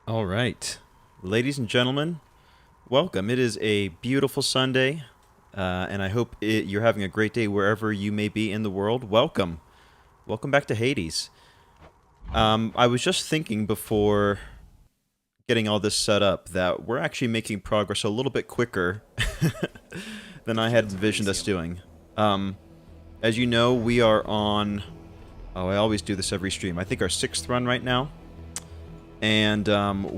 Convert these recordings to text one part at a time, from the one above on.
All right. Ladies and gentlemen, welcome. It is a beautiful Sunday, and I hope you're having a great day wherever you may be in the world. Welcome. Welcome back to Hades. I was just thinking before getting all this set up that we're actually making progress a little bit quicker than I had envisioned us doing. As you know, we are on... Oh, I always do this every stream. I think our 6th run right now. And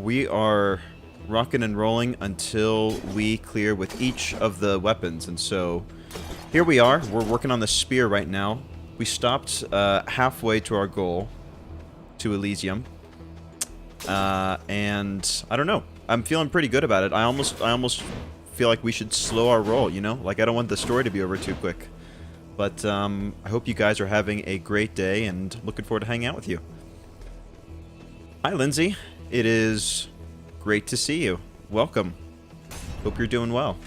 we are rocking and rolling until we clear with each of the weapons. And so here we are. We're working on the spear right now. We stopped halfway to our goal, to Elysium. And I don't know. I'm feeling pretty good about it. I almost feel like we should slow our roll, you know? Like, I don't want the story to be over too quick. But I hope you guys are having a great day and looking forward to hanging out with you. Hi, Lindsay. It is great to see you. Welcome. Hope you're doing well.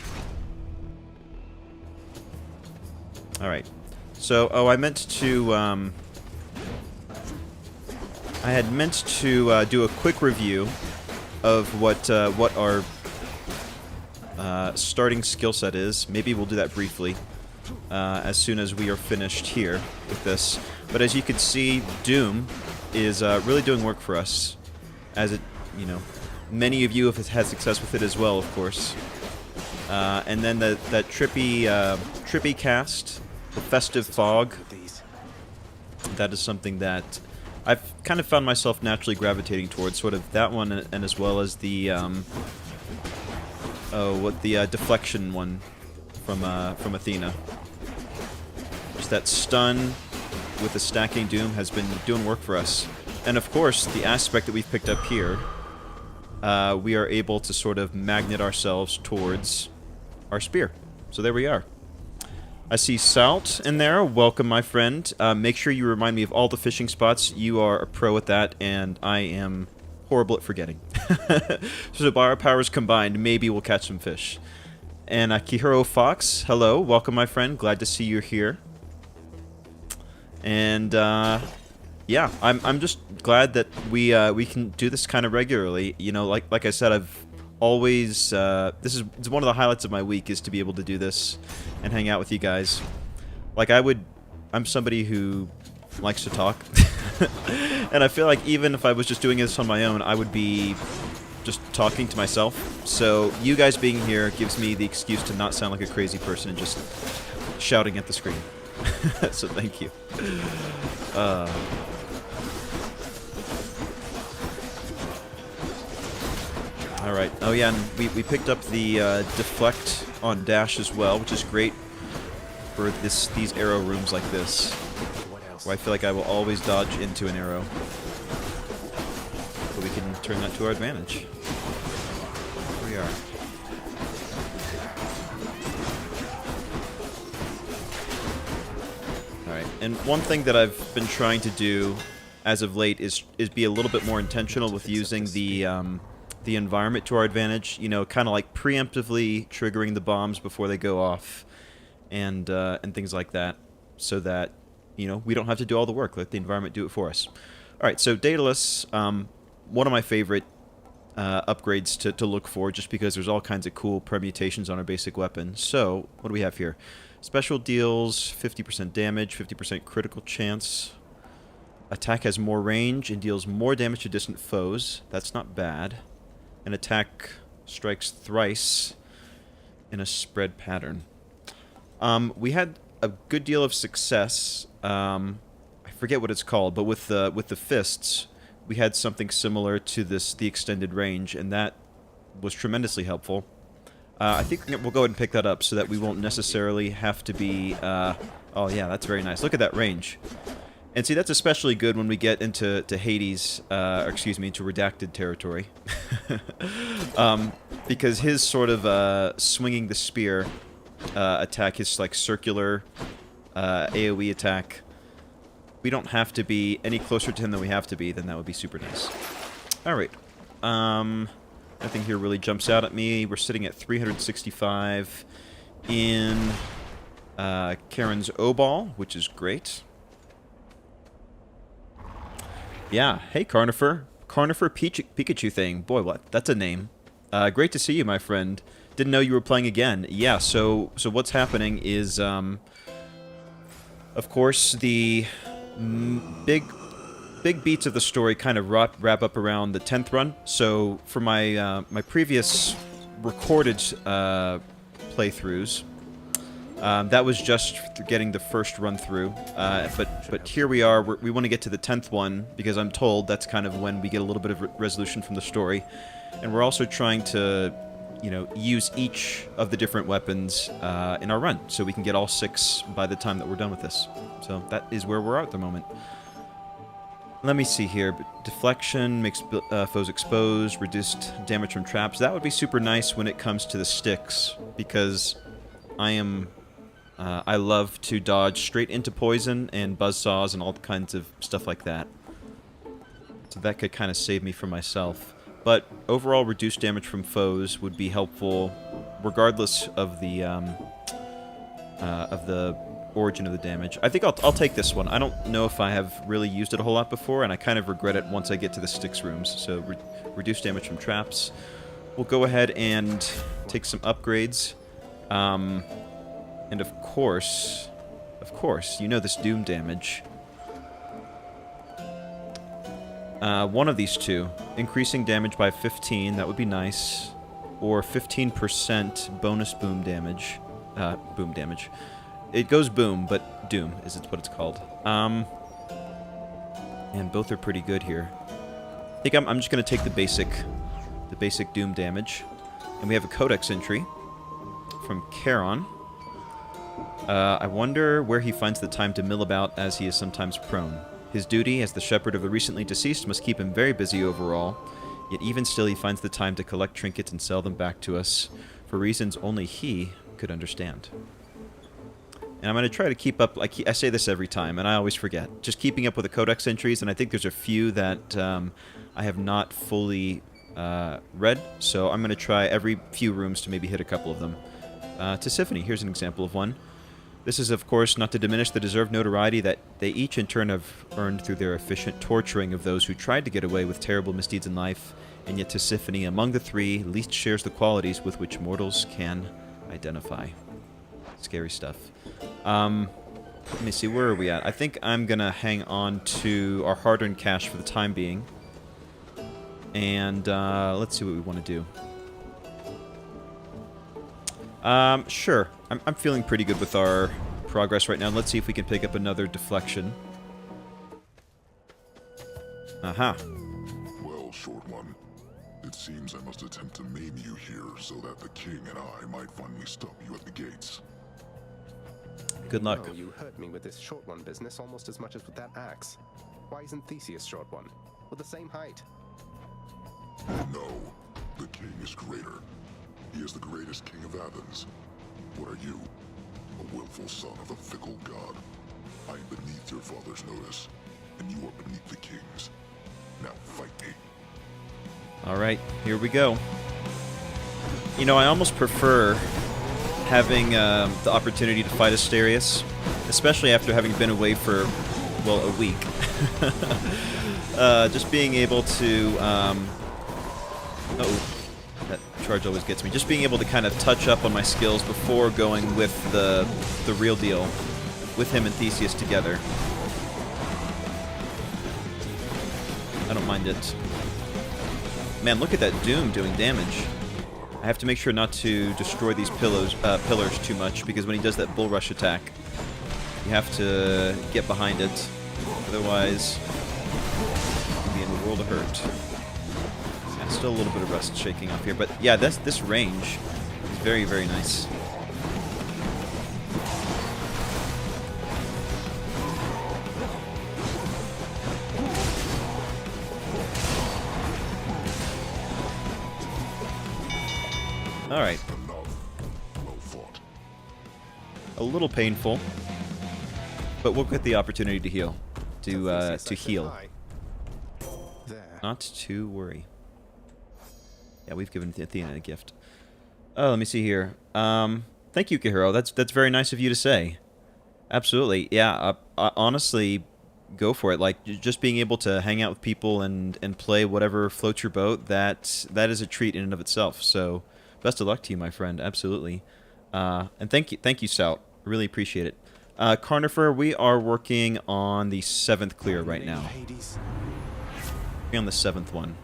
All right. So, I meant to, I had meant to do a quick review of what our starting skill set is. Maybe we'll do that briefly as soon as we are finished here with this. But as you can see, Doom is really doing work for us, as it, you know, many of you have had success with it as well, of course. And then that trippy cast, the Festive Fog, that is something that I've kind of found myself naturally gravitating towards, sort of that one, and as well as the deflection one from Athena. Just that stun with the stacking Doom has been doing work for us. And of course, the aspect that we've picked up here, we are able to sort of magnet ourselves towards our spear. So there we are. I see Salt in there. Welcome, my friend. Make sure you remind me of all the fishing spots. You are a pro at that, and I am horrible at forgetting. So by our powers combined, maybe we'll catch some fish. And Kihiro Fox, hello. Welcome, my friend. Glad to see you here. And yeah, I'm just glad that we can do this kind of regularly. You know, like I said, I've always this is one of the highlights of my week, is to be able to do this and hang out with you guys. Like, I'm somebody who likes to talk, and I feel like even if I was just doing this on my own, I would be just talking to myself. So you guys being here gives me the excuse to not sound like a crazy person and just shouting at the screen. So thank you. Alright. Oh yeah, and we picked up the deflect on dash as well, which is great for these arrow rooms like this, where I feel like I will always dodge into an arrow. But we can turn that to our advantage. Here we are. Alright, and one thing that I've been trying to do as of late is be a little bit more intentional with using the environment to our advantage. You know, kind of like preemptively triggering the bombs before they go off, and things like that, so that, you know, we don't have to do all the work. Let the environment do it for us. Alright, so Daedalus, one of my favorite upgrades to look for, just because there's all kinds of cool permutations on our basic weapon. So, what do we have here? Special deals 50% damage, 50% critical chance. Attack has more range and deals more damage to distant foes. That's not bad. And attack strikes thrice in a spread pattern. We had a good deal of success. I forget what it's called, but with the fists, we had something similar to the extended range, and that was tremendously helpful. I think we'll go ahead and pick that up so that we won't necessarily have to be... oh yeah, that's very nice. Look at that range. And see, that's especially good when we get into Hades, or excuse me, into redacted territory. Because his sort of swinging the spear attack, his like circular AoE attack, we don't have to be any closer to him than we have to be, then that would be super nice. Alright. Nothing here really jumps out at me. We're sitting at 365 in Karen's O-Ball, which is great. Yeah, hey Carnifer. Carnifer Pikachu thing. Boy, what? That's a name. Great to see you, my friend. Didn't know you were playing again. Yeah, so what's happening is, of course, the big beats of the story kind of wrap up around the 10th run. So for my my previous recorded playthroughs, that was just getting the first run through. But here we are. We want to get to the 10th one because I'm told that's kind of when we get a little bit of resolution from the story, and we're also trying to, you know, use each of the different weapons in our run, so we can get all 6 by the time that we're done with this. So that is where we're at the moment. Let me see here. Deflection makes foes exposed, reduced damage from traps. That would be super nice when it comes to the sticks, because I love to dodge straight into poison and buzzsaws and all kinds of stuff like that. So that could kind of save me from myself. But overall, reduced damage from foes would be helpful, regardless of the origin of the damage. I think I'll take this one. I don't know if I have really used it a whole lot before, and I kind of regret it once I get to the Styx rooms. So reduced damage from traps. We'll go ahead and take some upgrades. And of course, you know this doom damage. One of these two. Increasing damage by 15, that would be nice. Or 15% bonus boom damage. Boom damage. It goes boom, but doom is what it's called. And both are pretty good here. I think I'm just going to take the basic doom damage. And we have a codex entry from Charon. I wonder where he finds the time to mill about, as he is sometimes prone. His duty as the shepherd of the recently deceased must keep him very busy overall, yet even still he finds the time to collect trinkets and sell them back to us, for reasons only he could understand. And I'm going to try to keep up, like I say this every time, and I always forget, just keeping up with the codex entries, and I think there's a few that I have not fully read, so I'm going to try every few rooms to maybe hit a couple of them. Tisiphone, here's an example of one. This is, of course, not to diminish the deserved notoriety that they each in turn have earned through their efficient torturing of those who tried to get away with terrible misdeeds in life, and yet Tisiphone, among the three, least shares the qualities with which mortals can identify. Scary stuff. Let me see, where are we at? I think I'm gonna hang on to our hard-earned cash for the time being. And, let's see what we want to do. Sure. I'm feeling pretty good with our progress right now. Let's see if we can pick up another deflection. Aha. Well, short one. It seems I must attempt to maim you here so that the king and I might finally stop you at the gates. Good luck. Oh, you hurt me with this short one business almost as much as with that axe. Why isn't Theseus short one? We're the same height. No. The king is greater. He is the greatest king of Athens. What are you? A willful son of a fickle god. I am beneath your father's notice, and you are beneath the king's. Now fight me. Alright, here we go. You know, I almost prefer having the opportunity to fight Asterius, especially after having been away for, well, a week. Just being able to... oh, that charge always gets me. Just being able to kind of touch up on my skills before going with the real deal, with him and Theseus together. I don't mind it. Man, look at that Doom doing damage. I have to make sure not to destroy these pillars too much, because when he does that bull rush attack, you have to get behind it. Otherwise, you'll be in a world of hurt. Yeah, still a little bit of rust shaking off here, but yeah, this range is very, very nice. Alright. A little painful, but we'll get the opportunity to heal. To heal. Not to worry. Yeah, we've given Athena a gift. Oh, let me see here. Thank you, Kihiro. That's very nice of you to say. Absolutely. Yeah, honestly, go for it. Like just being able to hang out with people and play whatever floats your boat, that is a treat in and of itself. So best of luck to you, my friend. Absolutely. And thank you, Stout. Really appreciate it. Carnifer, we are working on the 7th clear right now. Working on the 7th one.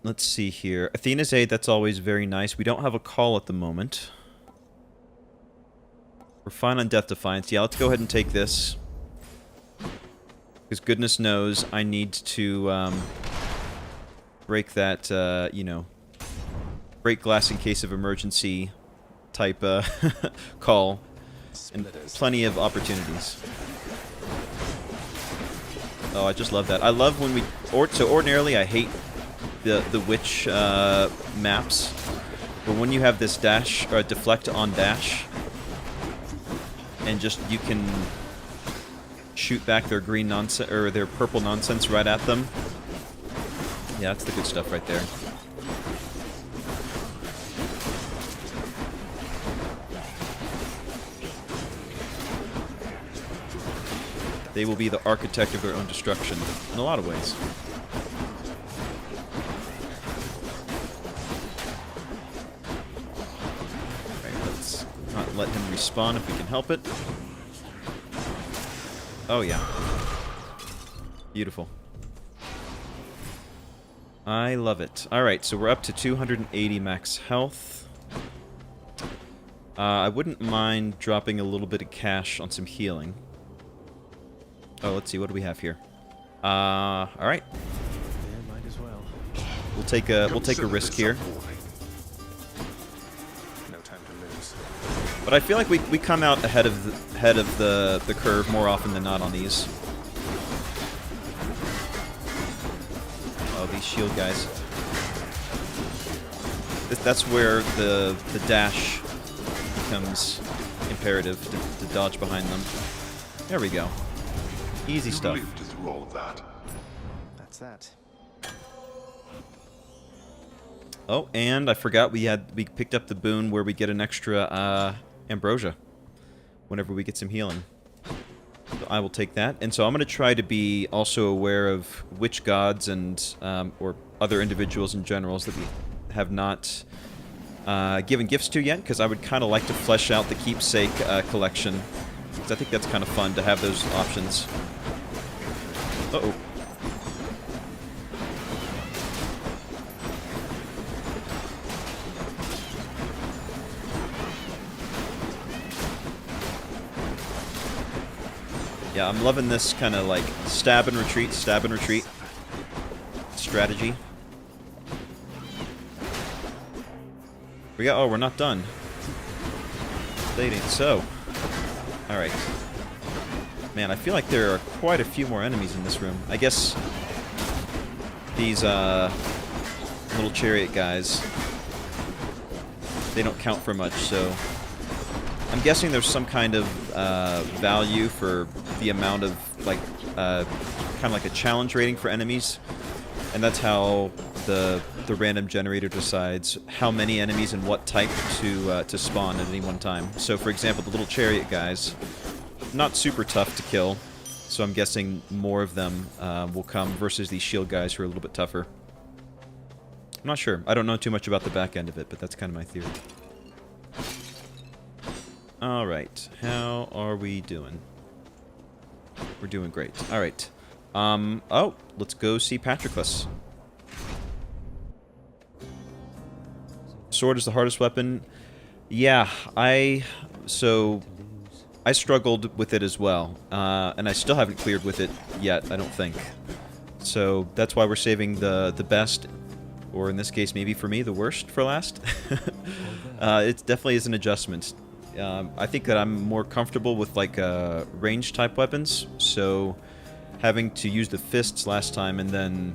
Let's see here. Athena's aid, that's always very nice. We don't have a call at the moment. We're fine on Death Defiance. Yeah, let's go ahead and take this. Because goodness knows I need to break that, you know, break glass in case of emergency type call. And plenty of opportunities. Oh, I just love that. I love when we... so ordinarily I hate the witch maps. But when you have this dash, or deflect on dash, and just you can shoot back their green nonsense, or their purple nonsense right at them. Yeah, that's the good stuff right there. They will be the architect of their own destruction, in a lot of ways. Alright, let's not let him respawn if we can help it. Oh yeah. Beautiful. I love it. Alright, so we're up to 280 max health. I wouldn't mind dropping a little bit of cash on some healing. Oh, let's see, what do we have here? Alright. Yeah, might as well. We'll take a risk here. No time to lose. But I feel like we come out ahead of the curve more often than not on these. Oh, these shield guys. That's where the dash becomes imperative to dodge behind them. There we go. Easy stuff. You lived through all of that. That's that. Oh, and I forgot we picked up the boon where we get an extra ambrosia whenever we get some healing. So I will take that. And so I'm going to try to be also aware of witch gods and or other individuals and generals that we have not given gifts to yet, because I would kind of like to flesh out the keepsake collection. Because I think that's kind of fun to have those options. Uh-oh. Yeah, I'm loving this kind of like stab and retreat strategy. We got... oh, we're not done. Dating. So... alright. Man, I feel like there are quite a few more enemies in this room. I guess these little chariot guys, they don't count for much, so I'm guessing there's some kind of value for the amount of, like, kind of like a challenge rating for enemies, and that's how the random generator decides how many enemies and what type to spawn at any one time. So, for example, the little chariot guys, not super tough to kill, so I'm guessing more of them will come versus these shield guys who are a little bit tougher. I'm not sure. I don't know too much about the back end of it, but that's kind of my theory. Alright, how are we doing? We're doing great. Alright. Oh, let's go see Patroclus. Sword is the hardest weapon. Yeah, I struggled with it as well, and I still haven't cleared with it yet, I don't think. So that's why we're saving the best, or in this case, maybe for me, the worst for last. It definitely is an adjustment. I think that I'm more comfortable with like range type weapons, so having to use the fists last time, and then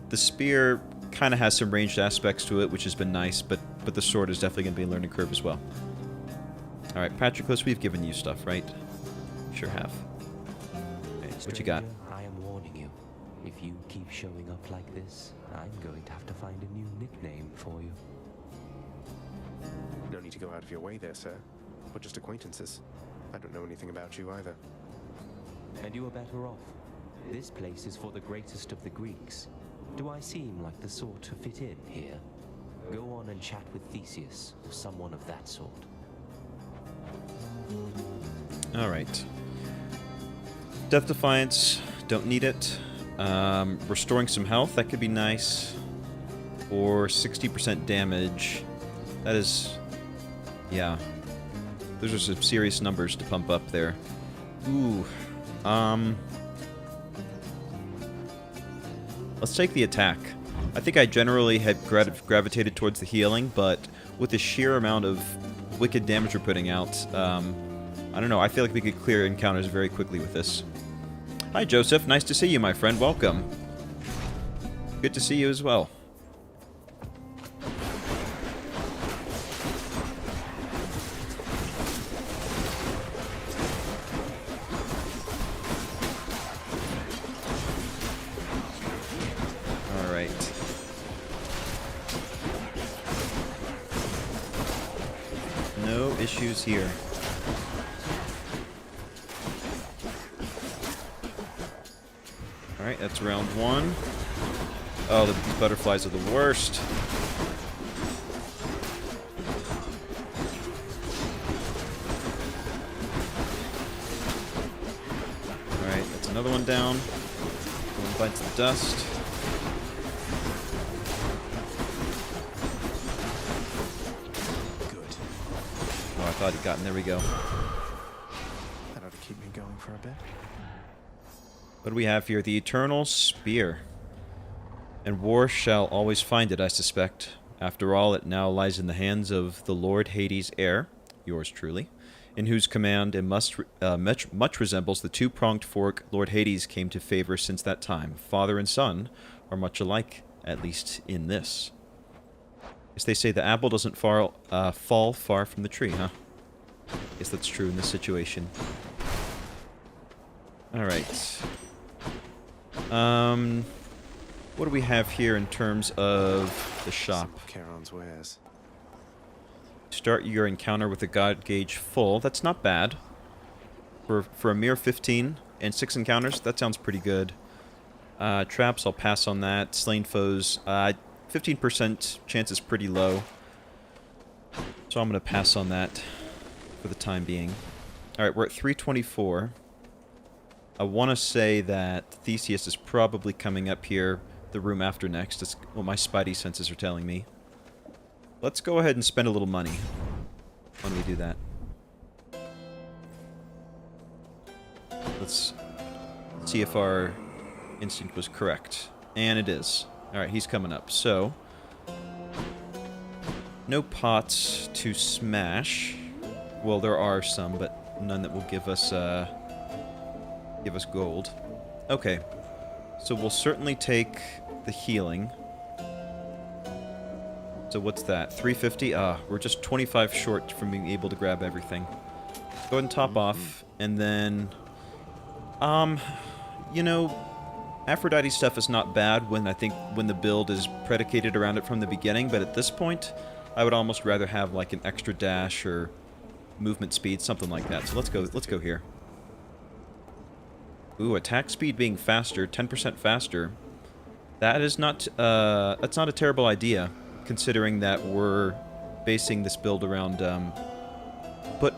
the spear kind of has some ranged aspects to it, which has been nice, but the sword is definitely going to be a learning curve as well. Alright, Patroclus, we've given you stuff, right? Sure have. Okay, what you got? I am warning you. If you keep showing up like this, I'm going to have to find a new nickname for you. No need to go out of your way there, sir. We're just acquaintances. I don't know anything about you either. And you are better off. This place is for the greatest of the Greeks. Do I seem like the sort to fit in here? Go on and chat with Theseus, or someone of that sort. Alright. Death Defiance, don't need it. Restoring some health, that could be nice. Or 60% damage. That is... yeah. Those are some serious numbers to pump up there. Ooh. Let's take the attack. I think I generally had gravitated towards the healing, but with the sheer amount of wicked damage we're putting out, I don't know, I feel like we could clear encounters very quickly with this. Hi, Joseph. Nice to see you, my friend. Welcome. Good to see you as well. No issues here. Alright, that's round one. Oh, these butterflies are the worst. Alright, that's another one down. One bites the dust. I thought he'd gotten. There we go. That ought to keep me going for a bit. What do we have here? The Eternal Spear. And war shall always find it, I suspect. After all, it now lies in the hands of the Lord Hades' heir, yours truly, in whose command it much resembles the two-pronged fork Lord Hades came to favor since that time. Father and son are much alike, at least in this. As they say, the apple doesn't fall far from the tree, huh? Guess that's true in this situation. Alright. What do we have here in terms of the shop? Charon's wares. Start your encounter with a god gauge full. That's not bad. For a mere 15 and 6 encounters, that sounds pretty good. Traps, I'll pass on that. Slain foes, 15% chance is pretty low. So I'm going to pass on that for the time being. Alright, we're at 324. I want to say that Theseus is probably coming up here, the room after next. That's what my spidey senses are telling me. Let's go ahead and spend a little money when we do that. Let's see if our instinct was correct. And it is. Alright, he's coming up. So, no pots to smash. Well, there are some, but none that will give us gold. Okay. So we'll certainly take the healing. So what's that? 350? We're just 25 short from being able to grab everything. Go ahead and top off, and then... you know, Aphrodite stuff is not bad when the build is predicated around it from the beginning, but at this point, I would almost rather have like an extra dash or movement speed, something like that. So let's go here. Ooh, attack speed being faster, 10% faster. That is not, that's not a terrible idea, considering that we're basing this build around,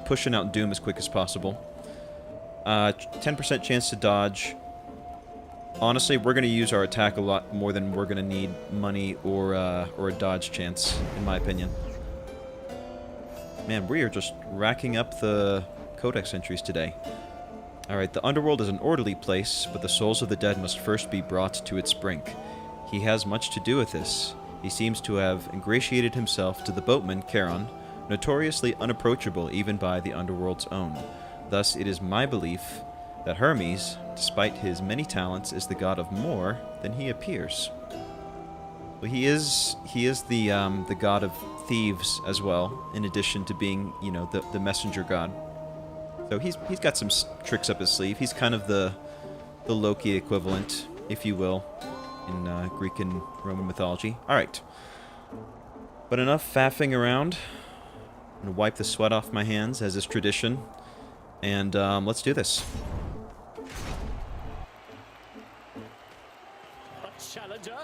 pushing out Doom as quick as possible. 10% chance to dodge. Honestly, we're going to use our attack a lot more than we're going to need money or a dodge chance, in my opinion. Man, we are just racking up the codex entries today. Alright, the underworld is an orderly place, but the souls of the dead must first be brought to its brink. He has much to do with this. He seems to have ingratiated himself to the boatman, Charon, notoriously unapproachable even by the underworld's own. Thus, it is my belief that Hermes, despite his many talents, is the god of more than he appears. Well, he is the god of thieves as well, in addition to being, you know, the messenger god. So he's got some tricks up his sleeve. He's kind of the Loki equivalent, if you will, in Greek and Roman mythology. All right, but enough faffing around. I'm gonna wipe the sweat off my hands, as is tradition, And let's do this. A challenger?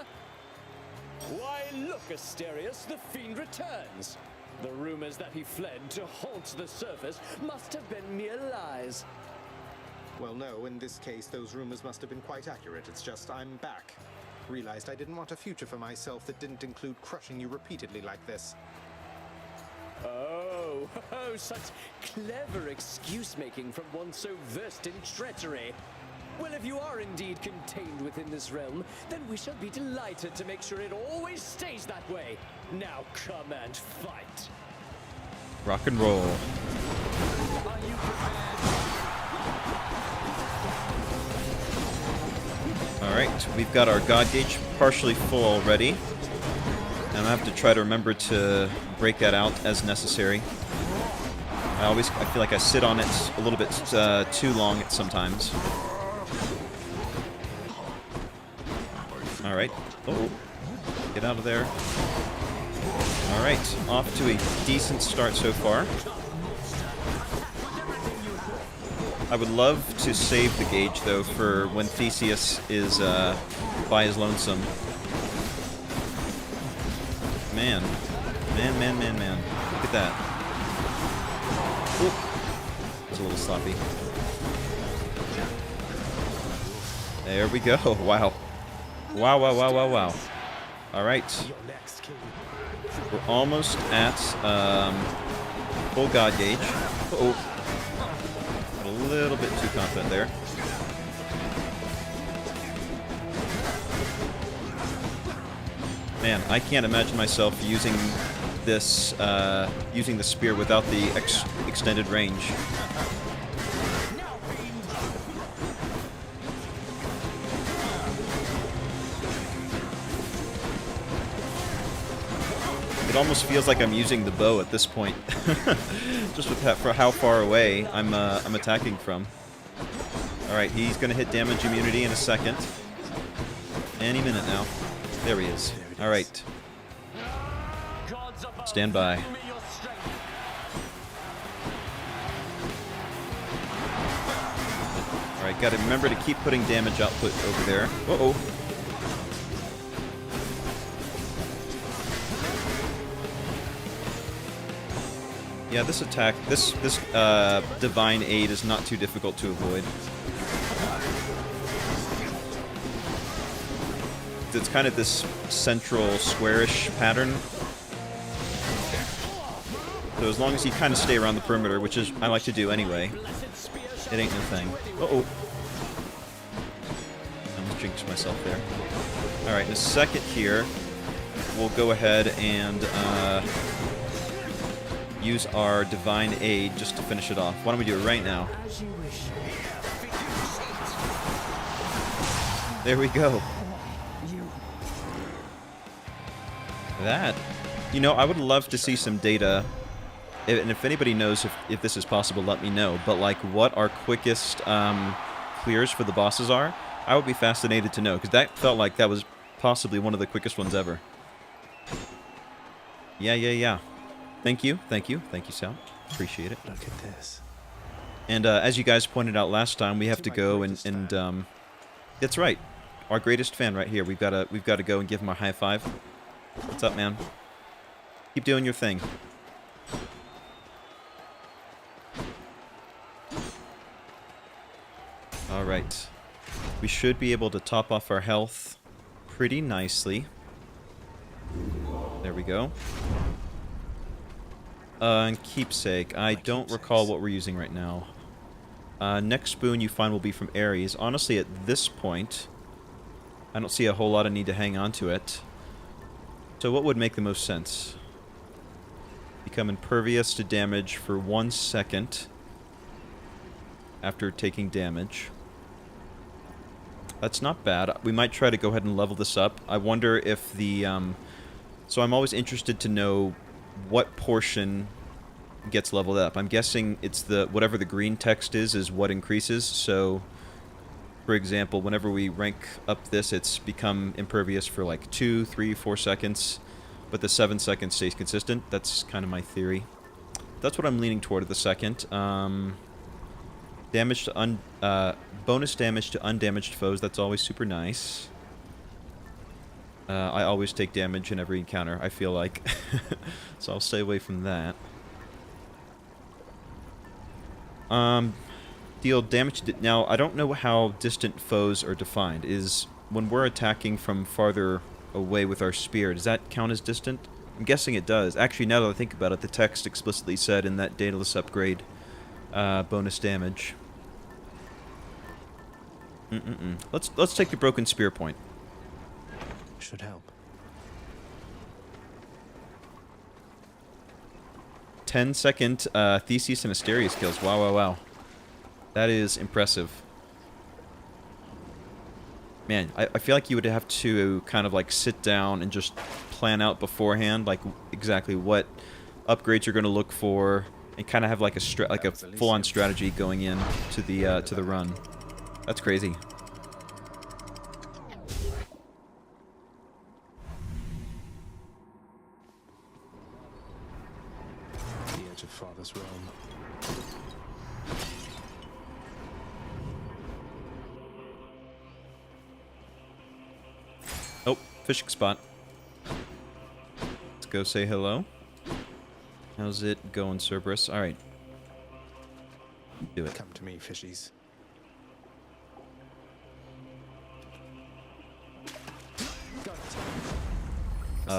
Why, look, Asterius, the fiend returns. The rumors that he fled to haunt the surface must have been mere lies. Well, no, in this case, those rumors must have been quite accurate. It's just I'm back. Realized I didn't want a future for myself that didn't include crushing you repeatedly like this. Oh, such clever excuse-making from one so versed in treachery. Well, if you are indeed contained within this realm, then we shall be delighted to make sure it always stays that way. Now come and fight. Rock and roll. Are you prepared? Alright, we've got our God Gauge partially full already. And I have to try to remember to break that out as necessary. I feel like I sit on it a little bit too long at sometimes. Alright. Oh, get out of there. Alright, off to a decent start so far. I would love to save the gauge, though, for when Theseus is by his lonesome. Man. Man. Look at that. Oop. It's a little sloppy. There we go. Wow. Wow. Alright. We're almost at full God Gauge. Uh-oh. A little bit too confident there. Man, I can't imagine myself using this, using the spear without the extended range. It almost feels like I'm using the bow at this point, just with that, for how far away I'm attacking from. All right, he's gonna hit damage immunity in a second, any minute now. There he is. All right, stand by. All right, gotta remember to keep putting damage output over there. Uh-oh. Yeah, this attack, this divine aid is not too difficult to avoid. It's kind of this central squarish pattern. So as long as you kind of stay around the perimeter, which is I like to do anyway, it ain't no thing. Uh-oh. I almost jinxed myself there. Alright, in a second here, we'll go ahead and use our divine aid just to finish it off. Why don't we do it right now? There we go. That, you know, I would love to see some data, and if anybody knows if this is possible, let me know, but like what our quickest clears for the bosses are, I would be fascinated to know, because that felt like that was possibly one of the quickest ones ever. Yeah. Thank you, Sal. Appreciate it. Look at this. And as you guys pointed out last time, we have to go and that's right, our greatest fan right here. We've got to go and give him our high five. What's up, man? Keep doing your thing. All right, we should be able to top off our health pretty nicely. There we go. And keepsake. I don't recall what we're using right now. Next boon you find will be from Ares. Honestly, at this point, I don't see a whole lot of need to hang on to it. So what would make the most sense? Become impervious to damage for 1 second after taking damage. That's not bad. We might try to go ahead and level this up. I wonder if the... So I'm always interested to know what portion gets leveled up. I'm guessing it's the whatever the green text is what increases. So, for example, whenever we rank up this, it's become impervious for like 2, 3, 4 seconds, but the 7 seconds stays consistent. That's kind of my theory. That's what I'm leaning toward at the second. Damage to bonus damage to undamaged foes. That's always super nice. I always take damage in every encounter, I feel like. So I'll stay away from that. Deal damage to... Now, I don't know how distant foes are defined. Is when we're attacking from farther away with our spear, does that count as distant? I'm guessing it does. Actually, now that I think about it, the text explicitly said in that Daedalus upgrade, bonus damage. Let's take the broken spear point. Should help. 10-second Theseus and Asterius kills. Wow, wow, wow. That is impressive. Man, I feel like you would have to kind of like sit down and just plan out beforehand, like exactly what upgrades you're going to look for, and kind of have like a full-on strategy going in to the run. That's crazy. The edge of Father's realm. Oh, fishing spot. Let's go say hello. How's it going, Cerberus? Alright. Do it. Come to me, fishies.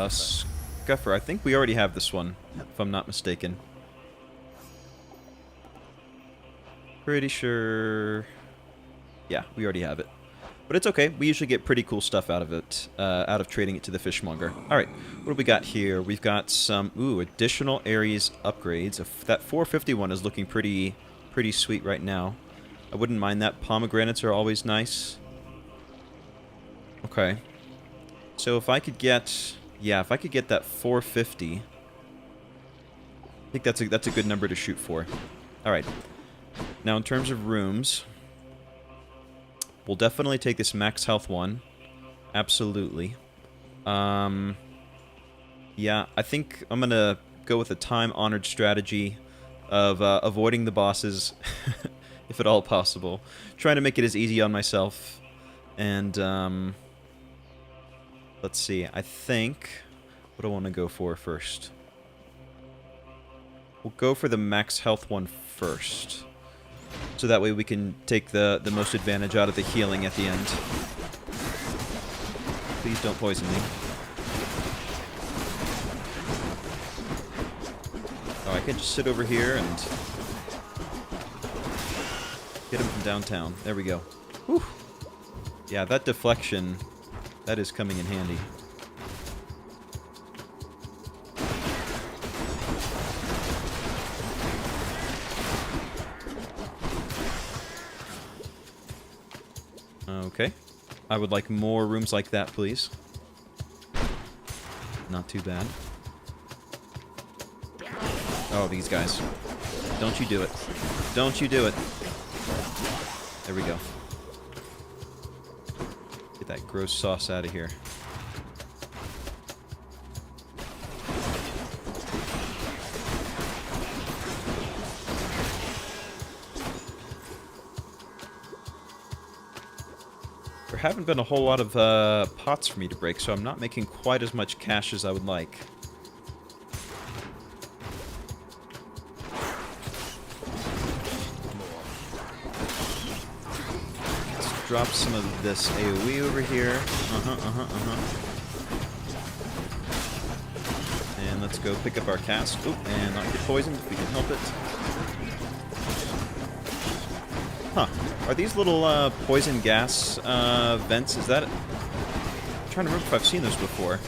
Scuffer. I think we already have this one, if I'm not mistaken. Pretty sure... Yeah, we already have it. But it's okay. We usually get pretty cool stuff out of it, out of trading it to the fishmonger. Alright, what do we got here? We've got some, additional Ares upgrades. That 451 is looking pretty sweet right now. I wouldn't mind that. Pomegranates are always nice. Okay. So if I could get... Yeah, if I could get that 450... I think that's a good number to shoot for. Alright. Now, in terms of rooms... We'll definitely take this max health one. Absolutely. Yeah, I think I'm gonna go with a time-honored strategy of avoiding the bosses, if at all possible. Trying to make it as easy on myself. And, let's see. I think... What do I want to go for first? We'll go for the max health one first. So that way we can take the most advantage out of the healing at the end. Please don't poison me. Oh, I can just sit over here and hit him from downtown. There we go. Whew. Yeah, that deflection, that is coming in handy. Okay. I would like more rooms like that, please. Not too bad. Oh, these guys. Don't you do it. Don't you do it. There we go. Get that gross sauce out of here. There haven't been a whole lot of pots for me to break, so I'm not making quite as much cash as I would like. Let's drop some of this AoE over here. And let's go pick up our cast. Oop, and not get poisoned if we can help it. Huh. Are these little poison gas vents? Is that... I'm trying to remember if I've seen those before.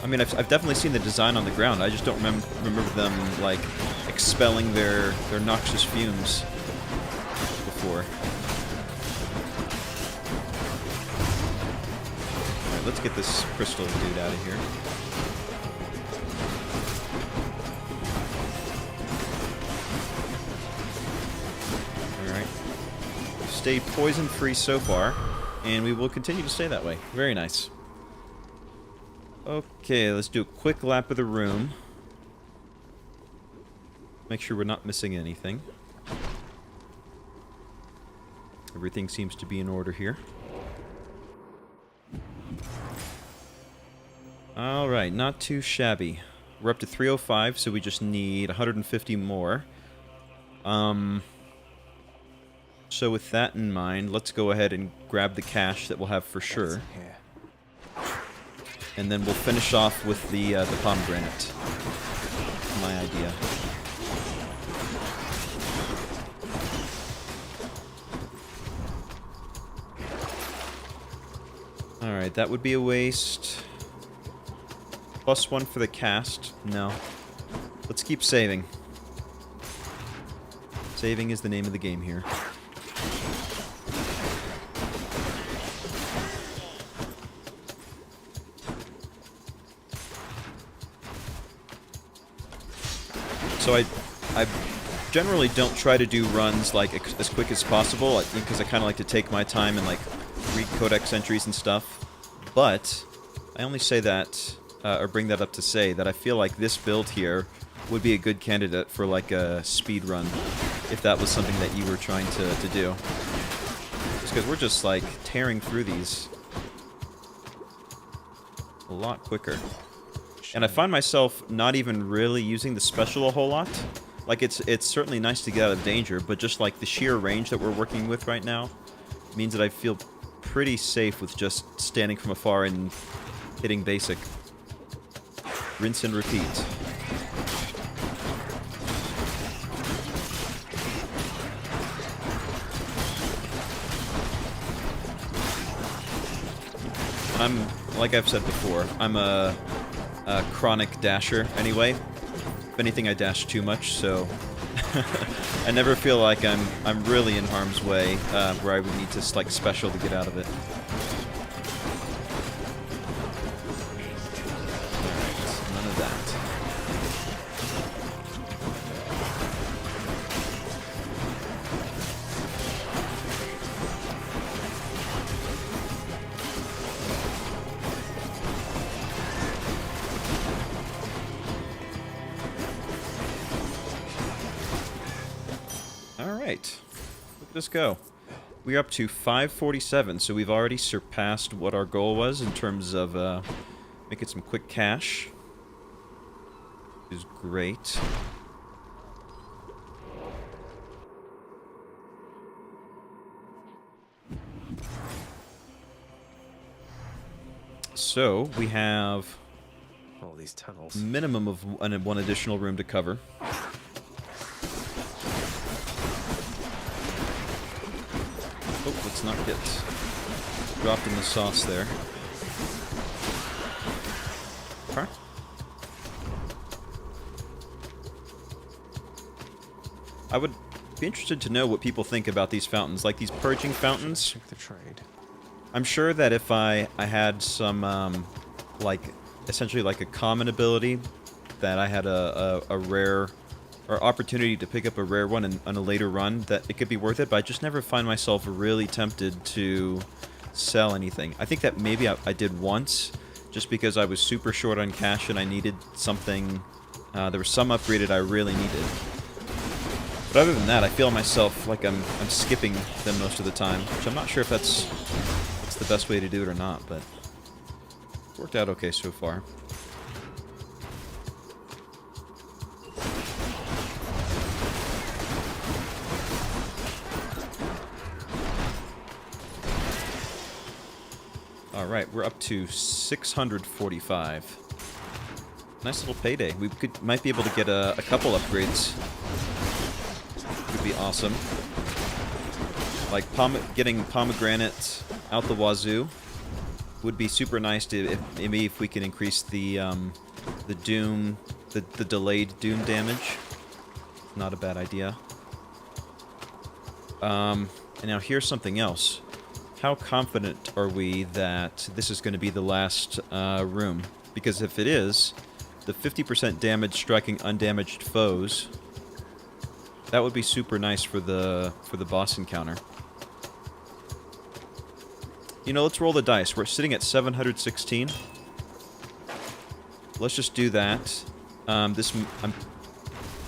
I mean, I've definitely seen the design on the ground. I just don't remember them, like, expelling their noxious fumes before. Alright, let's get this crystal dude out of here. Stay poison-free so far, and we will continue to stay that way. Very nice. Okay, let's do a quick lap of the room. Make sure we're not missing anything. Everything seems to be in order here. Alright, not too shabby. We're up to 305, so we just need 150 more. So with that in mind, let's go ahead and grab the cash that we'll have for sure. And then we'll finish off with the pomegranate. My idea. Alright, that would be a waste. +1 for the cast. No. Let's keep saving. Saving is the name of the game here. So I generally don't try to do runs like as quick as possible because I kind of like to take my time and like read codex entries and stuff. But I only say that or bring that up to say that I feel like this build here would be a good candidate for like a speed run if that was something that you were trying to do. Just because we're just like tearing through these a lot quicker. And I find myself not even really using the special a whole lot. Like, it's certainly nice to get out of danger, but just, like, the sheer range that we're working with right now means that I feel pretty safe with just standing from afar and hitting basic. Rinse and repeat. Like I've said before, I'm a chronic dasher anyway. If anything, I dash too much, so I never feel like I'm really in harm's way where I would need to like special to get out of it. Alright, none of that. Alright, look at us go. We're up to 547, so we've already surpassed what our goal was in terms of making some quick cash. Which is great. So, we have All these tunnels. minimum of one additional room to cover. Oh, let's not get dropped in the sauce there. Okay. I would be interested to know what people think about these fountains, like these purging fountains. Check the trade. I'm sure that if I had some, like, essentially like a common ability, that I had a rare, or opportunity to pick up a rare one on a later run, that it could be worth it, but I just never find myself really tempted to sell anything. I think that maybe I did once, just because I was super short on cash and I needed something, there was some upgraded I really needed. But other than that, I feel myself like I'm skipping them most of the time, which I'm not sure if that's the best way to do it or not, but it worked out okay so far. Alright, we're up to 645. Nice little payday. We might be able to get a couple upgrades. Would be awesome. Like getting pomegranates out the wazoo would be super nice to maybe if we can increase the doom, the delayed doom damage. Not a bad idea. And now here's something else. How confident are we that this is going to be the last room? Because if it is, the 50% damage striking undamaged foes, that would be super nice for the boss encounter. You know, let's roll the dice. We're sitting at 716. Let's just do that.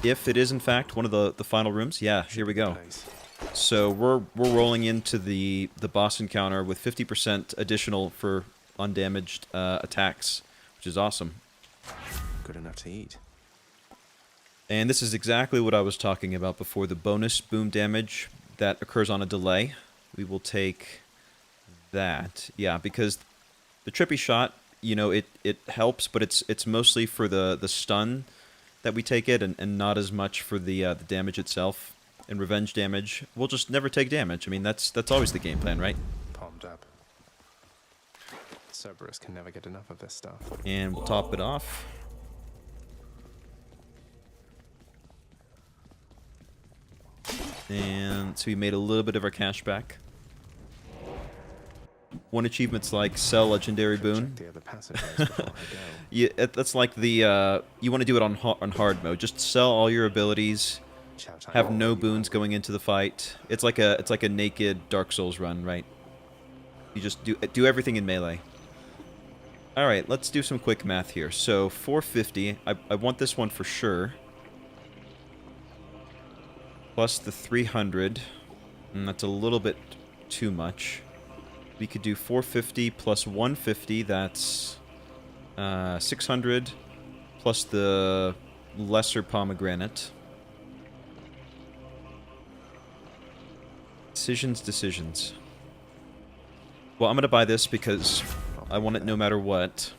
If it is in fact one of the final rooms, yeah, here we go. So we're rolling into the boss encounter with 50% additional for undamaged attacks, which is awesome. Good enough to eat. And this is exactly what I was talking about before, the bonus boom damage that occurs on a delay. We will take that. Yeah, because the trippy shot, you know, it helps, but it's mostly for the stun that we take it, and not as much for the damage itself. And revenge damage, we'll just never take damage. I mean, that's always the game plan, right? Palmed up. Cerberus can never get enough of this stuff. And we'll top it off. And so we made a little bit of our cash back. One achievement's like sell legendary boon. Check the other passageways before I go. Yeah, that's like the you want to do it on hard mode. Just sell all your abilities. Chow time. Have no boons going into the fight. It's like a naked Dark Souls run, right? You just do everything in melee. All right, let's do some quick math here. So 450. I want this one for sure. Plus the 300. And that's a little bit too much. We could do 450 plus 150. That's 600 plus the lesser pomegranate. Decisions. Well, I'm going to buy this because I want it no matter what.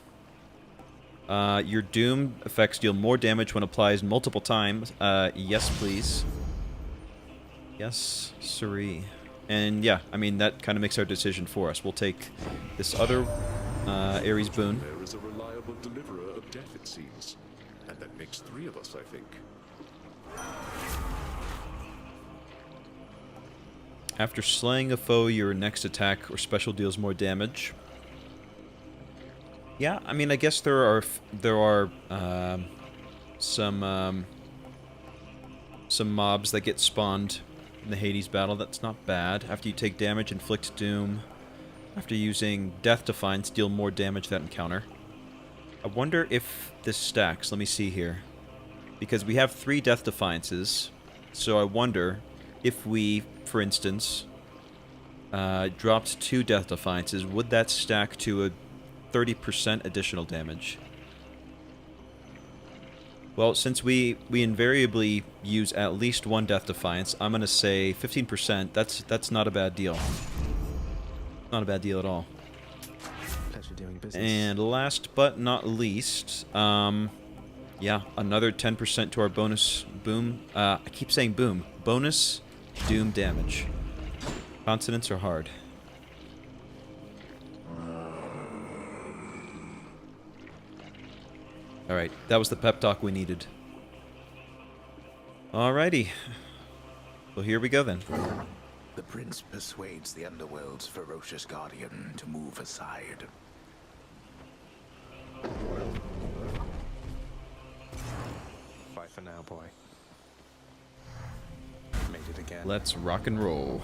Your Doom effects deal more damage when applied multiple times. Yes, please. Yes, siree. And yeah, I mean, that kind of makes our decision for us. We'll take this other Ares boon. There is a reliable deliverer of death, it seems. And that makes 3 of us, I think. After slaying a foe, your next attack or special deals more damage. Yeah, I mean, I guess there are some mobs that get spawned in the Hades battle. That's not bad. After you take damage, inflict doom. After using Death Defiance, deal more damage that encounter. I wonder if this stacks. Let me see here. Because we have 3 Death Defiances, so I wonder if we, for instance, dropped 2 Death Defiances, would that stack to a 30% additional damage? Well, since we invariably use at least 1 Death Defiance, I'm going to say 15%. That's not a bad deal. Not a bad deal at all. Pleasure doing business. And last but not least, yeah, another 10% to our bonus boom. I keep saying boom. Bonus doom damage. Consonants are hard. Alright, that was the pep talk we needed. Alrighty. Well, here we go then. The prince persuades the underworld's ferocious guardian to move aside. Bye for now, boy. Made it again. Let's rock and roll.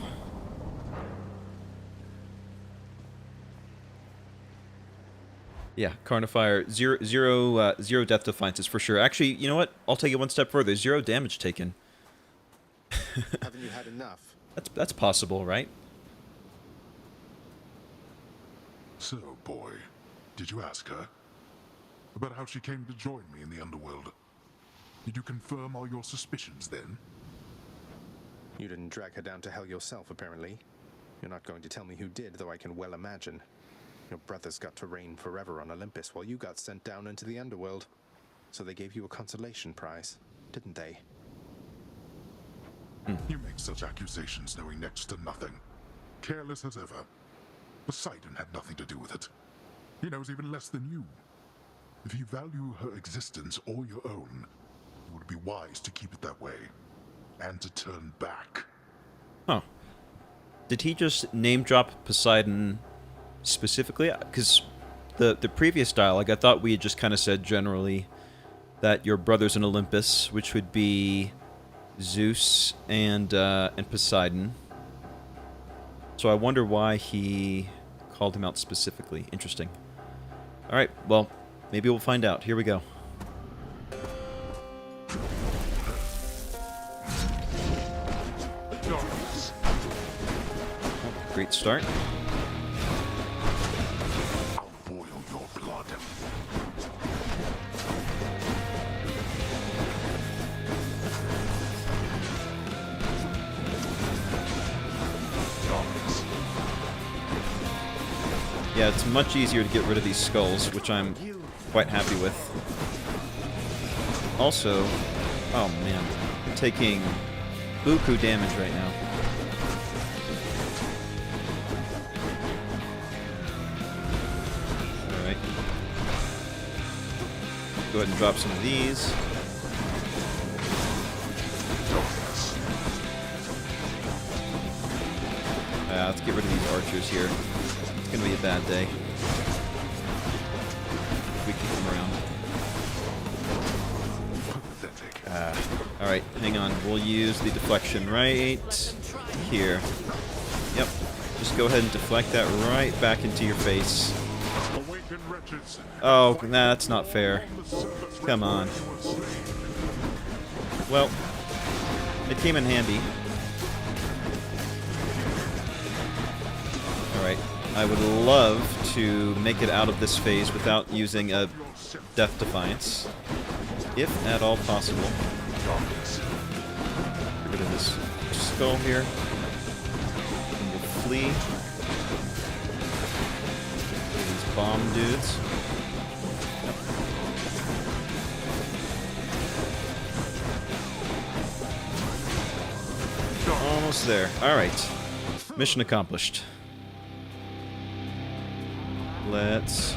Yeah, Carnifier, zero death defiances for sure. Actually, you know what? I'll take it one step further. 0 damage taken. Haven't you had enough? That's possible, right? So, boy, did you ask her about how she came to join me in the underworld? Did you confirm all your suspicions then? You didn't drag her down to hell yourself, apparently. You're not going to tell me who did, though I can well imagine. Your brothers got to reign forever on Olympus while you got sent down into the underworld. So they gave you a consolation prize, didn't they? You make such accusations knowing next to nothing. Careless as ever. Poseidon had nothing to do with it. He knows even less than you. If you value her existence or your own, it would be wise to keep it that way. And to turn back. Huh. Did he just name drop Poseidon specifically? Because the previous dialogue, I thought we had just kind of said generally that your brothers in Olympus, which would be Zeus and Poseidon. So I wonder why he called him out specifically. Interesting. All right, well, maybe we'll find out. Here we go. Darkness, Great start. I'll boil your blood. Darkness. Yeah, it's much easier to get rid of these skulls, which I'm quite happy with. Also, oh man, I'm taking buku damage right now. Alright. Go ahead and drop some of these. Let's get rid of these archers here. It's gonna be a bad day. We keep them around. Alright, hang on. We'll use the deflection right here. Yep. Just go ahead and deflect that right back into your face. Oh, nah, that's not fair. Come on. Well, it came in handy. Alright. I would love to make it out of this phase without using a Death Defiance. If at all possible. Get rid of this skull here. And we'll flee. These bomb dudes. Yep. Almost there. Alright. Mission accomplished. Let's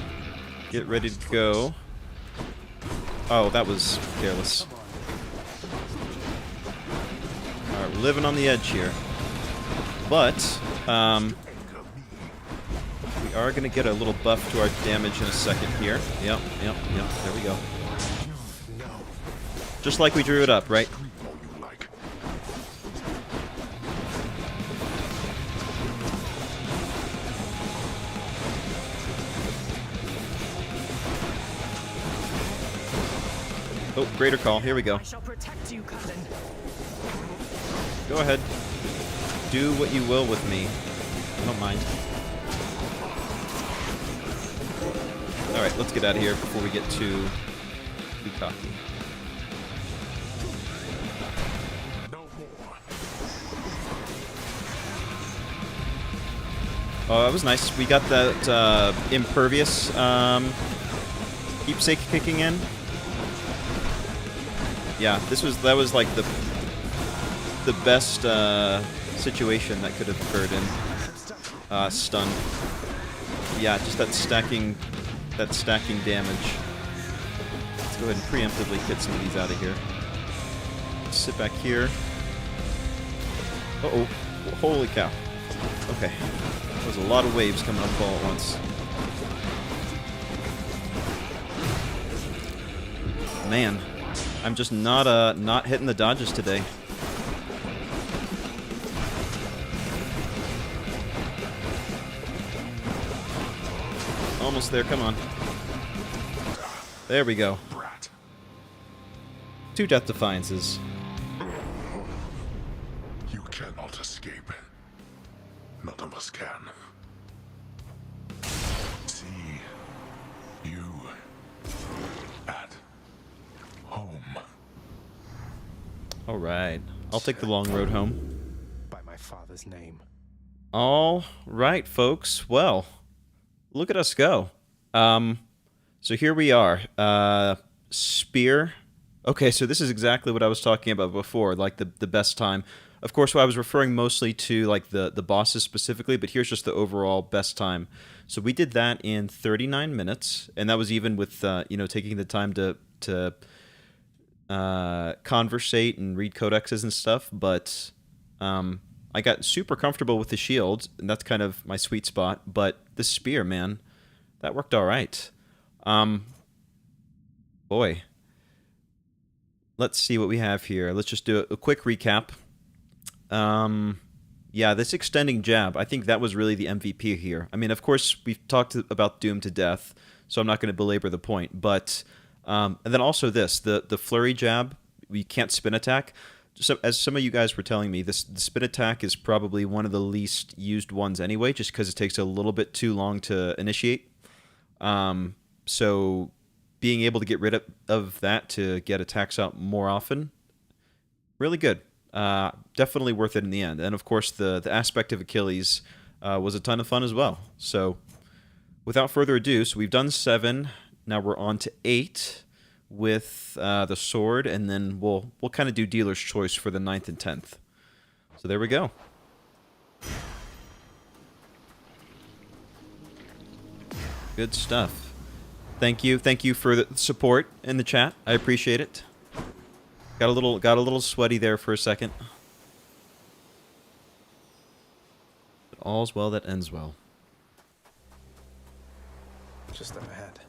get ready to go. Oh, that was careless. Alright, we're living on the edge here. But, we are going to get a little buff to our damage in a second here. Yep, there we go. Just like we drew it up, right? Oh, greater call. Here we go. I shall protect you, cousin. Go ahead. Do what you will with me. I don't mind. Alright, let's get out of here before we get too cocky. Oh, that was nice. We got that impervious keepsake kicking in. Yeah, that was like the best situation that could have occurred in stun. Yeah, just that stacking damage. Let's go ahead and preemptively get some of these out of here. Sit back here. Uh-oh. Holy cow. Okay. There's a lot of waves coming up all at once. Man. I'm just not hitting the dodges today. Almost there, come on. There we go. 2 Death Defiances. You cannot escape. None of us can. See you at home. Alright. I'll take the long road home. By my father's name. Alright, folks. Well, look at us go. So here we are. Spear. Okay, so this is exactly what I was talking about before, like the best time. Of course, I was referring mostly to like the bosses specifically, but here's just the overall best time. So we did that in 39 minutes, and that was even with taking the time to conversate and read codexes and stuff. But I got super comfortable with the shield, and that's kind of my sweet spot. But the spear, man, that worked all right. Boy. Let's see what we have here. Let's just do a quick recap. Yeah, this extending jab, I think that was really the MVP here. I mean, of course, we've talked about Doom to death, so I'm not going to belabor the point. But and then also this, the flurry jab, we can't spin attack. as some of you guys were telling me, this the spin attack is probably one of the least used ones anyway, just because it takes a little bit too long to initiate. So being able to get rid of that to get attacks out more often, really good. Definitely worth it in the end. And of course, the aspect of Achilles was a ton of fun as well. So without further ado, so we've done 7. Now we're on to 8 with the sword, and then we'll kind of do dealer's choice for the 9th and 10th. So there we go. Good stuff. Thank you for the support in the chat. I appreciate it. Got a little sweaty there for a second. But all's well that ends well. Just up ahead.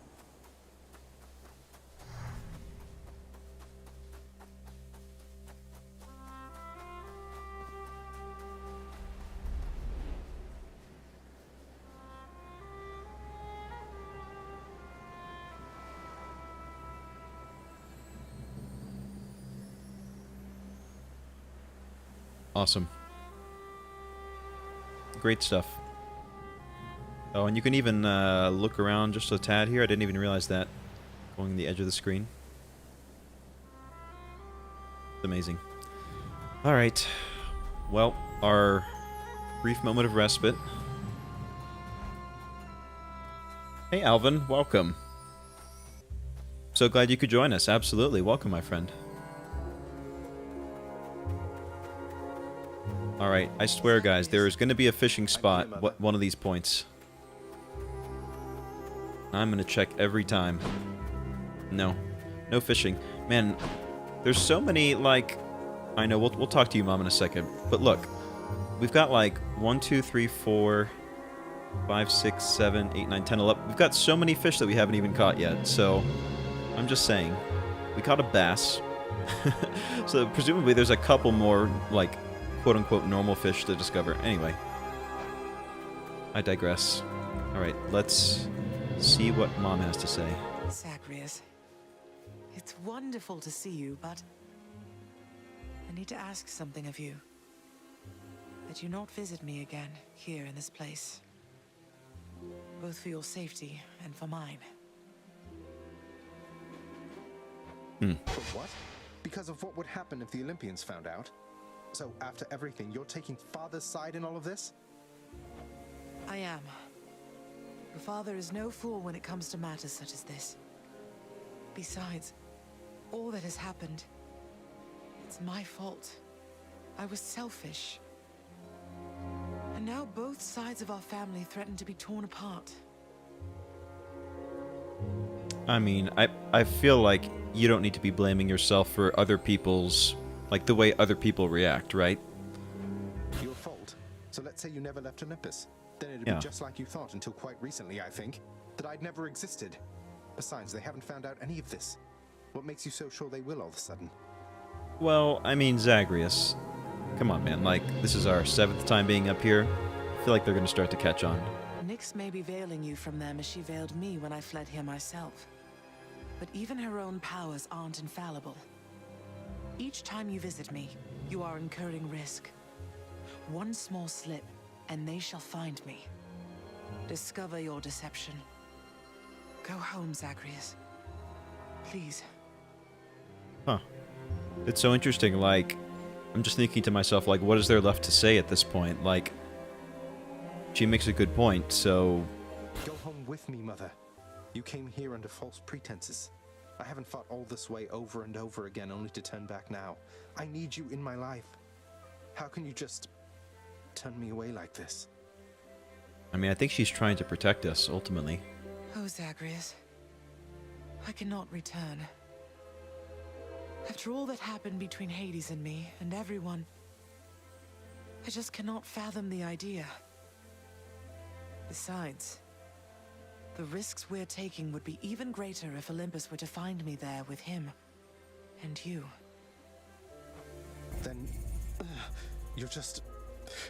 Awesome. Great stuff. Oh, and you can even look around just a tad here. I didn't even realize that. Going the edge of the screen. It's amazing. Alright. Well, our brief moment of respite. Hey, Alvin. Welcome. So glad you could join us. Absolutely. Welcome, my friend. Alright, I swear, guys, there is going to be a fishing spot at one of these points. I'm going to check every time. No. No fishing. Man, there's so many, like... I know, we'll talk to you, Mom, in a second. But look, we've got, like, 1, 2, 3, 4, 5, 6, 7, 8, 9, 10, 11... We've got so many fish that we haven't even caught yet, so... I'm just saying. We caught a bass. So, presumably, there's a couple more, like... quote-unquote normal fish to discover. Anyway. I digress. Alright, let's see what Mom has to say. Zagreus, it's wonderful to see you, but I need to ask something of you. That you not visit me again here in this place. Both for your safety and for mine. For what? Because of what would happen if the Olympians found out? So, after everything, you're taking Father's side in all of this? I am. Your father is no fool when it comes to matters such as this. Besides, all that has happened, it's my fault. I was selfish. And now both sides of our family threaten to be torn apart. I mean, I feel like you don't need to be blaming yourself for other people's... like the way other people react, right? Your fault. So let's say you never left Olympus. Then it'd Yeah. be just like you thought until quite recently, I think. That I'd never existed. Besides, they haven't found out any of this. What makes you so sure they will all of a sudden? Well, I mean, Zagreus. Come on, man. Like, this is our 7th time being up here. I feel like they're going to start to catch on. Nyx may be veiling you from them as she veiled me when I fled here myself. But even her own powers aren't infallible. Each time you visit me, you are incurring risk. One small slip, and they shall find me. Discover your deception. Go home, Zagreus. Please. Huh. It's so interesting, like... I'm just thinking to myself, like, what is there left to say at this point? Like... She makes a good point, so... Go home with me, Mother. You came here under false pretenses. I haven't fought all this way over and over again only to turn back now. I need you in my life. How can you just turn me away like this? I mean, I think she's trying to protect us, ultimately. Oh, Zagreus. I cannot return. After all that happened between Hades and me, and everyone, I just cannot fathom the idea. Besides, the risks we're taking would be even greater if Olympus were to find me there with him. And you. Then... you're just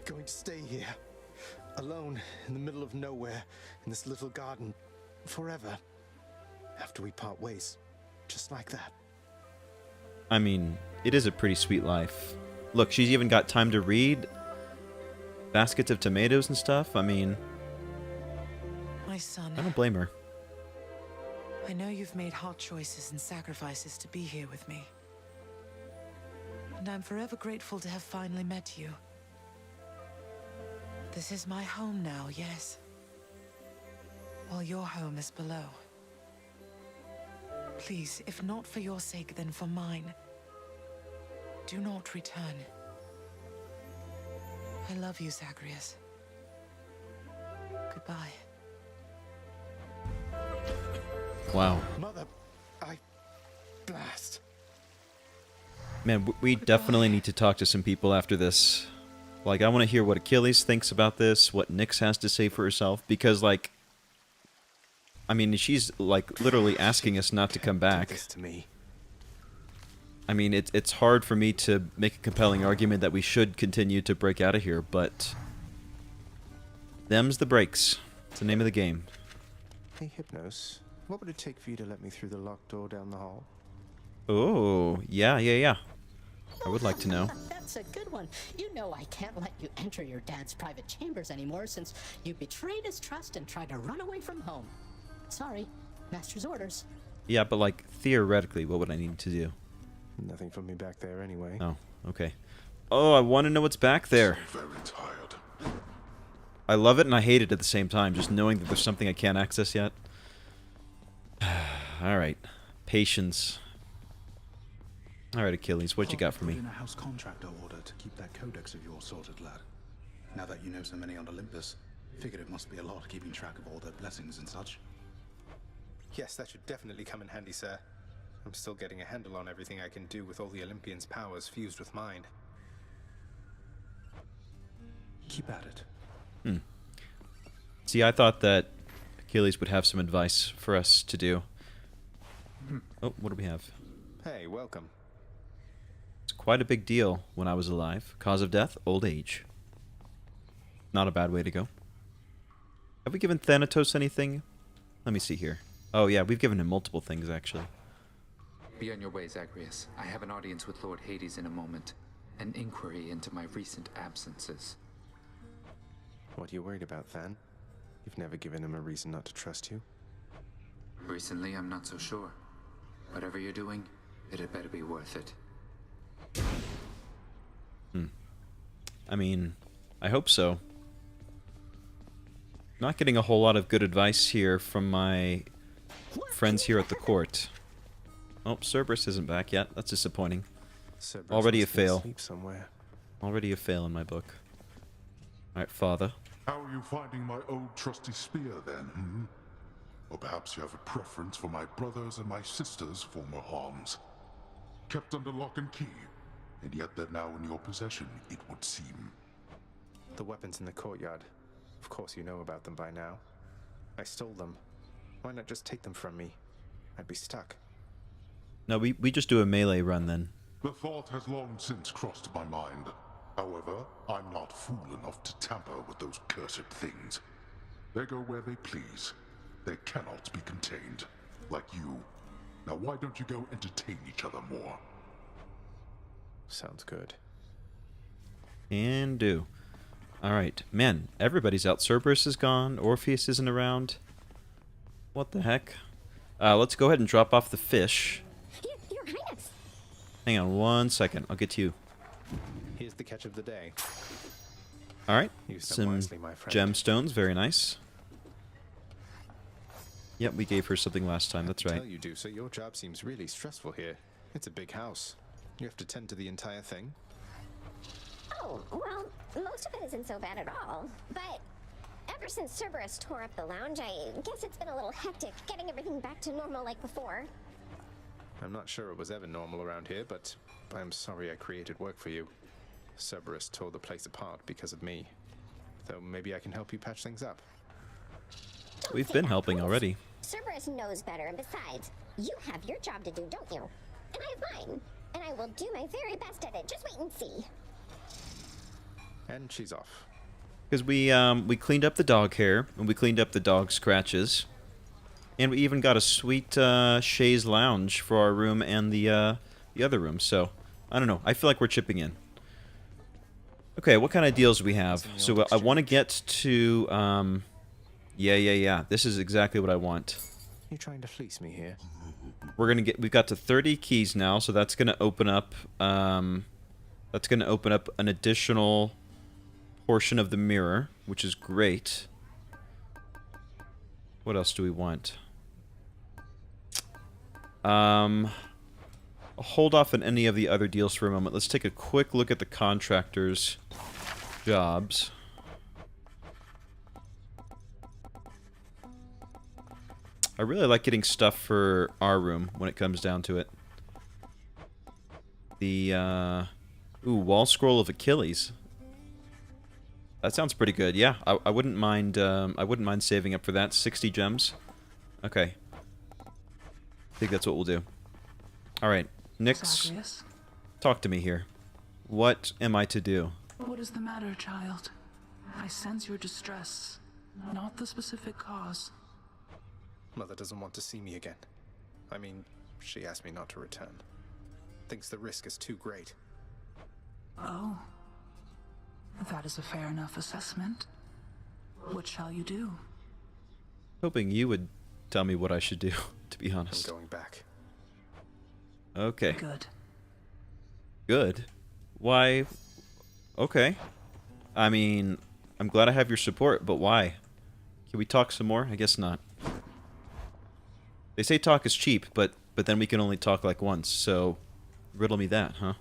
going to stay here. Alone, in the middle of nowhere, in this little garden, forever. After we part ways. Just like that. I mean, it is a pretty sweet life. Look, she's even got time to read, baskets of tomatoes and stuff. I mean, My son, I don't blame her. I know you've made hard choices and sacrifices to be here with me. And I'm forever grateful to have finally met you. This is my home now, yes. While your home is below. Please, if not for your sake, then for mine, do not return. I love you, Zagreus. Goodbye. Wow. Mother, blast. Man, we definitely need to talk to some people after this. Like, I want to hear what Achilles thinks about this, what Nyx has to say for herself, because, like, I mean, she's, like, literally asking us not to come back. Do this to me. I mean, it's hard for me to make a compelling argument that we should continue to break out of here, but them's the breaks. It's the name of the game. Hey, Hypnos, what would it take for you to let me through the locked door down the hall? Oh, yeah. I would like to know. That's a good one. You know I can't let you enter your dad's private chambers anymore since you betrayed his trust and tried to run away from home. Sorry, master's orders. Yeah, but, like, theoretically, what would I need to do? Nothing from me back there anyway. Oh, okay. Oh, I want to know what's back there. Very tired. I love it and I hate it at the same time, just knowing that there's something I can't access yet. Alright. Patience. Alright, Achilles, what you got for me? In a house contractor order to keep that codex of yours sorted, lad. Now that you know so many on Olympus, figured it must be a lot keeping track of all their blessings and such. Yes, that should definitely come in handy, sir. I'm still getting a handle on everything I can do with all the Olympians' powers fused with mine. Keep at it. See, I thought that Achilles would have some advice for us to do. Oh, what do we have? Hey, welcome. It's quite a big deal when I was alive. Cause of death, old age. Not a bad way to go. Have we given Thanatos anything? Let me see here. Oh yeah, we've given him multiple things, actually. Be on your way, Zagreus. I have an audience with Lord Hades in a moment. An inquiry into my recent absences. What are you worried about, Than? You've never given him a reason not to trust you. Recently, I'm not so sure. Whatever you're doing, it had better be worth it. I mean, I hope so. Not getting a whole lot of good advice here from my friends here at the court. Oh, Cerberus isn't back yet. That's disappointing. Cerberus Already a must be fail. asleep somewhere. Already a fail in my book. Alright, father. How are you finding my old trusty spear, then, Or perhaps you have a preference for my brother's and my sister's former arms? Kept under lock and key, and yet they're now in your possession, it would seem. The weapons in the courtyard. Of course you know about them by now. I stole them. Why not just take them from me? I'd be stuck. No, we just do a melee run then. The thought has long since crossed my mind. However, I'm not fool enough to tamper with those cursed things. They go where they please. They cannot be contained, like you. Now why don't you go entertain each other more? Sounds good. And do. Alright, man, everybody's out. Cerberus is gone. Orpheus isn't around. What the heck? Let's go ahead and drop off the fish. Your Highness. Hang on 1 second. I'll get to you. Here's the catch of the day. Alright, Use them some wisely, my friend. gemstones. Very nice. Yep, we gave her something last time. That's right. Tell you do, so your job seems really stressful here. It's a big house. You have to tend to the entire thing. Oh, well, most of it isn't so bad at all. But ever since Cerberus tore up the lounge, I guess it's been a little hectic getting everything back to normal like before. I'm not sure it was ever normal around here, but I'm sorry I created work for you. Cerberus tore the place apart because of me. Though maybe I can help you patch things up. We've been helping already. Cerberus knows better, and besides, you have your job to do, don't you? And I have mine. And I will do my very best at it. Just wait and see. And she's off. Because we cleaned up the dog hair, and we cleaned up the dog scratches. And we even got a sweet chaise lounge for our room and the other room. So, I don't know. I feel like we're chipping in. Okay, what kind of deals do we have? So I want to get to... yeah. This is exactly what I want. You trying to fleece me here? We've got to 30 keys now, so that's going to open up... that's going to open up an additional portion of the mirror, which is great. What else do we want? I'll hold off on any of the other deals for a moment. Let's take a quick look at the contractors' jobs. I really like getting stuff for our room when it comes down to it. The, ooh, Wall Scroll of Achilles. That sounds pretty good. Yeah, I wouldn't mind saving up for that. 60 gems. Okay. I think that's what we'll do. Alright, Nyx, Zagreus, talk to me here. What am I to do? what is the matter, child? I sense your distress, not the specific cause. Mother doesn't want to see me again. I mean, she asked me not to return. Thinks the risk is too great. Oh. That is a fair enough assessment. What shall you do? Hoping you would tell me what I should do, to be honest. I'm going back. Okay. Good. Good? Why? Okay. I mean, I'm glad I have your support, but why? Can we talk some more? I guess not. They say talk is cheap, but then we can only talk like once, so riddle me that, huh?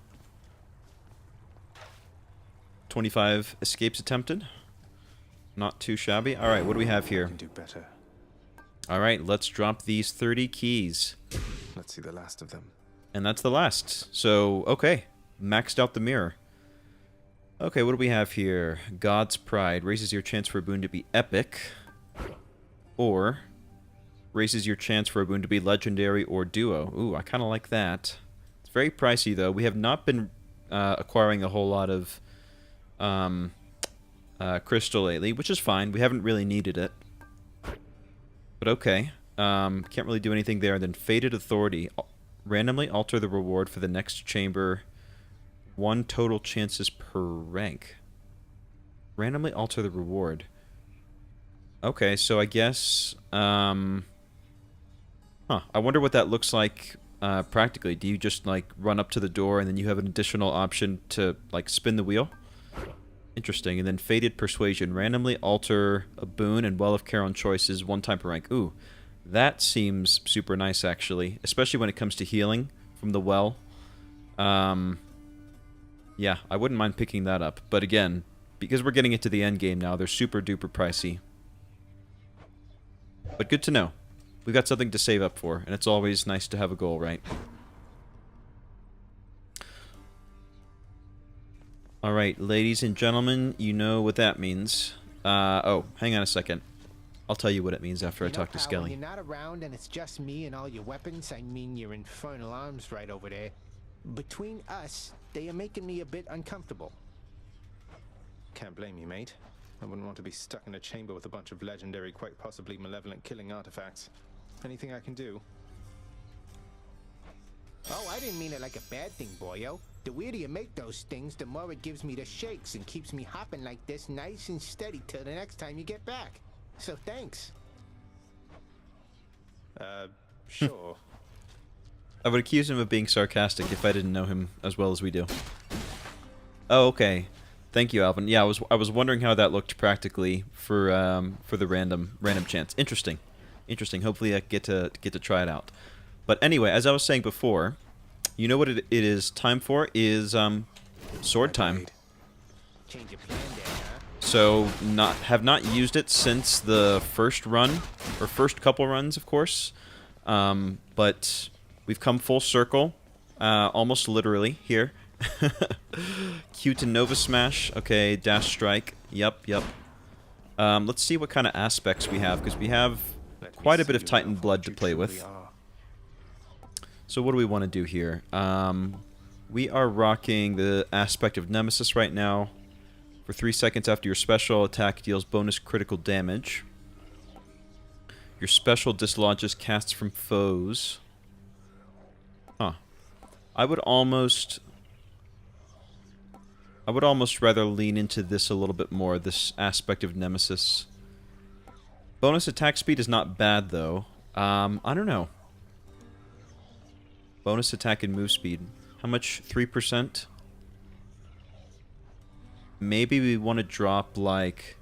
25 escapes attempted. Not too shabby. Alright, what do we have here? Can do better. Alright, let's drop these 30 keys. Let's see the last of them. And that's the last. So, okay. Maxed out the mirror. Okay, what do we have here? God's Pride. Raises your chance for a boon to be epic. Or raises your chance for a boon to be legendary or duo. Ooh, I kind of like that. It's very pricey, though. We have not been acquiring a whole lot of crystal lately, which is fine. We haven't really needed it. But okay. Can't really do anything there. And then Fated Authority. Randomly alter the reward for the next chamber. 1 total chances per rank. Randomly alter the reward. Okay, so I guess... Huh. I wonder what that looks like practically. Do you just, like, run up to the door and then you have an additional option to, like, spin the wheel? Interesting. And then Fated Persuasion. Randomly alter a boon and Well of Care on choices 1 time per rank. Ooh. That seems super nice, actually. Especially when it comes to healing from the well. Yeah, I wouldn't mind picking that up. But again, because we're getting into the end game now, they're super duper pricey. But good to know. We've got something to save up for, and it's always nice to have a goal, right? Alright, ladies and gentlemen, you know what that means. Oh, hang on a second. I'll tell you what it means after I talk to When Skelly. you're not around and it's just me and all your weapons, I mean your infernal arms right over there. Between us, they are making me a bit uncomfortable. Can't blame you, mate. I wouldn't want to be stuck in a chamber with a bunch of legendary, quite possibly malevolent killing artifacts. Anything I can do? Oh, I didn't mean it like a bad thing, boyo. The weirder you make those things, the more it gives me the shakes and keeps me hopping like this nice and steady till the next time you get back. So thanks. Sure. I would accuse him of being sarcastic if I didn't know him as well as we do. Oh, okay. Thank you, Alvin. Yeah, I was wondering how that looked practically for the random chance. Interesting. Interesting. Hopefully I get to try it out. But anyway, as I was saying before, you know what it is time for is sword time. Change your plan there, huh? So have not used it since the first run, or first couple runs, of course. But we've come full circle, almost literally here. Q to Nova Smash. Okay, Dash Strike. Yep. Let's see what kind of aspects we have, because we have quite a bit of Titan blood to play with. So what do we want to do here? We are rocking the aspect of Nemesis right now. For 3 seconds after your special attack deals bonus critical damage. Your special dislodges casts from foes. Huh. I would almost I would almost rather lean into this a little bit more, this aspect of Nemesis. Bonus attack speed is not bad, though. I don't know. Bonus attack and move speed. How much? 3%? Maybe we want to drop, like,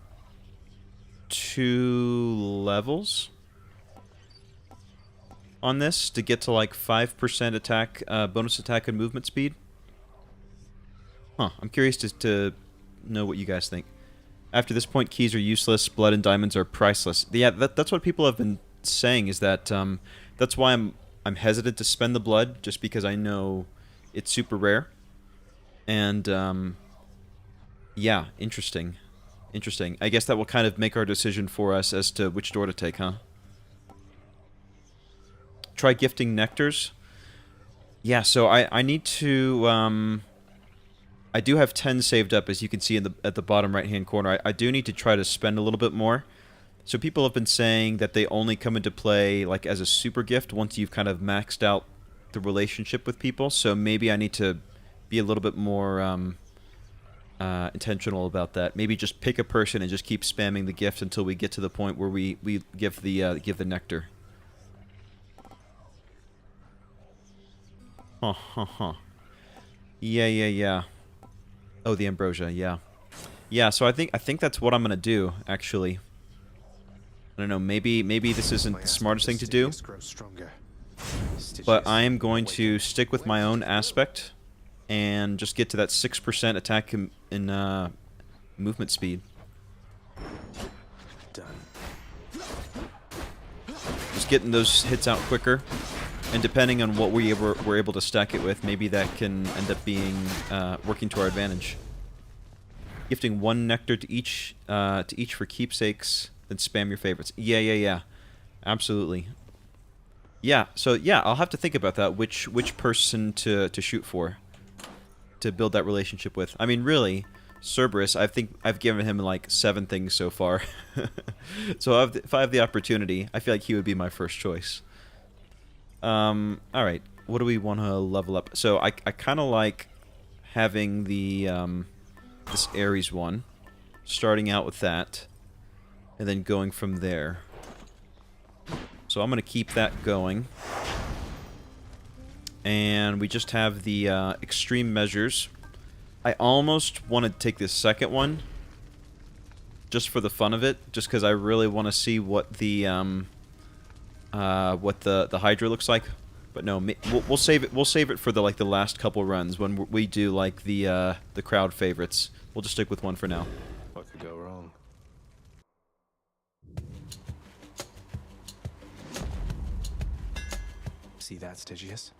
2 levels on this to get to, like, 5% attack, bonus attack and movement speed. Huh, I'm curious to know what you guys think. After this point, keys are useless, blood and diamonds are priceless. Yeah, that's what people have been saying, is that, that's why I'm hesitant to spend the blood, just because I know it's super rare. And, yeah, interesting. Interesting. I guess that will kind of make our decision for us as to which door to take, huh? Try gifting nectars. Yeah, so I need to, I do have 10 saved up, as you can see at the bottom right-hand corner. I do need to try to spend a little bit more. So people have been saying that they only come into play, like, as a super gift once you've kind of maxed out the relationship with people. So maybe I need to be a little bit more, intentional about that. Maybe just pick a person and just keep spamming the gift until we get to the point where we give the nectar. Huh. Yeah. Oh, the ambrosia, yeah. Yeah, so I think that's what I'm gonna do, actually. I don't know, maybe this isn't the smartest thing to do, but I am going to stick with my own aspect and just get to that 6% attack in movement speed. Just getting those hits out quicker, and depending on what we're able to stack it with, maybe that can end up being working to our advantage. Gifting 1 nectar to each for keepsakes, then spam your favorites. Yeah. Absolutely. Yeah, so yeah, I'll have to think about that, which person to shoot for, to build that relationship with. I mean, really, Cerberus, I think I've given him like 7 things so far. So if I have the opportunity, I feel like he would be my first choice. Alright, what do we want to level up? So I kind of like having the this Ares one, starting out with that, and then going from there. So I'm going to keep that going. And we just have the extreme measures. I almost want to take this second one, just for the fun of it, just because I really want to see what the hydra looks like. But no, we'll save it. We'll save it for the the last couple runs when we do like the crowd favorites. We'll just stick with one for now. What could go wrong? See that, Stygius?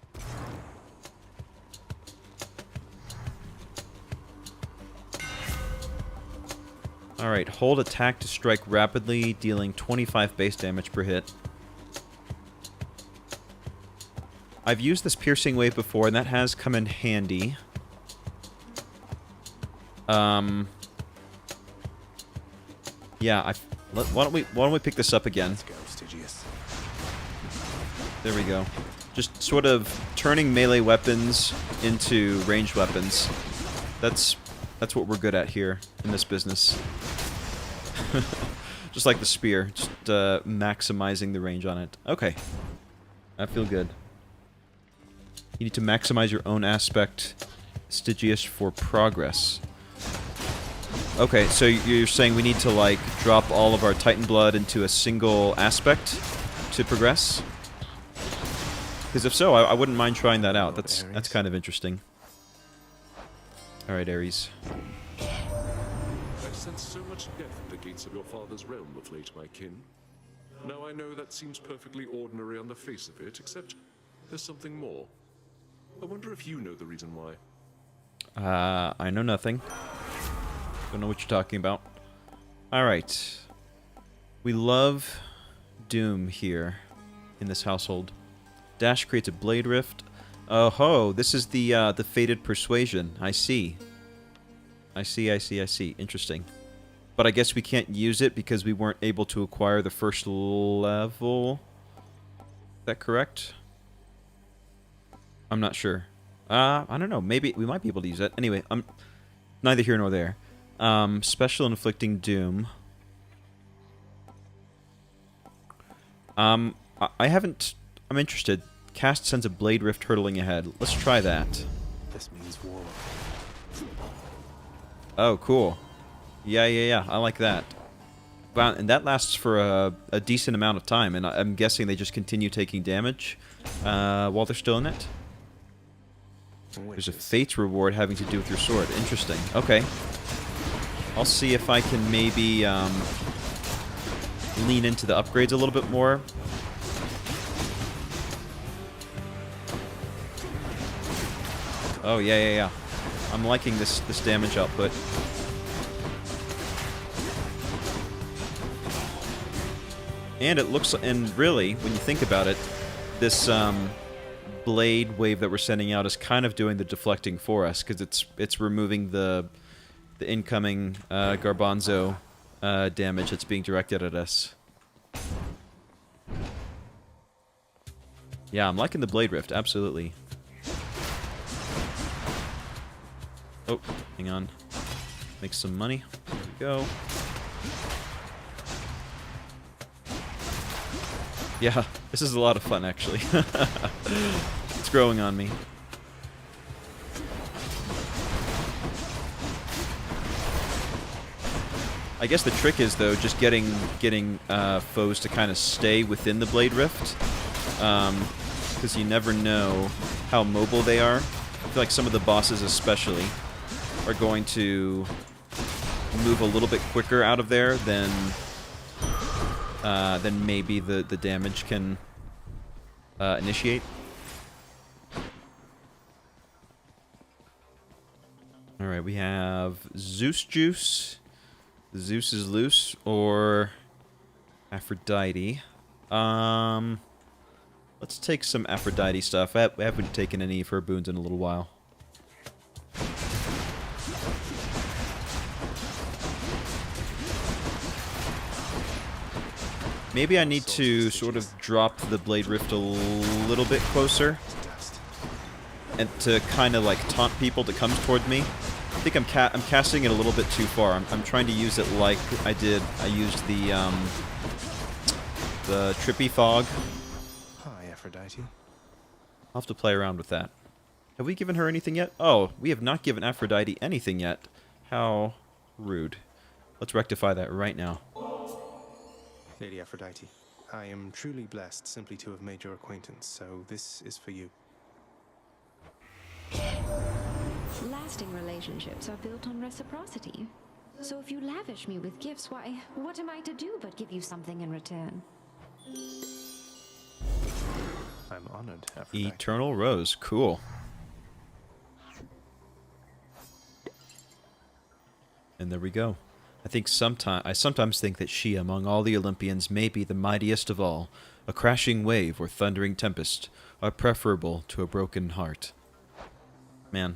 Alright, hold attack to strike rapidly, dealing 25 base damage per hit. I've used this piercing wave before, and that has come in handy. Yeah, why don't we pick this up again? Let's go, Stygius. There we go. Just sort of turning melee weapons into ranged weapons. That's what we're good at here in this business. Just like the spear, just maximizing the range on it. Okay, I feel good. You need to maximize your own aspect, Stygius, for progress. Okay, so you're saying we need to like drop all of our Titan blood into a single aspect to progress? Because if so, I wouldn't mind trying that out. That's kind of interesting. All right, Ares. I sense so much death at the gates of your father's realm of late, my kin. Now I know that seems perfectly ordinary on the face of it, except there's something more. I wonder if you know the reason why. I know nothing. Don't know what you're talking about. Alright. We love Doom here in this household. Dash creates a Blade Rift. Oh ho, this is the Fated Persuasion. I see. I see. Interesting. But I guess we can't use it because we weren't able to acquire the first level. Is that correct? I'm not sure. I don't know. Maybe we might be able to use it. Anyway, neither here nor there. Special inflicting doom. I haven't... I'm interested. Cast sends a blade rift hurtling ahead. Let's try that. This means war. Oh, cool. Yeah. I like that. Wow, and that lasts for a decent amount of time, and I'm guessing they just continue taking damage while they're still in it. There's a Fate's reward having to do with your sword. Interesting. Okay. I'll see if I can maybe lean into the upgrades a little bit more. Oh, yeah. I'm liking this damage output. And it looks, and really, when you think about it, this blade wave that we're sending out is kind of doing the deflecting for us, because it's removing the incoming Garbanzo damage that's being directed at us. Yeah, I'm liking the blade rift, absolutely. Oh, hang on. Make some money. There we go. Yeah, this is a lot of fun, actually. It's growing on me. I guess the trick is, though, just getting foes to kind of stay within the blade rift, because you never know how mobile they are. I feel like some of the bosses, especially, are going to move a little bit quicker out of there than maybe the damage can initiate. Alright, we have Zeus Juice. Zeus is loose, or Aphrodite. Let's take some Aphrodite stuff. I haven't taken any of her boons in a little while. Maybe I need to sort of drop the blade rift a little bit closer, and to kind of like taunt people to come toward me. I think I'm casting it a little bit too far. I'm trying to use it like I did. I used the trippy fog. Hi, Aphrodite. I'll have to play around with that. Have we given her anything yet? Oh, we have not given Aphrodite anything yet. How rude. Let's rectify that right now. Lady Aphrodite, I am truly blessed simply to have made your acquaintance, so this is for you. Lasting relationships are built on reciprocity. So if you lavish me with gifts, why, what am I to do but give you something in return? I'm honored, Aphrodite. Eternal Rose. Cool. And there we go. I sometimes think that she, among all the Olympians, may be the mightiest of all. A crashing wave or thundering tempest are preferable to a broken heart. Man,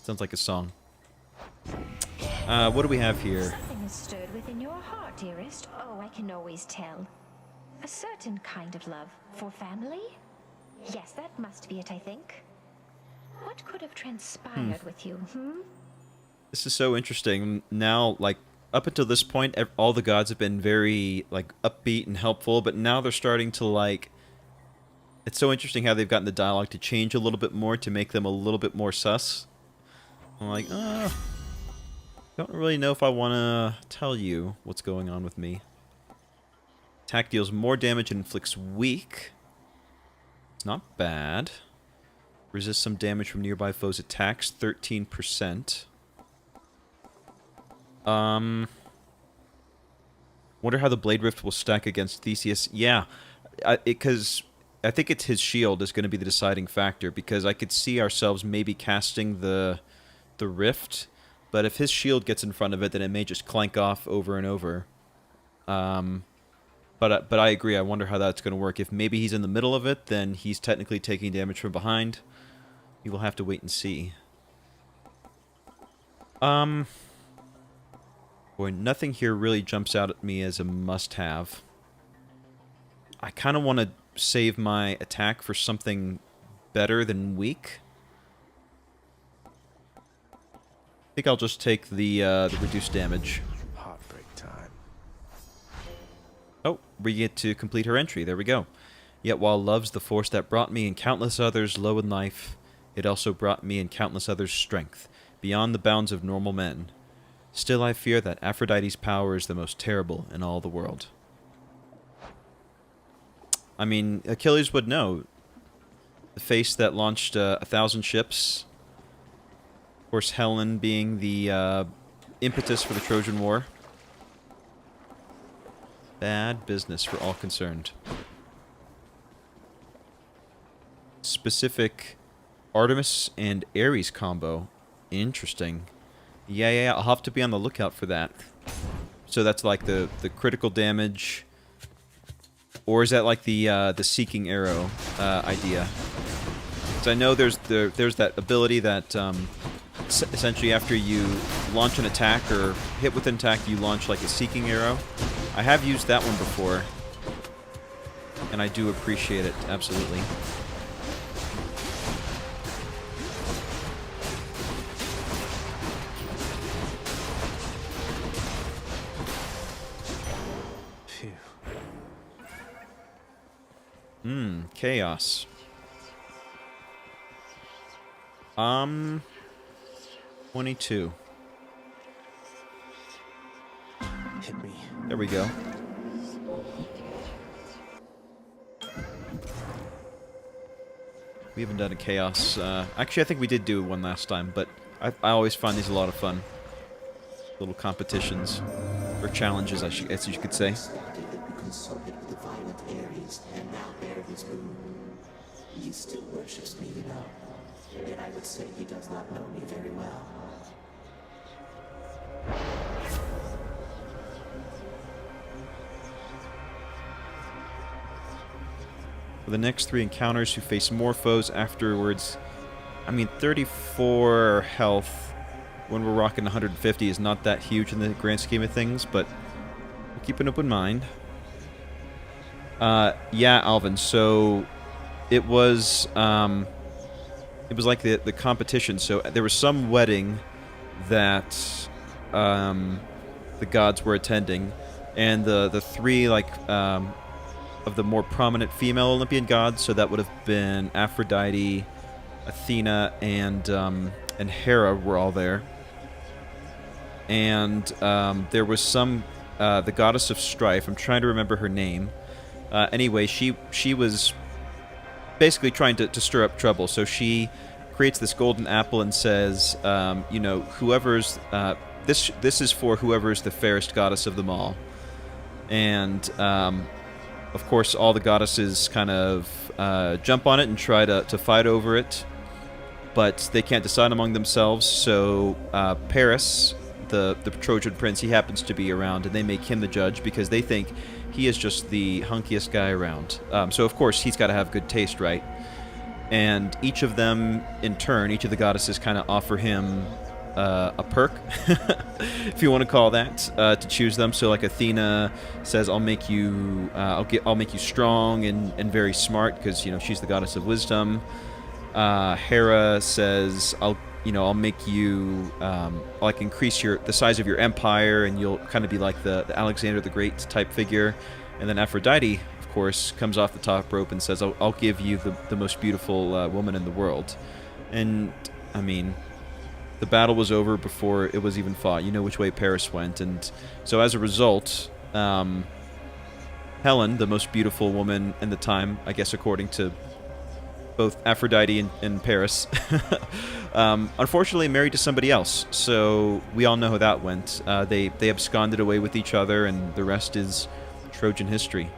sounds like a song. What do we have here? Something has stirred within your heart, dearest. Oh, I can always tell. A certain kind of love for family? Yes, that must be it, I think. What could have transpired with you, This is so interesting. Now, like, up until this point, all the gods have been very, like, upbeat and helpful, but now they're starting to, like... It's so interesting how they've gotten the dialogue to change a little bit more to make them a little bit more sus. I'm like, don't really know if I want to tell you what's going on with me. Attack deals more damage and inflicts weak. It's not bad. Resist some damage from nearby foes' attacks, 13%. Wonder how the Blade Rift will stack against Theseus. Yeah, because I think it's his shield is going to be the deciding factor, because I could see ourselves maybe casting the Rift, but if his shield gets in front of it, then it may just clank off over and over. But I agree, I wonder how that's going to work. If maybe he's in the middle of it, then he's technically taking damage from behind. You will have to wait and see. Boy, nothing here really jumps out at me as a must-have. I kind of want to save my attack for something better than weak. I think I'll just take the reduced damage. Heartbreak time. Oh, we get to complete her entry. There we go. Yet while love's the force that brought me and countless others low in life, it also brought me and countless others strength, beyond the bounds of normal men. Still I fear that Aphrodite's power is the most terrible in all the world. I mean, Achilles would know. The face that launched 1,000 ships. Of course, Helen being the impetus for the Trojan War. Bad business for all concerned. Specific Artemis and Ares combo. Interesting. Yeah, I'll have to be on the lookout for that. So that's like the critical damage, or is that like the seeking arrow idea? Because I know there's that ability that essentially after you launch an attack or hit with an attack, you launch like a seeking arrow. I have used that one before, and I do appreciate it absolutely. Chaos. 22. Hit me. There we go. We haven't done a chaos. Actually, I think we did do one last time, but I always find these a lot of fun. Little competitions. Or challenges, as you could say. He still worships me, you know. Yet I would say he does not know me very well. For the next 3 encounters, who face more foes afterwards. I mean, 34 health when we're rocking 150 is not that huge in the grand scheme of things, but we'll keep an open mind. Yeah, Alvin, so it was like the competition. So there was some wedding that the gods were attending, and the 3 of the more prominent female Olympian gods. So that would have been Aphrodite, Athena, and Hera were all there. And there was some the goddess of strife. I'm trying to remember her name. Anyway, she was basically trying to stir up trouble. So she creates this golden apple and says, you know, whoever's this is for whoever's the fairest goddess of them all. And of course, all the goddesses kind of jump on it and try to fight over it, but they can't decide among themselves. So Paris, the Trojan prince, he happens to be around, and they make him the judge because they think he is just the hunkiest guy around. So of course he's got to have good taste, right? And each of them, in turn, each of the goddesses kind of offer him a perk, if you want to call that, to choose them. So like Athena says, "I'll make you, I'll make you strong and very smart," because you know she's the goddess of wisdom. Hera says, "I'll make you like increase the size of your empire, and you'll kind of be like the Alexander the Great type figure." And then Aphrodite, of course, comes off the top rope and says, I'll give you the most beautiful woman in the world. And I mean, the battle was over before it was even fought. You know which way Paris went. And so as a result, Helen, the most beautiful woman in the time, I guess according to both Aphrodite and Paris, unfortunately married to somebody else. So we all know how that went. They absconded away with each other, and the rest is Trojan history.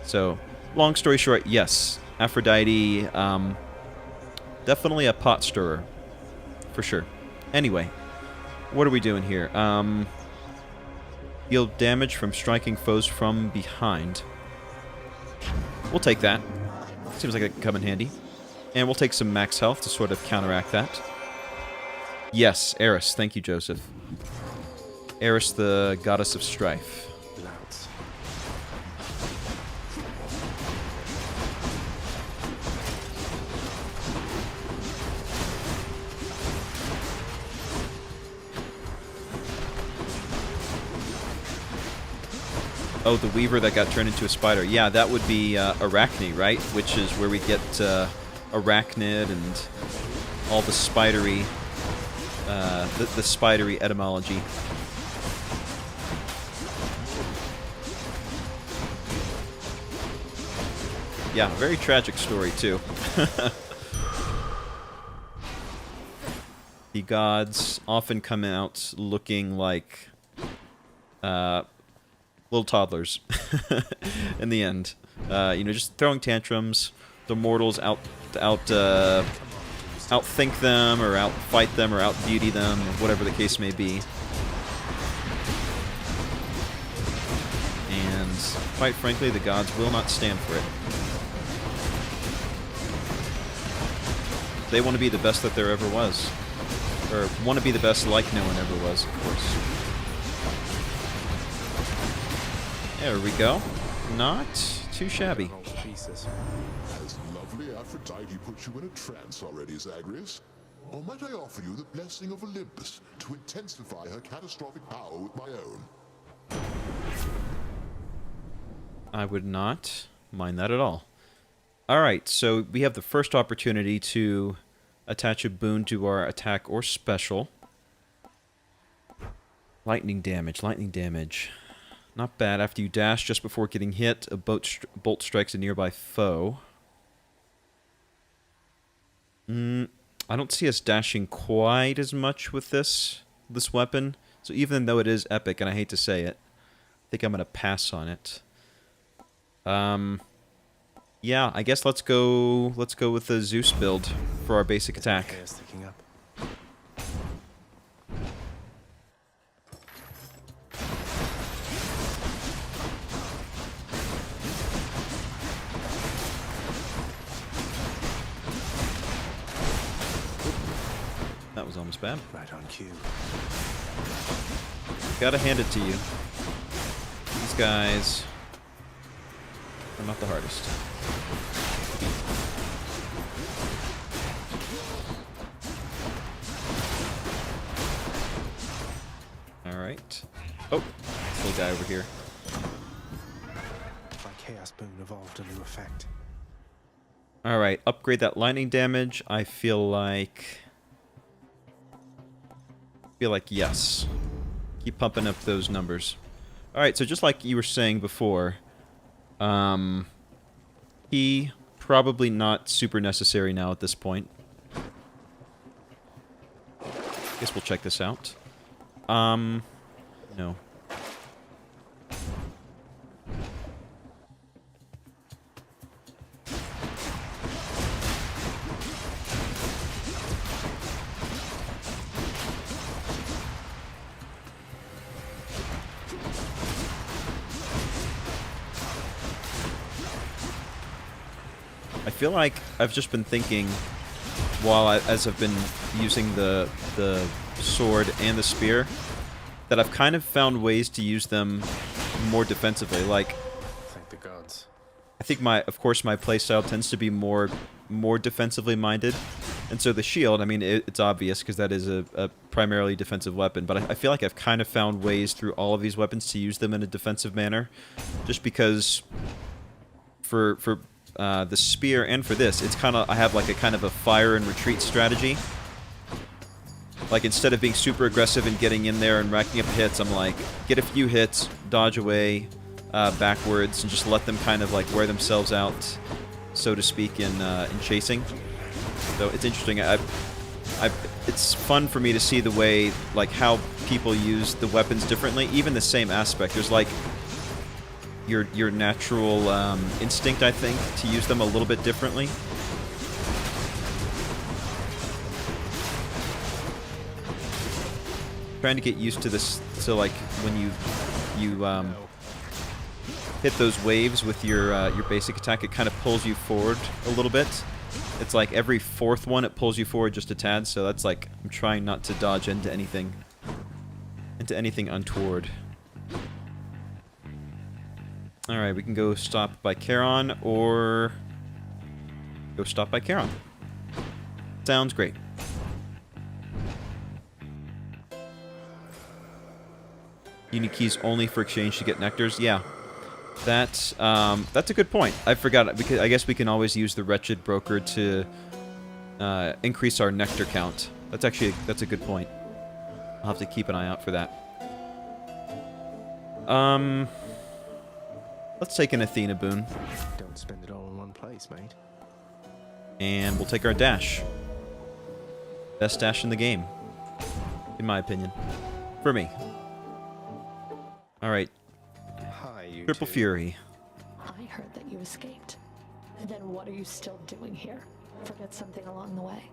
So, long story short, yes, Aphrodite, definitely a pot stirrer, for sure. Anyway, what are we doing here? Deal damage from striking foes from behind. We'll take that. Seems like it could come in handy. And we'll take some max health to sort of counteract that. Yes, Eris. Thank you, Joseph. Eris, the goddess of strife. Oh, the Weaver that got turned into a spider. Yeah, that would be Arachne, right? Which is where we get arachnid and all the spidery, the spidery etymology. Yeah, very tragic story, too. The gods often come out looking like little toddlers in the end. You know, just throwing tantrums. The mortals outthink them, or outfight them, or outbeauty them, or whatever the case may be. And quite frankly, the gods will not stand for it. They want to be the best that there ever was. Or want to be the best like no one ever was, of course. There we go. Not too shabby. Has lovely Aphrodite put you in a trance already, Zagreus? Or might I offer you the blessing of Olympus to intensify her catastrophic power with my own? I would not mind that at all. Alright, so we have the first opportunity to attach a boon to our attack or special. Lightning damage, lightning damage. Not bad. After you dash just before getting hit, a bolt strikes a nearby foe. I don't see us dashing quite as much with this weapon. So even though it is epic, and I hate to say it, I think I'm going to pass on it. Yeah, I guess let's go with the Zeus build for our basic attack. That was almost bad. Right on cue. Gotta hand it to you. These guys are not the hardest. Alright. Oh, this little guy over here. My chaos boon evolved a new effect. Alright, upgrade that lightning damage. I feel like yes. Keep pumping up those numbers. Alright, so just like you were saying before, he probably not super necessary now at this point. Guess we'll check this out. No. I feel like I've just been thinking as I've been using the sword and the spear, that I've kind of found ways to use them more defensively. Like, Thank the gods. I think of course my playstyle tends to be more defensively minded, and so the shield, I mean, it's obvious because that is a primarily defensive weapon, but I feel like I've kind of found ways through all of these weapons to use them in a defensive manner, just because for the spear and for this, it's kind of, I have like a kind of a fire and retreat strategy. Like, instead of being super aggressive and getting in there and racking up hits, I'm like, get a few hits, dodge away backwards, and just let them kind of like wear themselves out, so to speak, in chasing. So it's interesting. It's fun for me to see the way, like, how people use the weapons differently, even the same aspect. There's like your natural instinct, I think, to use them a little bit differently. Trying to get used to this, so like when you hit those waves with your basic attack, it kind of pulls you forward a little bit. It's like every fourth one it pulls you forward just a tad, so that's like, I'm trying not to dodge into anything untoward. Alright, we can go stop by Charon, or go stop by Charon. Sounds great. Unique keys only for exchange to get nectars? Yeah. That's a good point. I forgot, because I guess we can always use the Wretched Broker to increase our nectar count. That's a good point. I'll have to keep an eye out for that. Let's take an Athena boon. Don't spend it all in one place, mate. And we'll take our dash. Best dash in the game, in my opinion. For me. Alright. Hi, you Triple two. Fury. I heard that you escaped. Then what are you still doing here? Forget something along the way.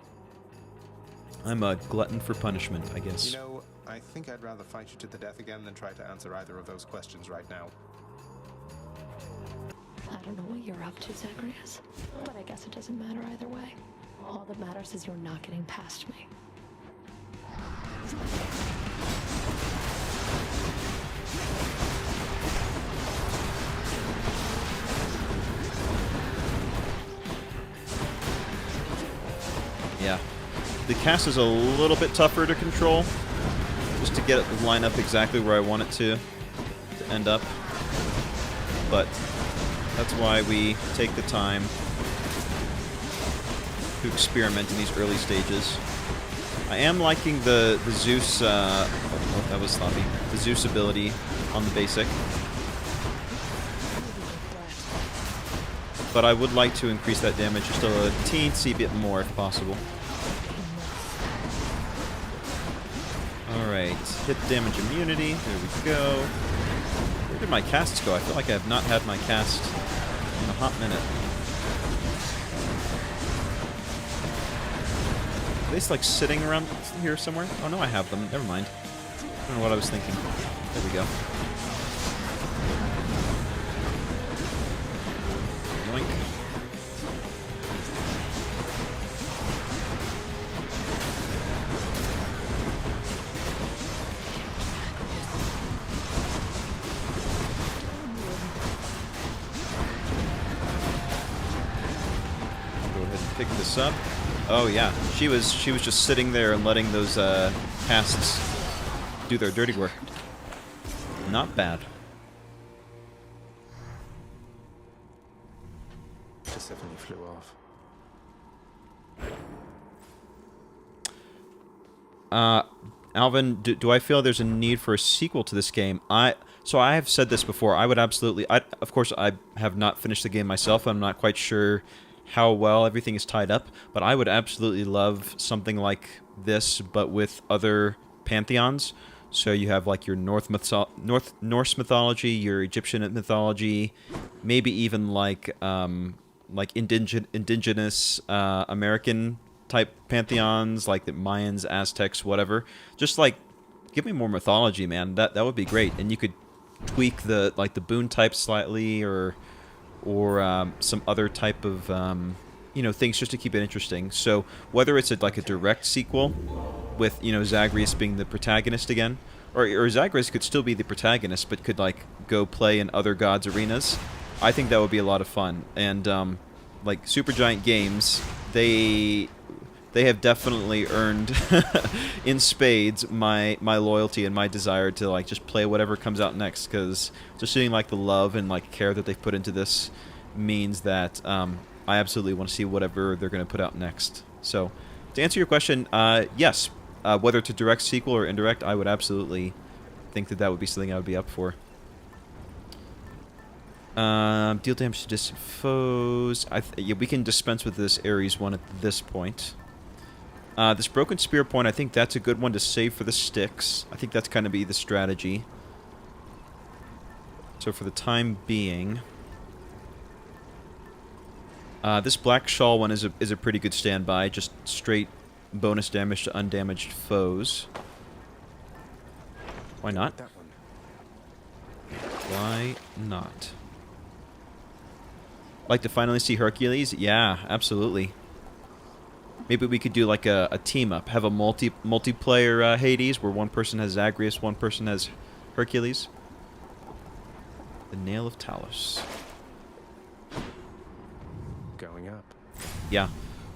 I'm a glutton for punishment, I guess. You know, I think I'd rather fight you to the death again than try to answer either of those questions right now. I don't know what you're up to, Zagreus, but I guess it doesn't matter either way. All that matters is you're not getting past me. Yeah. The cast is a little bit tougher to control, just to get it to line up exactly where I want it to end up. But that's why we take the time to experiment in these early stages. I am liking the Zeus, oh, that was sloppy. The Zeus ability on the basic. But I would like to increase that damage just a teensy bit more if possible. Alright, hit damage immunity, there we go. Where did my casts go? I feel like I have not had my cast in a hot minute. Are they like sitting around here somewhere? Oh no, I have them. Never mind. I don't know what I was thinking. There we go. Yoink. Go ahead and pick this up. Oh yeah, she was just sitting there and letting those casts do their dirty work. Not bad. Persephone flew off. Alvin, do I feel there's a need for a sequel to this game? So I have said this before. I would absolutely. Of course, I have not finished the game myself. I'm not quite sure how well everything is tied up, but I would absolutely love something like this, but with other pantheons. So you have like your Norse mythology, your Egyptian mythology, maybe even like indigenous American type pantheons, like the Mayans, Aztecs, whatever. Just like give me more mythology, man. That would be great, and you could tweak the boon type slightly, or some other type of things just to keep it interesting. So whether it's like a direct sequel with Zagreus being the protagonist again, or Zagreus could still be the protagonist but could like go play in other gods' arenas, I think that would be a lot of fun. And like Supergiant Games, they have definitely earned in spades my loyalty and my desire to like just play whatever comes out next, because just seeing like the love and like care that they've put into this means that I absolutely want to see whatever they're going to put out next. So to answer your question, yes, whether it's a direct sequel or indirect, I would absolutely think that would be something I would be up for. Deal damage to distant foes. Yeah, we can dispense with this Ares one at this point. This Broken Spear point, I think that's a good one to save for the sticks. I think that's kind of be the strategy. So for the time being, this Black Shawl one is a pretty good standby. Just straight bonus damage to undamaged foes. Why not? Why not? Like to finally see Hercules? Yeah, absolutely. Maybe we could do like a team up, have a multiplayer Hades where one person has Zagreus, one person has Hercules. The Nail of Talos. Going up. Yeah,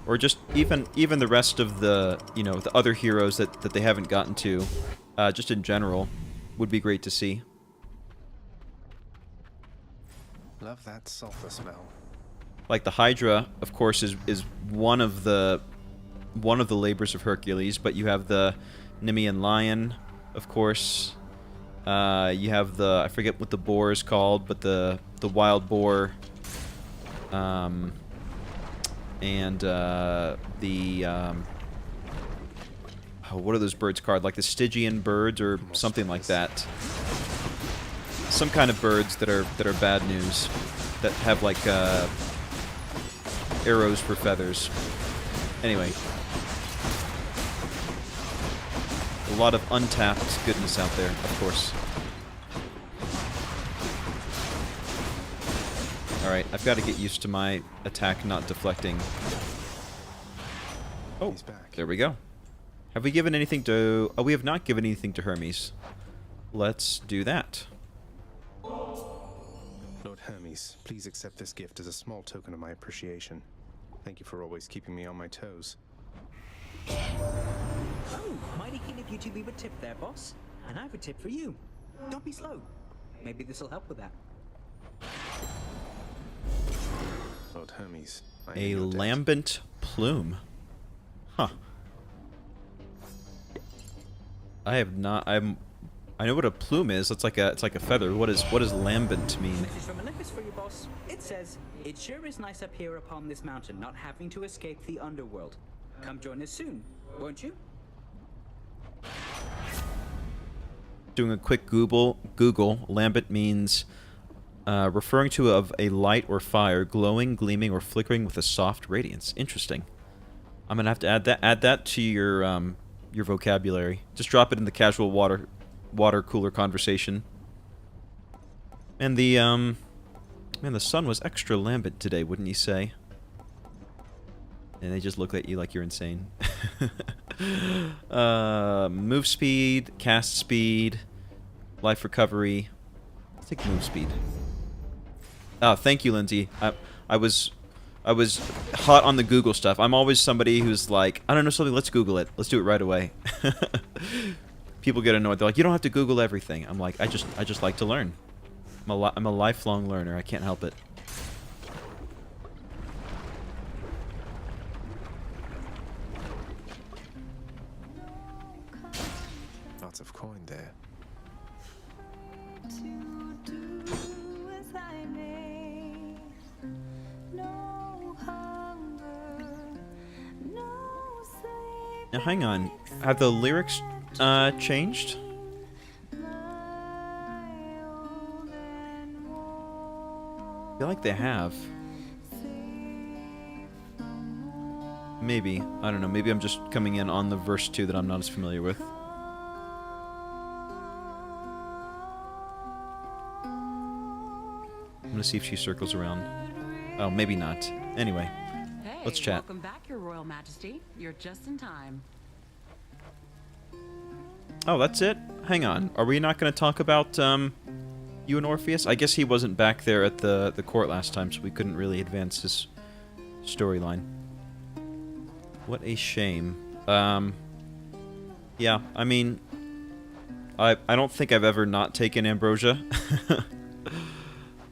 or just even the rest of the the other heroes that they haven't gotten to, just in general, would be great to see. Love that sulfur smell. Like the hydra, of course, is one of the labors of Hercules, but you have the Nemean lion, of course. You have the, I forget what the boar is called, but the wild boar. What are those birds called? Like the Stygian birds or something like that. Some kind of birds that are bad news, that have like arrows for feathers. Anyway, a lot of untapped goodness out there, of course. Alright, I've got to get used to my attack not deflecting. Oh, there we go. Have we given anything to... Oh, we have not given anything to Hermes. Let's do that. Lord Hermes, please accept this gift as a small token of my appreciation. Thank you for always keeping me on my toes. Oh, mighty keen of you to leave a tip there, boss. And I have a tip for you. Don't be slow. Maybe this will help with that. Lord Hermes, A lambent plume. Huh. I have not... I know what a plume is. It's like a feather. What does lambent mean? This is from Olympus for you, boss. It says, "It sure is nice up here upon this mountain, not having to escape the underworld. Come join us soon, won't you?" Doing a quick Google, lambent means referring to of a light or fire, glowing, gleaming, or flickering with a soft radiance. Interesting. I'm gonna have to add that to your vocabulary. Just drop it in the casual water cooler conversation. And the man, the sun was extra lambent today, wouldn't you say? And they just look at you like you're insane. Move speed, cast speed, life recovery. Let's take move speed. Oh, thank you, Lindsay. I was hot on the Google stuff. I'm always somebody who's like, I don't know something, let's Google it. Let's do it right away. People get annoyed. They're like, you don't have to Google everything. I'm like, I just like to learn. I'm a lifelong learner. I can't help it. Lots of coin there. Now hang on. Have the lyrics changed? I feel like they have. Maybe. I don't know. Maybe I'm just coming in on the verse 2 that I'm not as familiar with. I'm gonna see if she circles around. Oh, maybe not. Anyway, let's chat. Welcome back, Your Royal Majesty. You're just in time. Oh, that's it? Hang on. Are we not going to talk about you and Orpheus? I guess he wasn't back there at the court last time, so we couldn't really advance his storyline. What a shame. Yeah, I mean, I don't think I've ever not taken ambrosia.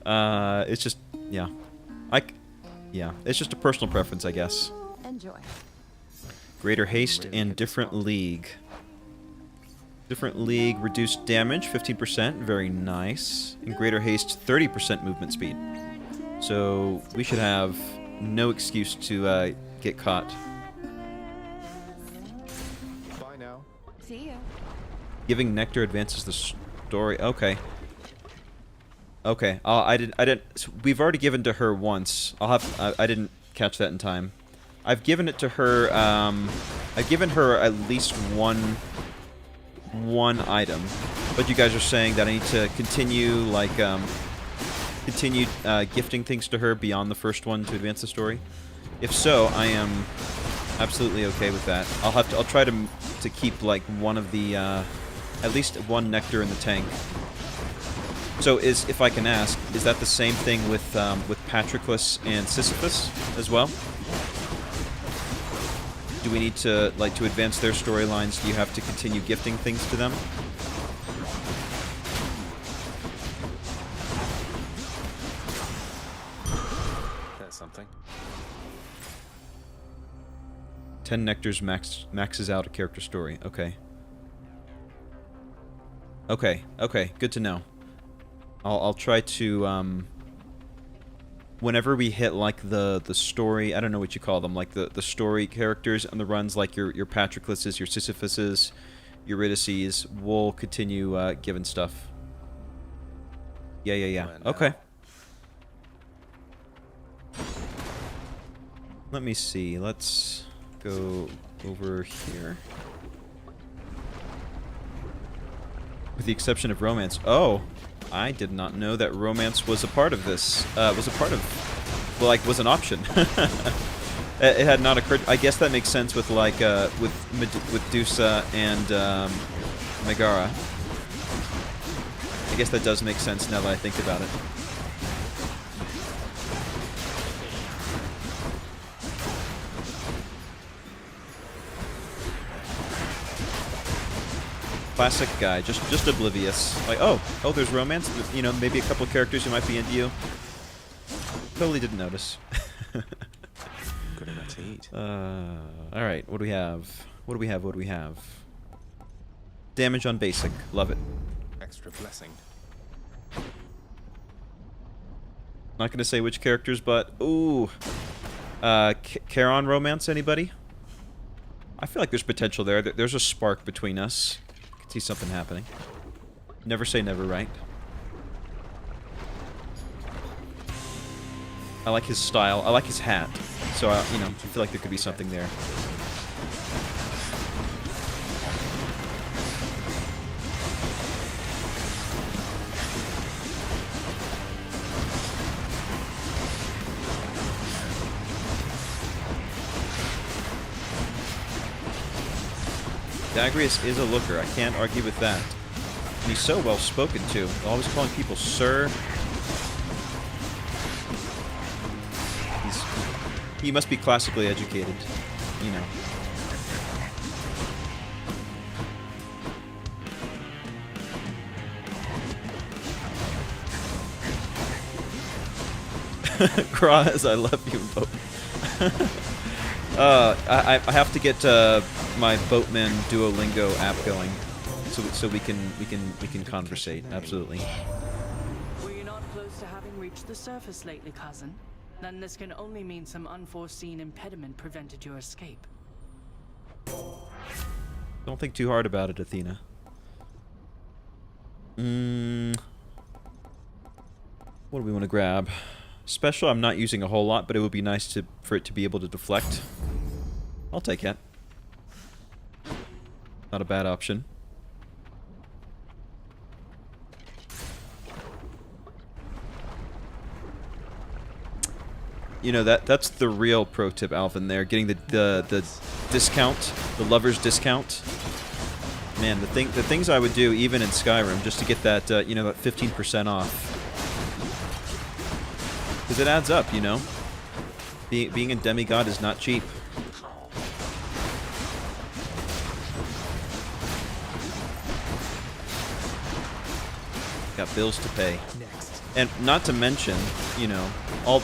It's just, yeah. It's just a personal preference, I guess. Enjoy. Greater haste and different league. Different league, reduced damage, 15%, very nice. And greater haste, 30% movement speed. So we should have no excuse to get caught. Bye now. See ya. Giving nectar advances the story. Okay. Okay. I didn't. So we've already given to her once. I didn't catch that in time. I've given it to her. I've given her at least one item, but you guys are saying that I need to continue, like, continue gifting things to her beyond the first one to advance the story. If so, I am absolutely okay with that. I'll try to keep like one of the at least one nectar in the tank. So if I can ask, is that the same thing with Patroclus and Sisyphus as well? Do we need to, like, to advance their storylines, do you have to continue gifting things to them? 10 nectars maxes out a character story. Okay. Okay, okay, good to know. I'll try to, whenever we hit, like, the story, I don't know what you call them, like, the story characters on the runs, like your Patrocluses, your Sisyphuses, Eurydices, we'll continue, giving stuff. Yeah. Okay. Let me see, let's go over here. With the exception of romance. Oh, I did not know that romance was a part of this. Was an option. It had not occurred. I guess that makes sense with like with Medusa and Megara. I guess that does make sense now that I think about it. Classic guy, just oblivious. Like, oh, there's romance. You know, maybe a couple characters who might be into you. Totally didn't notice. Good enough to eat. All right. What do we have? What do we have? Damage on basic. Love it. Extra blessing. Not gonna say which characters, but ooh, Charon romance. Anybody? I feel like there's potential there. There's a spark between us. See something happening. Never say never, right? I like his style. I like his hat. So, you know, I feel like there could be something there. Zagreus is a looker. I can't argue with that. And he's so well spoken to. Always calling people sir. He must be classically educated, you know. Kraz, I love you, boat. I have to get my Boatman Duolingo app going, so we can conversate. Absolutely. Were you not close to having reached the surface lately, cousin? Then this can only mean some unforeseen impediment prevented your escape. Don't think too hard about it, Athena. What do we want to grab? Special I'm not using a whole lot, but it would be nice for it to be able to deflect. I'll take it. Not a bad option. You know, that's the real pro tip, Alvin, there. Getting the discount, the lover's discount. Man, the things I would do even in Skyrim just to get that, you know, that 15% off. Because it adds up, you know? Being a demigod is not cheap. Got bills to pay. Next. And not to mention, you know, all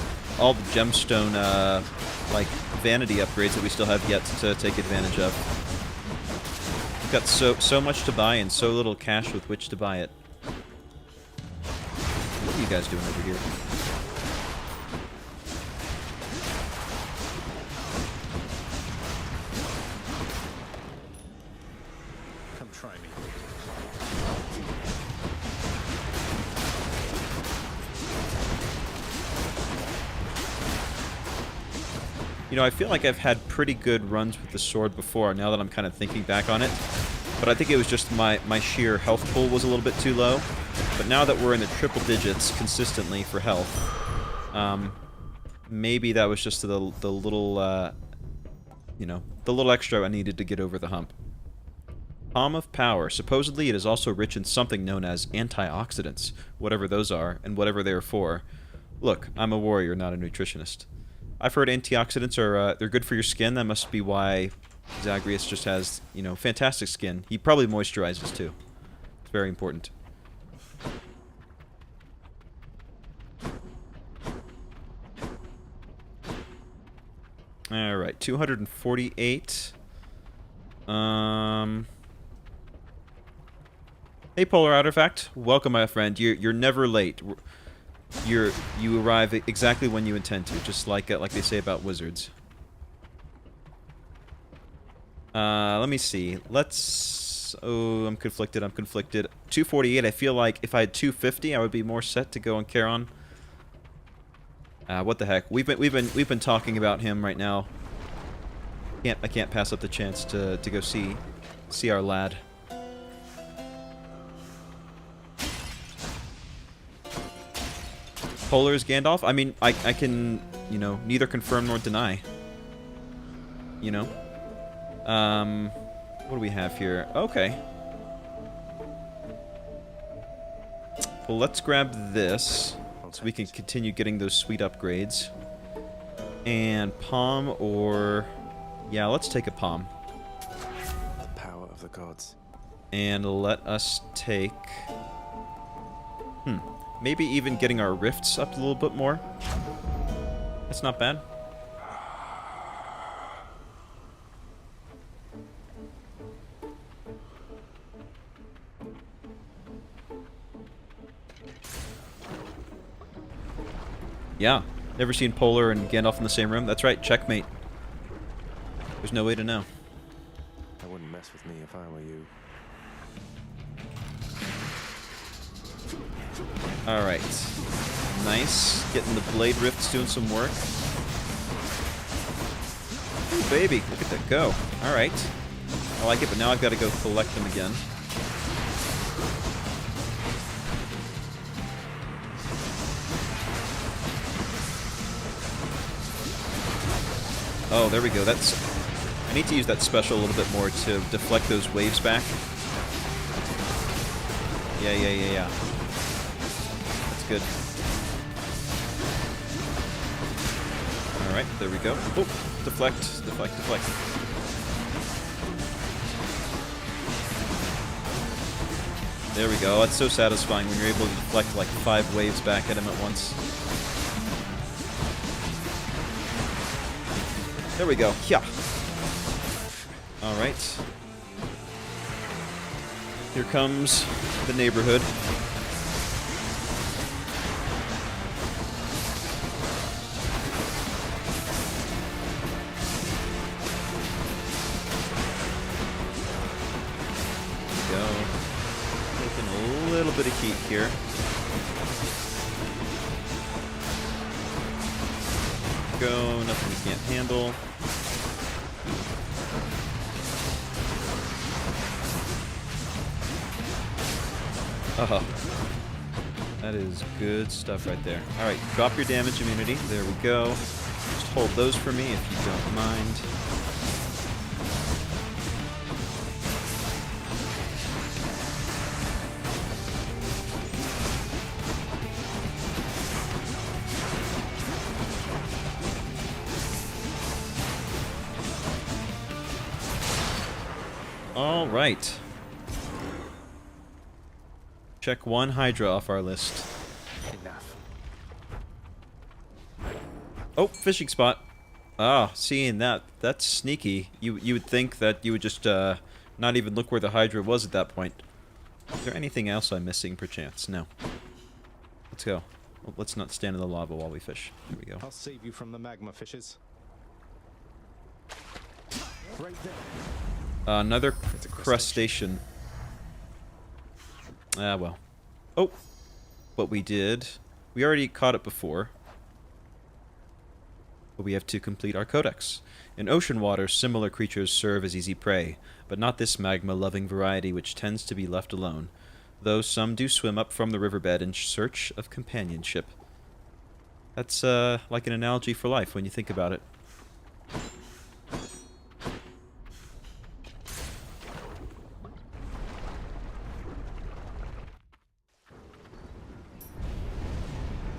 the gemstone, like, vanity upgrades that we still have yet to take advantage of. We've got so much to buy and so little cash with which to buy it. What are you guys doing over here? Come try me. You know, I feel like I've had pretty good runs with the sword before, now that I'm kind of thinking back on it. But I think it was just my sheer health pool was a little bit too low. But now that we're in the triple digits consistently for health, maybe that was just the little, you know, the little extra I needed to get over the hump. Palm of Power. Supposedly it is also rich in something known as antioxidants, whatever those are, and whatever they are for. Look, I'm a warrior, not a nutritionist. I've heard antioxidants are they're good for your skin. That must be why Zagreus just has, you know, fantastic skin. He probably moisturizes too. It's very important. Alright, 248. Hey, Polar Artifact. Welcome, my friend. You're never late. You arrive exactly when you intend to, just like they say about wizards. Let me see. Let's... Oh, I'm conflicted. 248. I feel like if I had 250, I would be more set to go on Charon. What the heck? We've been talking about him right now. I can't pass up the chance to go see our lad. Polar is Gandalf? I mean, I can, you know, neither confirm nor deny. You know? What do we have here? Okay. Well, let's grab this so we can continue getting those sweet upgrades. And Palm or... Yeah, let's take a Palm. The power of the gods. And let us take... Maybe even getting our rifts up a little bit more. That's not bad. Yeah, never seen Polar and Gandalf in the same room. That's right, checkmate. There's no way to know. I wouldn't mess with me if I were you. Alright. Nice. Getting the blade rifts doing some work. Ooh, baby. Look at that go. Alright. I like it, but now I've got to go collect them again. Oh, there we go. That's... I need to use that special a little bit more to deflect those waves back. Yeah. That's good. Alright, there we go. Oh, deflect. There we go. That's so satisfying when you're able to deflect like 5 waves back at him at once. There we go. Yeah. Alright. Here comes the neighborhood. There we go. Taking a little bit of heat here. Go. Nothing we can't handle. Oh, that is good stuff right there. Alright, drop your damage immunity. There we go. Just hold those for me if you don't mind. Alright. Check one hydra off our list. Enough. Oh, fishing spot. Ah, seeing that. That's sneaky. You would think that you would just not even look where the hydra was at that point. Is there anything else I'm missing, perchance? No. Let's go. Well, let's not stand in the lava while we fish. There we go. I'll save you from the magma fishes. Right there. Another crustacean. Ah, well. Oh! What we did... We already caught it before. But we have to complete our codex. In ocean waters, similar creatures serve as easy prey, but not this magma-loving variety which tends to be left alone, though some do swim up from the riverbed in search of companionship. That's, like an analogy for life when you think about it.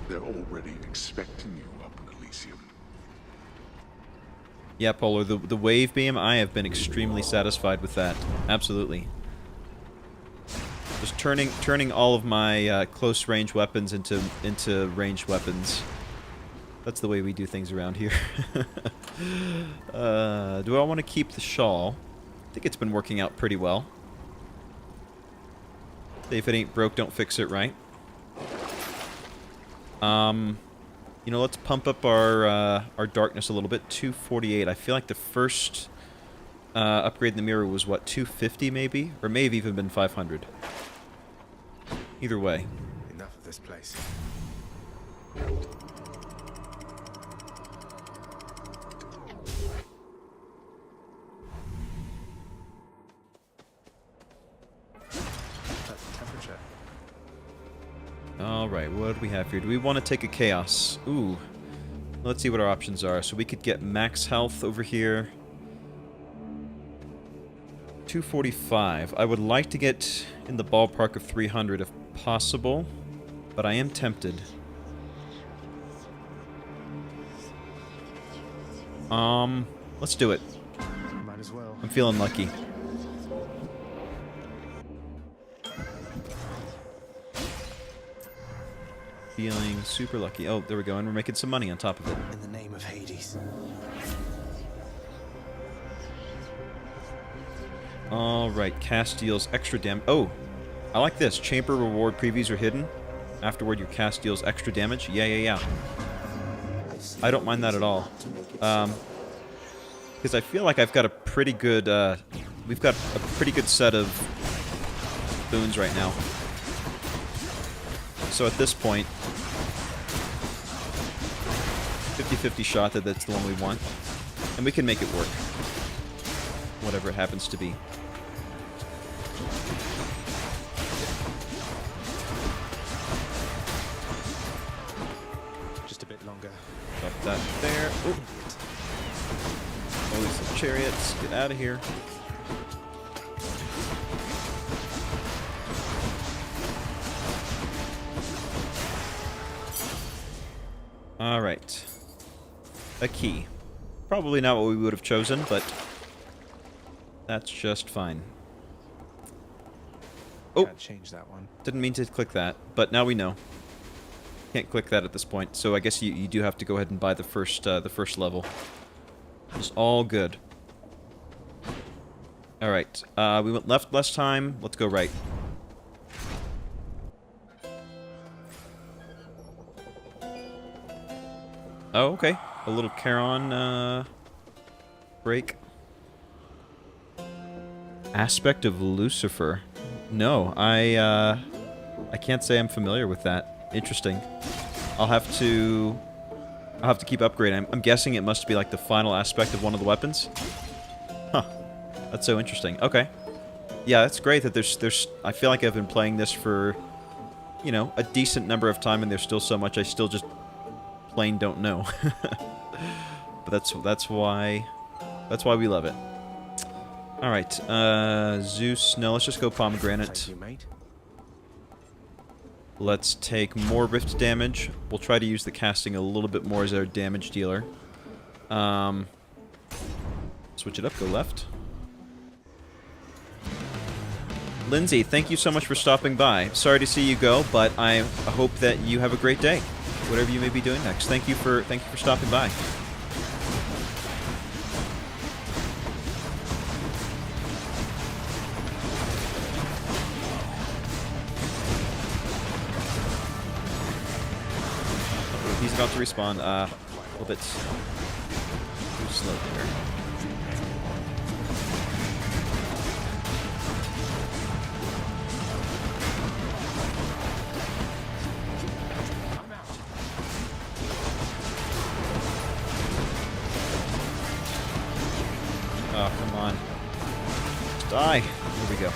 They're already expecting you up in Elysium. Yeah, Polar, the wave beam, I have been extremely satisfied with that. Absolutely. Just turning all of my close range weapons into ranged weapons. That's the way we do things around here. Do I want to keep the shawl? I think it's been working out pretty well. If it ain't broke, don't fix it, right? You know, let's pump up our darkness a little bit. 248. I feel like the first upgrade in the mirror was, what, 250 maybe? Or may have even been 500. Either way. Enough of this place. That's the temperature. Alright, what do we have here? Do we want to take a chaos? Ooh. Let's see what our options are. So we could get max health over here. 245. I would like to get in the ballpark of 300 if possible, but I am tempted. Let's do it. Might as well. I'm feeling lucky. Feeling super lucky. Oh, there we go, and we're making some money on top of it. In the name of Hades. Alright, cast deals extra damage. Oh, I like this. Chamber reward previews are hidden. Afterward, your cast deals extra damage. Yeah. I don't mind that at all. Because I feel like I've got a pretty good, we've got a pretty good set of boons right now. So at this point, 50-50 shot that that's the one we want. And we can make it work. Whatever it happens to be. Just a bit longer. Drop that there. Ooh. Oh, some chariots. Get out of here. Alright. A key. Probably not what we would have chosen, but that's just fine. Oh! Can't change that one. Didn't mean to click that, but now we know. Can't click that at this point, so I guess you do have to go ahead and buy the first level. It's all good. Alright, we went left last time. Let's go right. Oh, okay. A little Charon, break. Aspect of Lucifer. No, I can't say I'm familiar with that. Interesting. I'll have to keep upgrading. I'm guessing it must be like the final aspect of one of the weapons. Huh. That's so interesting. Okay. Yeah, that's great that there's I feel like I've been playing this for, you know, a decent number of time and there's still so much I still just plain don't know. But that's why we love it. All right, Zeus. No, let's just go pomegranate. Thank you, mate. Let's take more rift damage. We'll try to use the casting a little bit more as our damage dealer. Switch it up. Go left. Lindsay, thank you so much for stopping by. Sorry to see you go, but I hope that you have a great day, whatever you may be doing next. Thank you for stopping by. He's about to respawn. A little bit too slow there. Oh, come on. Just die. Here we go.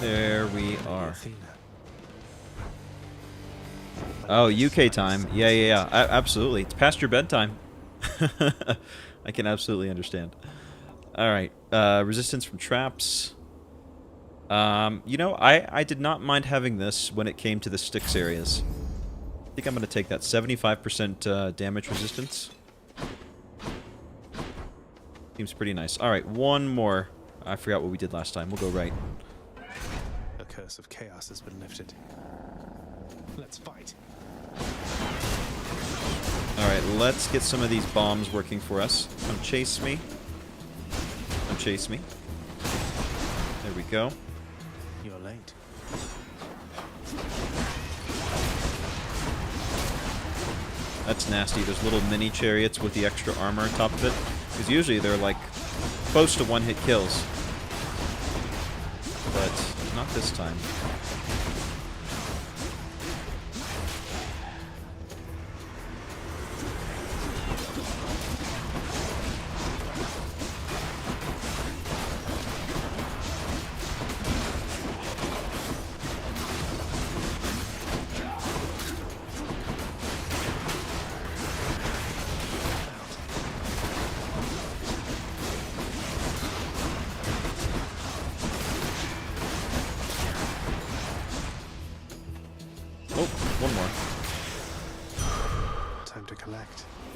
There we are. Athena. Oh, UK time. Yeah. Absolutely. It's past your bedtime. I can absolutely understand. Alright, resistance from traps. You know, I did not mind having this when it came to the Styx areas. I think I'm going to take that 75% damage resistance. Seems pretty nice. Alright, one more. I forgot what we did last time. We'll go right. The curse of chaos has been lifted. Let's fight. Alright, let's get some of these bombs working for us. Come chase me. Come chase me. There we go. You're late. That's nasty. There's little mini chariots with the extra armor on top of it. Because usually they're like close to one-hit kills. But not this time.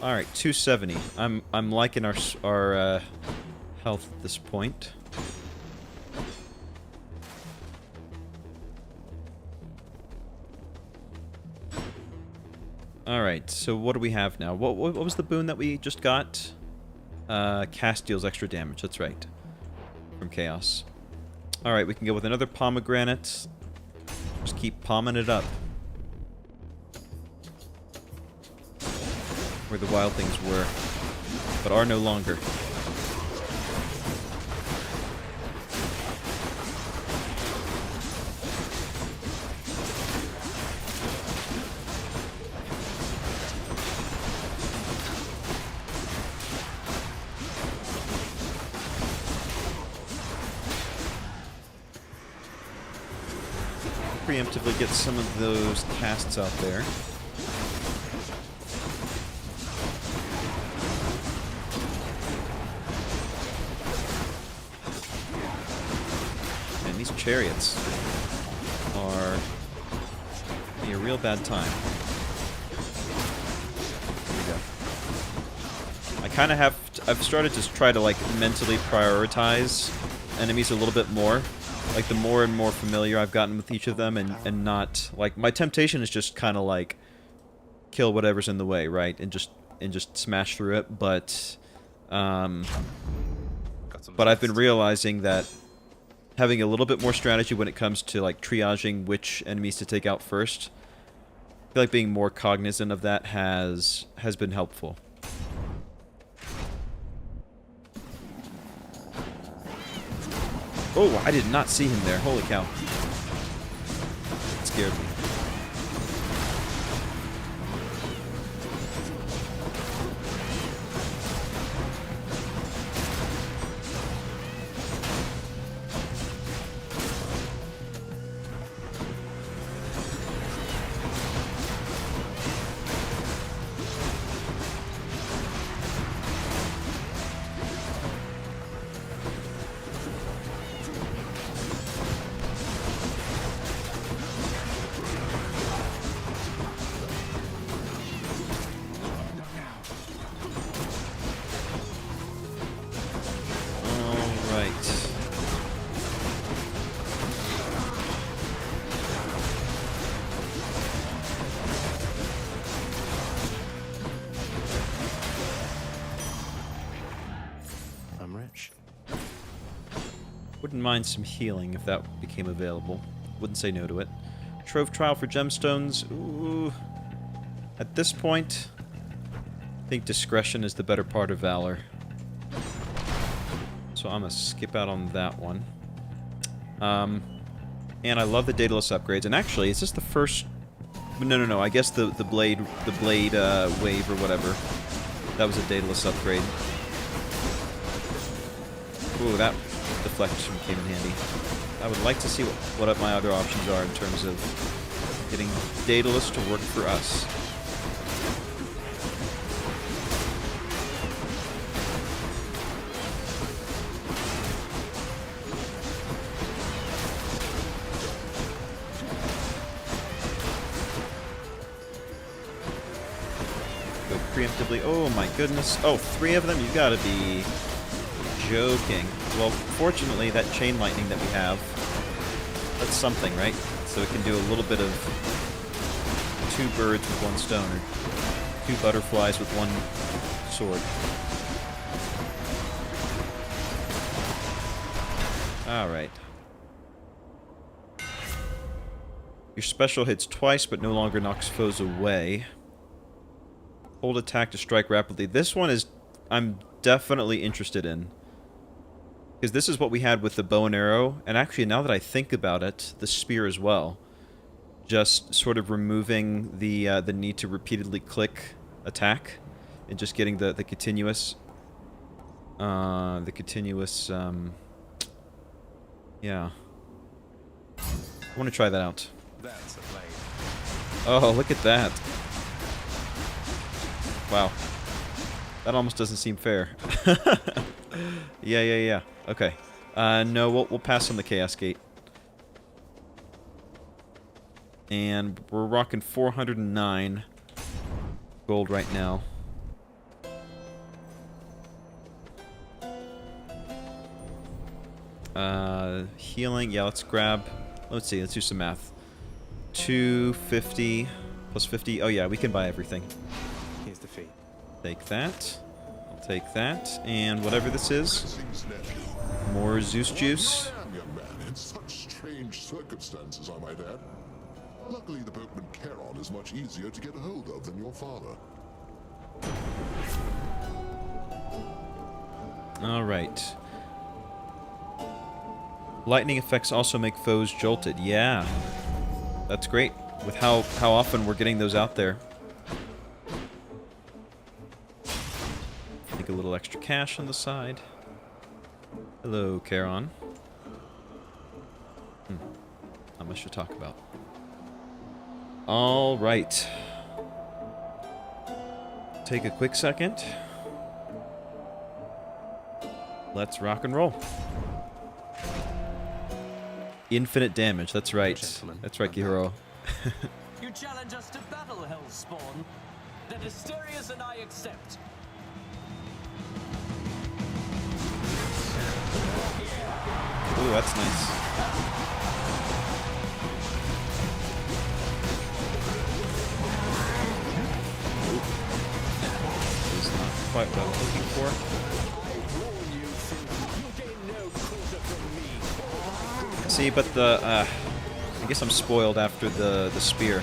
Alright, 270. I'm liking our health at this point. Alright, so what do we have now? What was the boon that we just got? Cast deals extra damage, that's right. From Chaos. Alright, we can go with another pomegranate. Just keep palming it up. Where the wild things were, but are no longer. Preemptively get some of those casts out there. Chariots are a real bad time. There we go. I kind of have... I've started to try to, like, mentally prioritize enemies a little bit more. Like, the more and more familiar I've gotten with each of them and not... Like, my temptation is just kind of, like, kill whatever's in the way, right? And just smash through it, but... But I've been realizing that having a little bit more strategy when it comes to, like, triaging which enemies to take out first. I feel like being more cognizant of that has been helpful. Oh, I did not see him there. Holy cow. It scared me. Wouldn't mind some healing if that became available. Wouldn't say no to it. Trove trial for gemstones. Ooh. At this point, I think discretion is the better part of valor. So I'm gonna skip out on that one. And I love the Daedalus upgrades. And actually, is this the first? No. I guess the blade wave or whatever. That was a Daedalus upgrade. Ooh, that deflection came in handy. I would like to see what my other options are in terms of getting Daedalus to work for us. preemptively. Oh my goodness. Oh, 3 of them? You gotta be joking. Well, fortunately, that chain lightning that we have, that's something, right? So it can do a little bit of 2 birds with 1 stone, or 2 butterflies with 1 sword. Alright. Your special hits twice, but no longer knocks foes away. Hold attack to strike rapidly. This one is... I'm definitely interested in. Because this is what we had with the bow and arrow, and actually, now that I think about it, the spear as well. Just sort of removing the need to repeatedly click attack, and just getting the continuous... yeah. I want to try that out. That's a blade. Oh, look at that. Wow. That almost doesn't seem fair. Yeah. Okay. No, we'll pass on the Chaos Gate. And we're rocking 409 gold right now. Healing. Yeah, let's grab... Let's see. Let's do some math. 250 plus 50. Oh, yeah, we can buy everything. Here's the fee. Take that. I'll take that. And whatever this is. More Zeus juice. Young man, in such strange circumstances, I might add. Luckily, the boatman Charon is much easier to get a hold of than your father. Alright. Lightning effects also make foes jolted. Yeah. That's great. With how often we're getting those out there. Take a little extra cash on the side. Hello, Charon. Not much to talk about. Alright. Take a quick second. Let's rock and roll. Infinite damage, that's right. That's right, Gihiro. You challenge us to battle, Hellspawn? Then Asterius and I accept. Ooh, that's nice. This is not quite what I was looking for. See, but the, I guess I'm spoiled after the spear.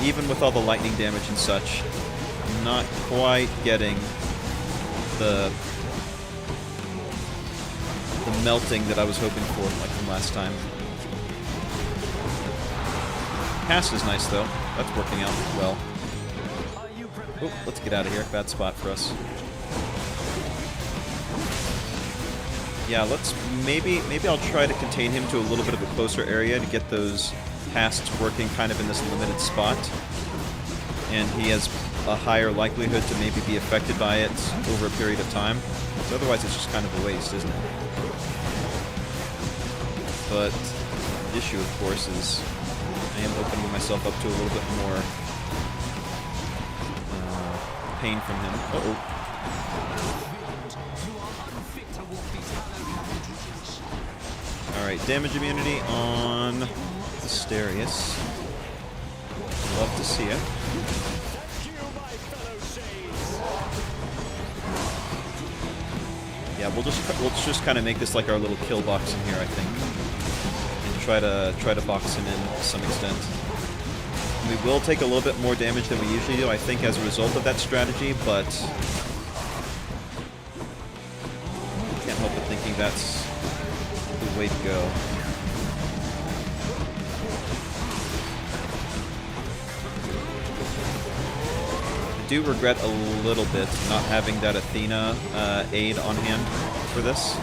Even with all the lightning damage and such, I'm not quite getting the melting that I was hoping for, like from last time. Cast is nice, though. That's working out well. Oh, let's get out of here. Bad spot for us. Yeah, let's maybe I'll try to contain him to a little bit of a closer area to get those casts working kind of in this limited spot. And he has a higher likelihood to maybe be affected by it over a period of time. So otherwise it's just kind of a waste, isn't it? But the issue, of course, is I am opening myself up to a little bit more pain from him. Uh-oh. Alright, damage immunity on Asterius. Love to see it. Yeah, we'll just kind of make this like our little kill box in here, I think, and try to box him in to some extent. We will take a little bit more damage than we usually do, I think, as a result of that strategy, but can't help but thinking that's the way to go. I do regret a little bit not having that Athena aid on hand for this,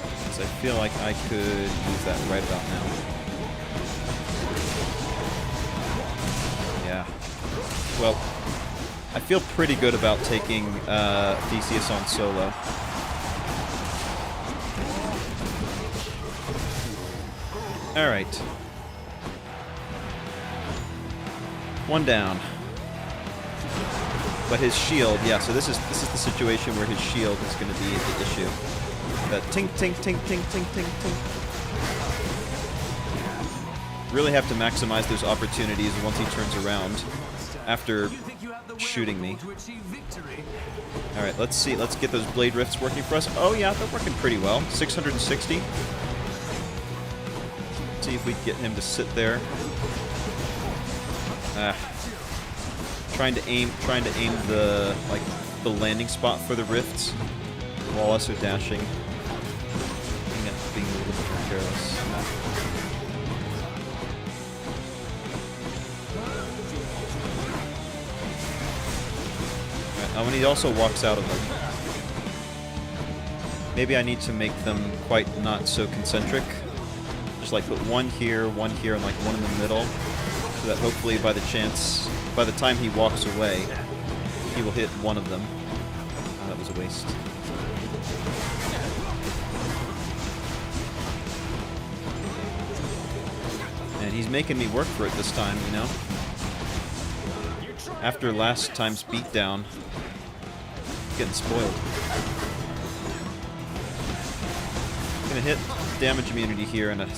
because I feel like I could use that right about now. Yeah. Well, I feel pretty good about taking Theseus on solo. Alright. One down. But his shield, yeah. So this is the situation where his shield is going to be the issue. That tink tink tink tink tink tink tink. Really have to maximize those opportunities once he turns around after shooting me. All right, let's see. Let's get those blade rifts working for us. Oh yeah, they're working pretty well. 660. See if we can get him to sit there. Trying to aim the the landing spot for the rifts while also dashing. Being a little bit more careless. Right, now when he also walks out of them, maybe I need to make them quite not so concentric. Just like put one here, and like one in the middle, so that hopefully by the time he walks away, he will hit one of them. Oh, that was a waste. And he's making me work for it this time, you know? After last time's beatdown, getting spoiled. Gonna hit damage immunity here, and might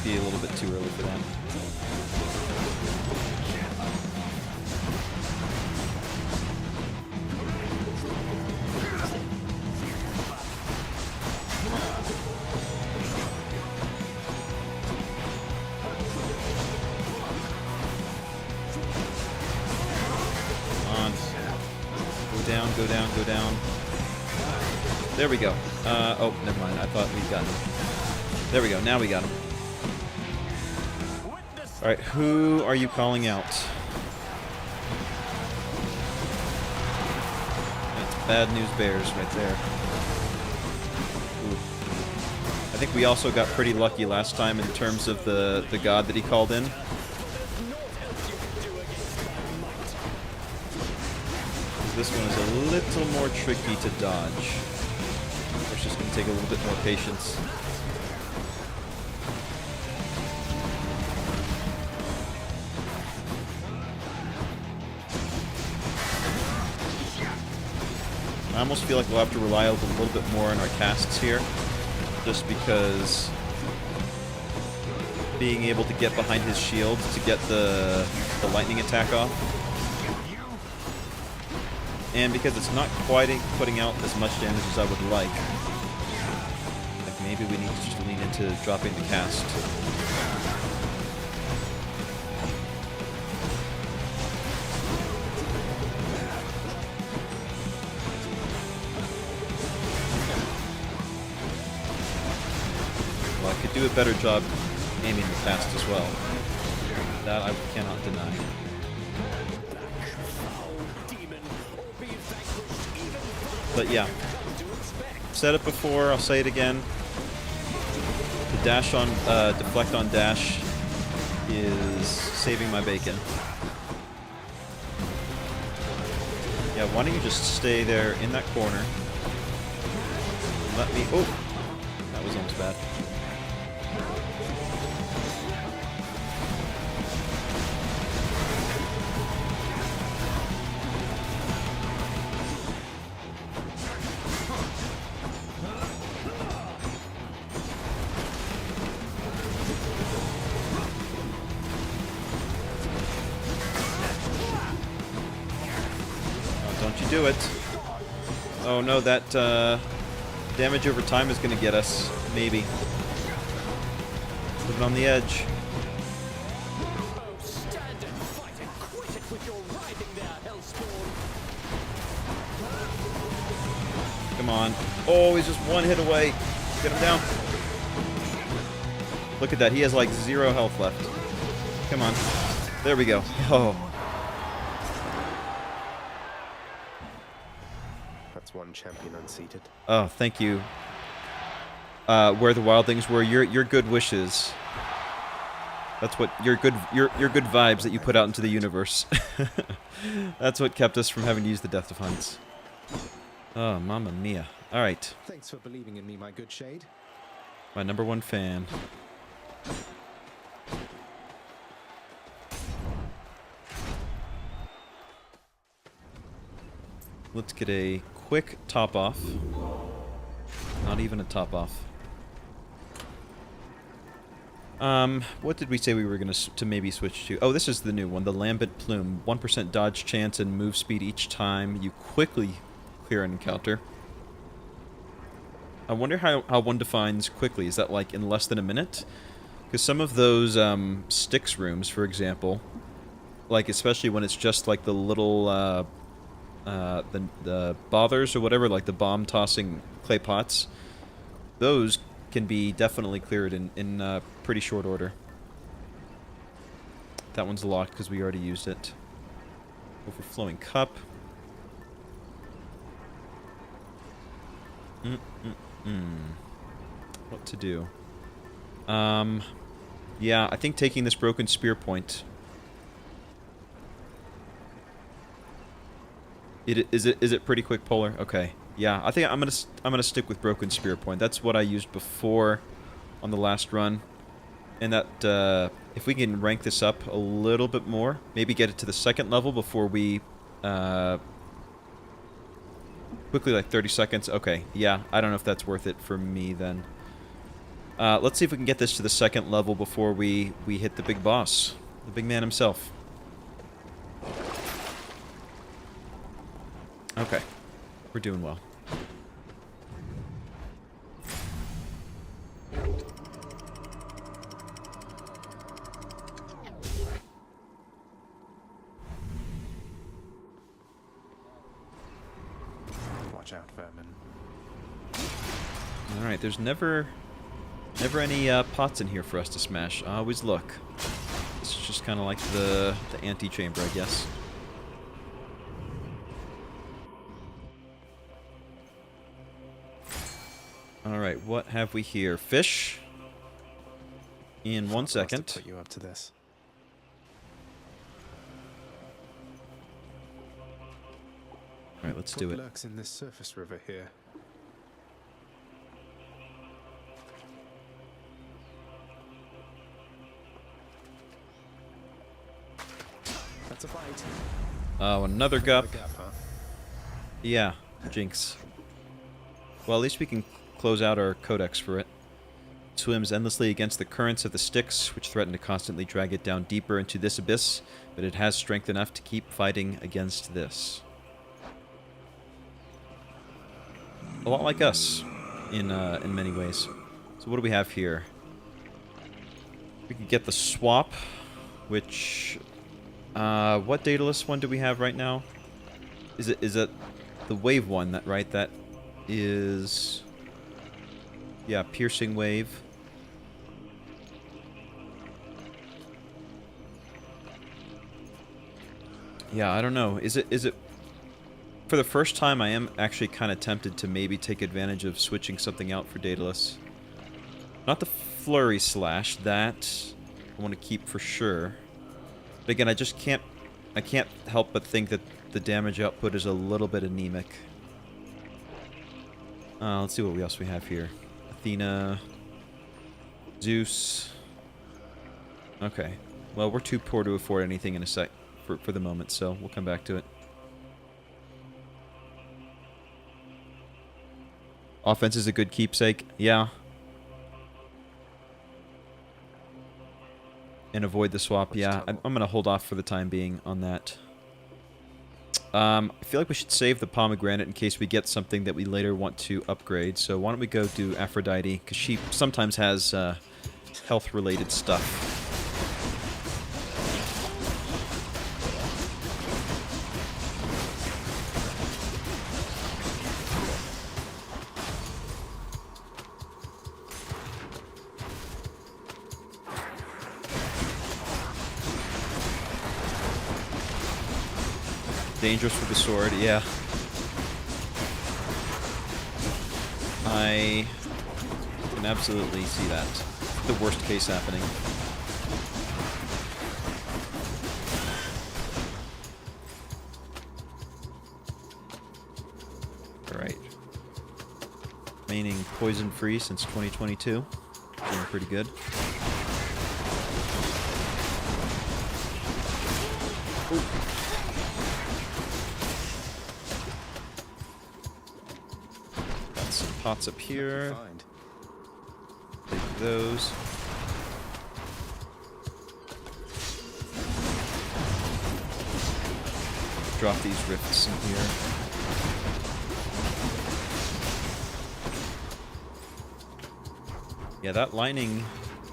be a little bit too early for that. Go down, go down. There we go. Oh, never mind. I thought we'd gotten him. There we go. Now we got him. Alright, who are you calling out? That's bad news bears right there. Ooh. I think we also got pretty lucky last time in terms of the god that he called in. This one is a little more tricky to dodge. It's just going to take a little bit more patience. I almost feel like we'll have to rely a little bit more on our casts here, just because being able to get behind his shield to get the lightning attack off. And because it's not quite putting out as much damage as I would like maybe we need to just lean into dropping the cast. Well, I could do a better job aiming the cast as well. That I cannot deny. But yeah, said it before, I'll say it again. The dash on, deflect on dash is saving my bacon. Yeah, why don't you just stay there in that corner. Let me, oh, that was almost bad. Do it. Oh no, that damage over time is going to get us. Maybe. Put it on the edge. Oh, stand and fight and quit it with your writhing there, Hellspawn. Come on. Oh, he's just one hit away. Get him down. Look at that. He has like 0 health left. Come on. There we go. Oh. One champion unseated. Oh, thank you. Where the wildlings were, your good wishes. That's what your good vibes that you put out into the universe. That's what kept us from having to use the Death Defiance. Oh, mamma mia! All right. Thanks for believing in me, my good shade. My #1 fan. Let's get a quick top off. Not even a top off. What did we say we were going to maybe switch to? Oh, this is the new one, the Lambent Plume. 1% dodge chance and move speed each time you quickly clear an encounter. I wonder how one defines quickly. Is that like in less than a minute? Because some of those Styx rooms, for example, like especially when it's just like the little the bothers or whatever, like the bomb tossing clay pots, those can be definitely cleared in pretty short order. That one's locked because we already used it. Overflowing cup. What to do? Yeah, I think taking this broken spear point. Is it pretty quick, Polar? Okay. Yeah, I think I'm gonna stick with broken spear point. That's what I used before on the last run, and that if we can rank this up a little bit more, maybe get it to the 2nd level before we quickly, like 30 seconds. Okay, yeah, I don't know if that's worth it for me then. Let's see if we can get this to the 2nd level before we hit the big boss, the big man himself. Okay. We're doing well. Watch out, vermin. Alright, there's never any pots in here for us to smash. I always look. This is just kind of like the antechamber, I guess. Alright, what have we here? Fish. In 1 second. Put you up to this. Alright, let's do it. What lurks in this surface river here? That's a bite. Oh, another gup. Huh? Yeah, jinx. Well, at least we can close out our codex for it. It swims endlessly against the currents of the Styx, which threaten to constantly drag it down deeper into this abyss, but it has strength enough to keep fighting against this. A lot like us, in many ways. So what do we have here? We could get the swap, which... what Daedalus one do we have right now? Is it the wave one, that right? That is... yeah, piercing wave. Yeah, I don't know. Is it... For the first time, I am actually kind of tempted to maybe take advantage of switching something out for Daedalus. Not the Flurry Slash. That I want to keep for sure. But again, I just can't... I can't help but think that the damage output is a little bit anemic. Let's see what else we have here. Athena. Zeus. Okay. Well, we're too poor to afford anything in a sec for the moment, so we'll come back to it. Offense is a good keepsake. Yeah. And avoid the swap. Yeah, I'm going to hold off for the time being on that. I feel like we should save the pomegranate in case we get something that we later want to upgrade. So why don't we go do Aphrodite, because she sometimes has health-related stuff. Dangerous with the sword, yeah. I can absolutely see that. The worst case happening. Alright. Remaining poison-free since 2022. Doing pretty good. Ooh. Pots up here. Take those. Drop these rifts in here. Yeah, that lining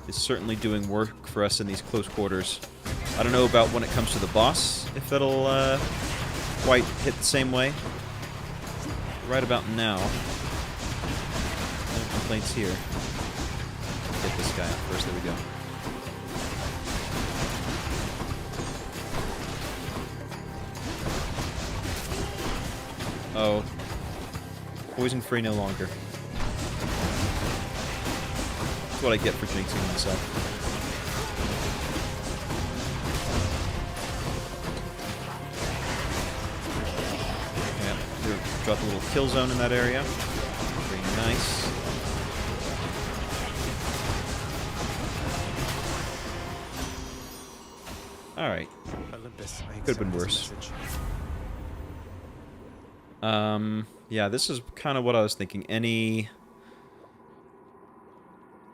is certainly doing work for us in these close quarters. I don't know about when it comes to the boss, if that'll quite hit the same way. Right about now, no complaints here. Get this guy out first, there we go. Oh. Poison free no longer. That's what I get for jinxing myself. Yeah, drop a little kill zone in that area. Very nice. Alright. Olympus, could have been worse. Yeah, this is kind of what I was thinking. Any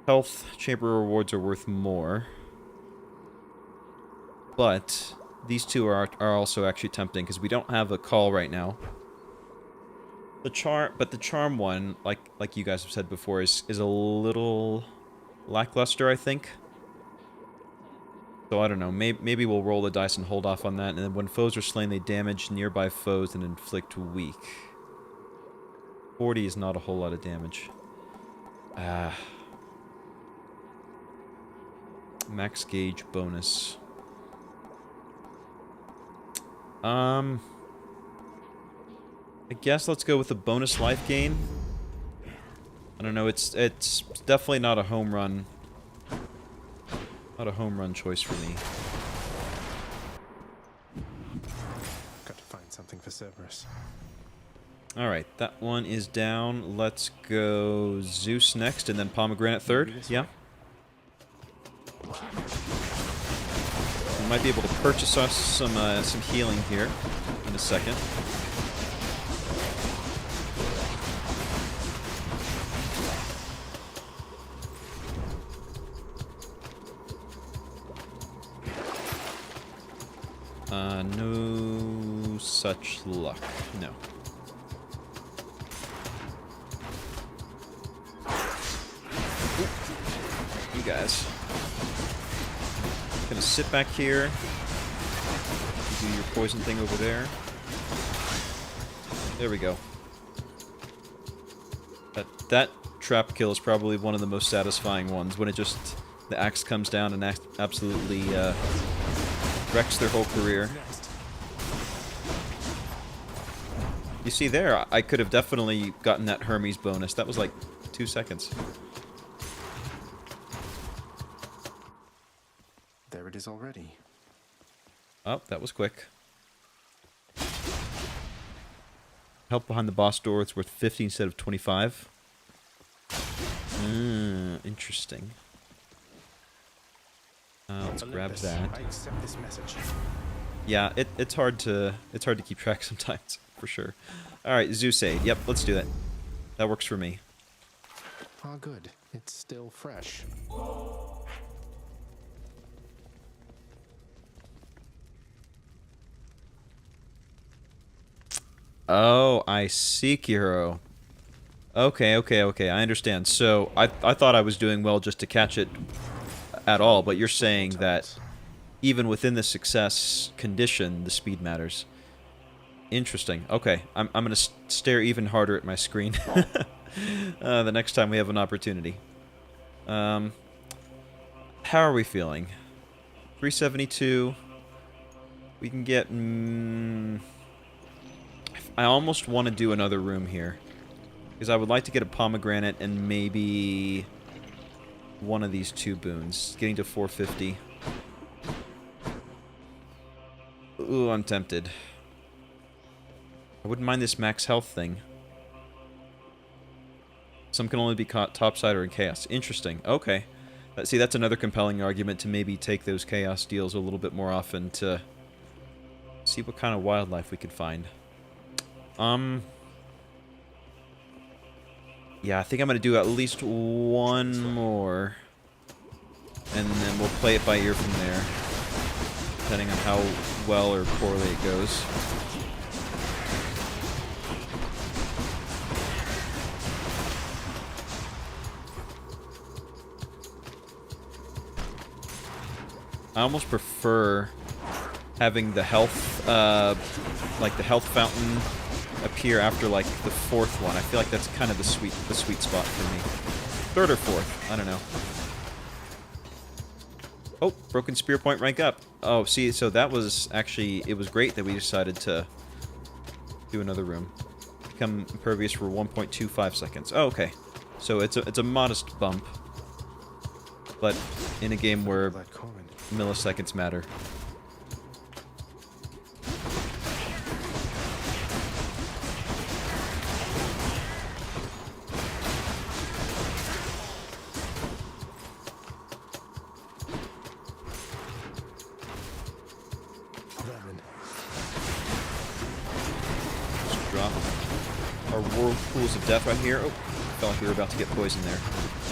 health chamber rewards are worth more. But these two are also actually tempting because we don't have a call right now. The charm one, like you guys have said before, is a little lackluster, I think. So I don't know, maybe we'll roll the dice and hold off on that, and then when foes are slain, they damage nearby foes and inflict weak. 40 is not a whole lot of damage. Max gauge bonus. I guess let's go with the bonus life gain. I don't know, it's definitely not a home run. Not a home run choice for me. Got to find something for Cerberus. Alright, that one is down. Let's go Zeus next, and then Pomegranate third. Yeah. We might be able to purchase us some healing here in a second. No such luck. No. Ooh. You guys. Gonna sit back here. Do your poison thing over there. There we go. That trap kill is probably one of the most satisfying ones, when it just, the axe comes down and absolutely wrecks their whole career. You see there, I could have definitely gotten that Hermes bonus. That was like 2 seconds. There it is already. Oh, that was quick. Help behind the boss door, it's worth 50 instead of 25. Interesting. Let's grab that. I accept this message. Yeah, it's hard to keep track sometimes, for sure. Alright, Zeus aid. Yep, let's do that. That works for me. Ah, good. It's still fresh. Oh, I see, Kiro. Okay, I understand. So, I thought I was doing well just to catch it at all, but you're saying that even within the success condition, the speed matters. Interesting. Okay, I'm gonna stare even harder at my screen the next time we have an opportunity. How are we feeling? 372. We can get... I almost want to do another room here. Because I would like to get a pomegranate and maybe one of these two boons. Getting to 450. Ooh, I'm tempted. I wouldn't mind this max health thing. Some can only be caught topside or in chaos. Interesting. Okay. See, that's another compelling argument to maybe take those chaos deals a little bit more often to see what kind of wildlife we could find. Yeah, I think I'm going to do at least one more. And then we'll play it by ear from there. Depending on how well or poorly it goes. I almost prefer having the health, like the health fountain appear after like the fourth one. I feel like that's kind of the sweet spot for me. Third or fourth, I don't know. Oh, broken spear point rank up. Oh, see, so that was actually, it was great that we decided to do another room. Become impervious for 1.25 seconds. Oh, okay. So it's a modest bump, but in a game where milliseconds matter. Just drop our whirlpools of death right here. Oh, felt like we were about to get poisoned there.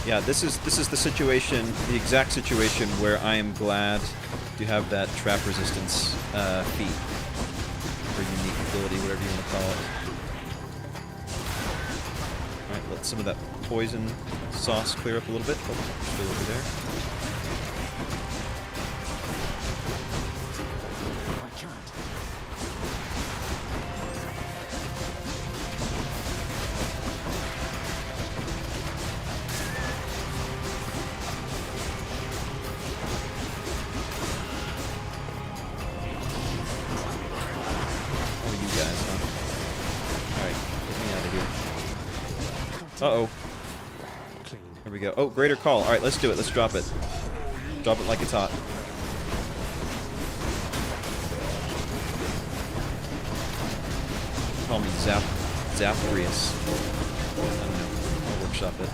Yeah, this is the situation, the exact situation where I am glad to have that trap resistance feat, or unique ability, whatever you want to call it. All right, let some of that poison sauce clear up a little bit. Oh, still over there. Uh-oh. There we go. Oh, greater call. Alright, let's do it. Let's drop it. Drop it like it's hot. Call me Zagreus. I don't know. I'll workshop it.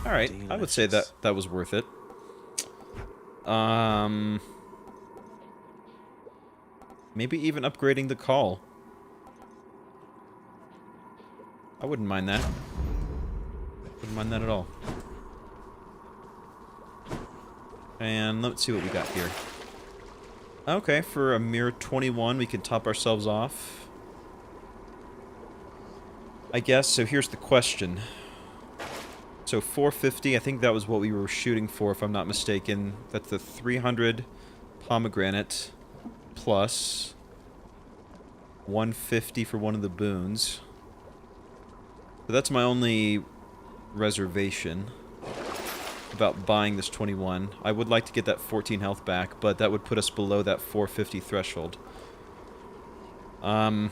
Alright, I would say that was worth it. Maybe even upgrading the call. I wouldn't mind that. Wouldn't mind that at all. And let's see what we got here. Okay, for a mere 21, we can top ourselves off. I guess, so here's the question. So 450, I think that was what we were shooting for, if I'm not mistaken. That's the 300 pomegranate. Plus 150 for one of the boons. So that's my only reservation about buying this 21. I would like to get that 14 health back, but that would put us below that 450 threshold. Another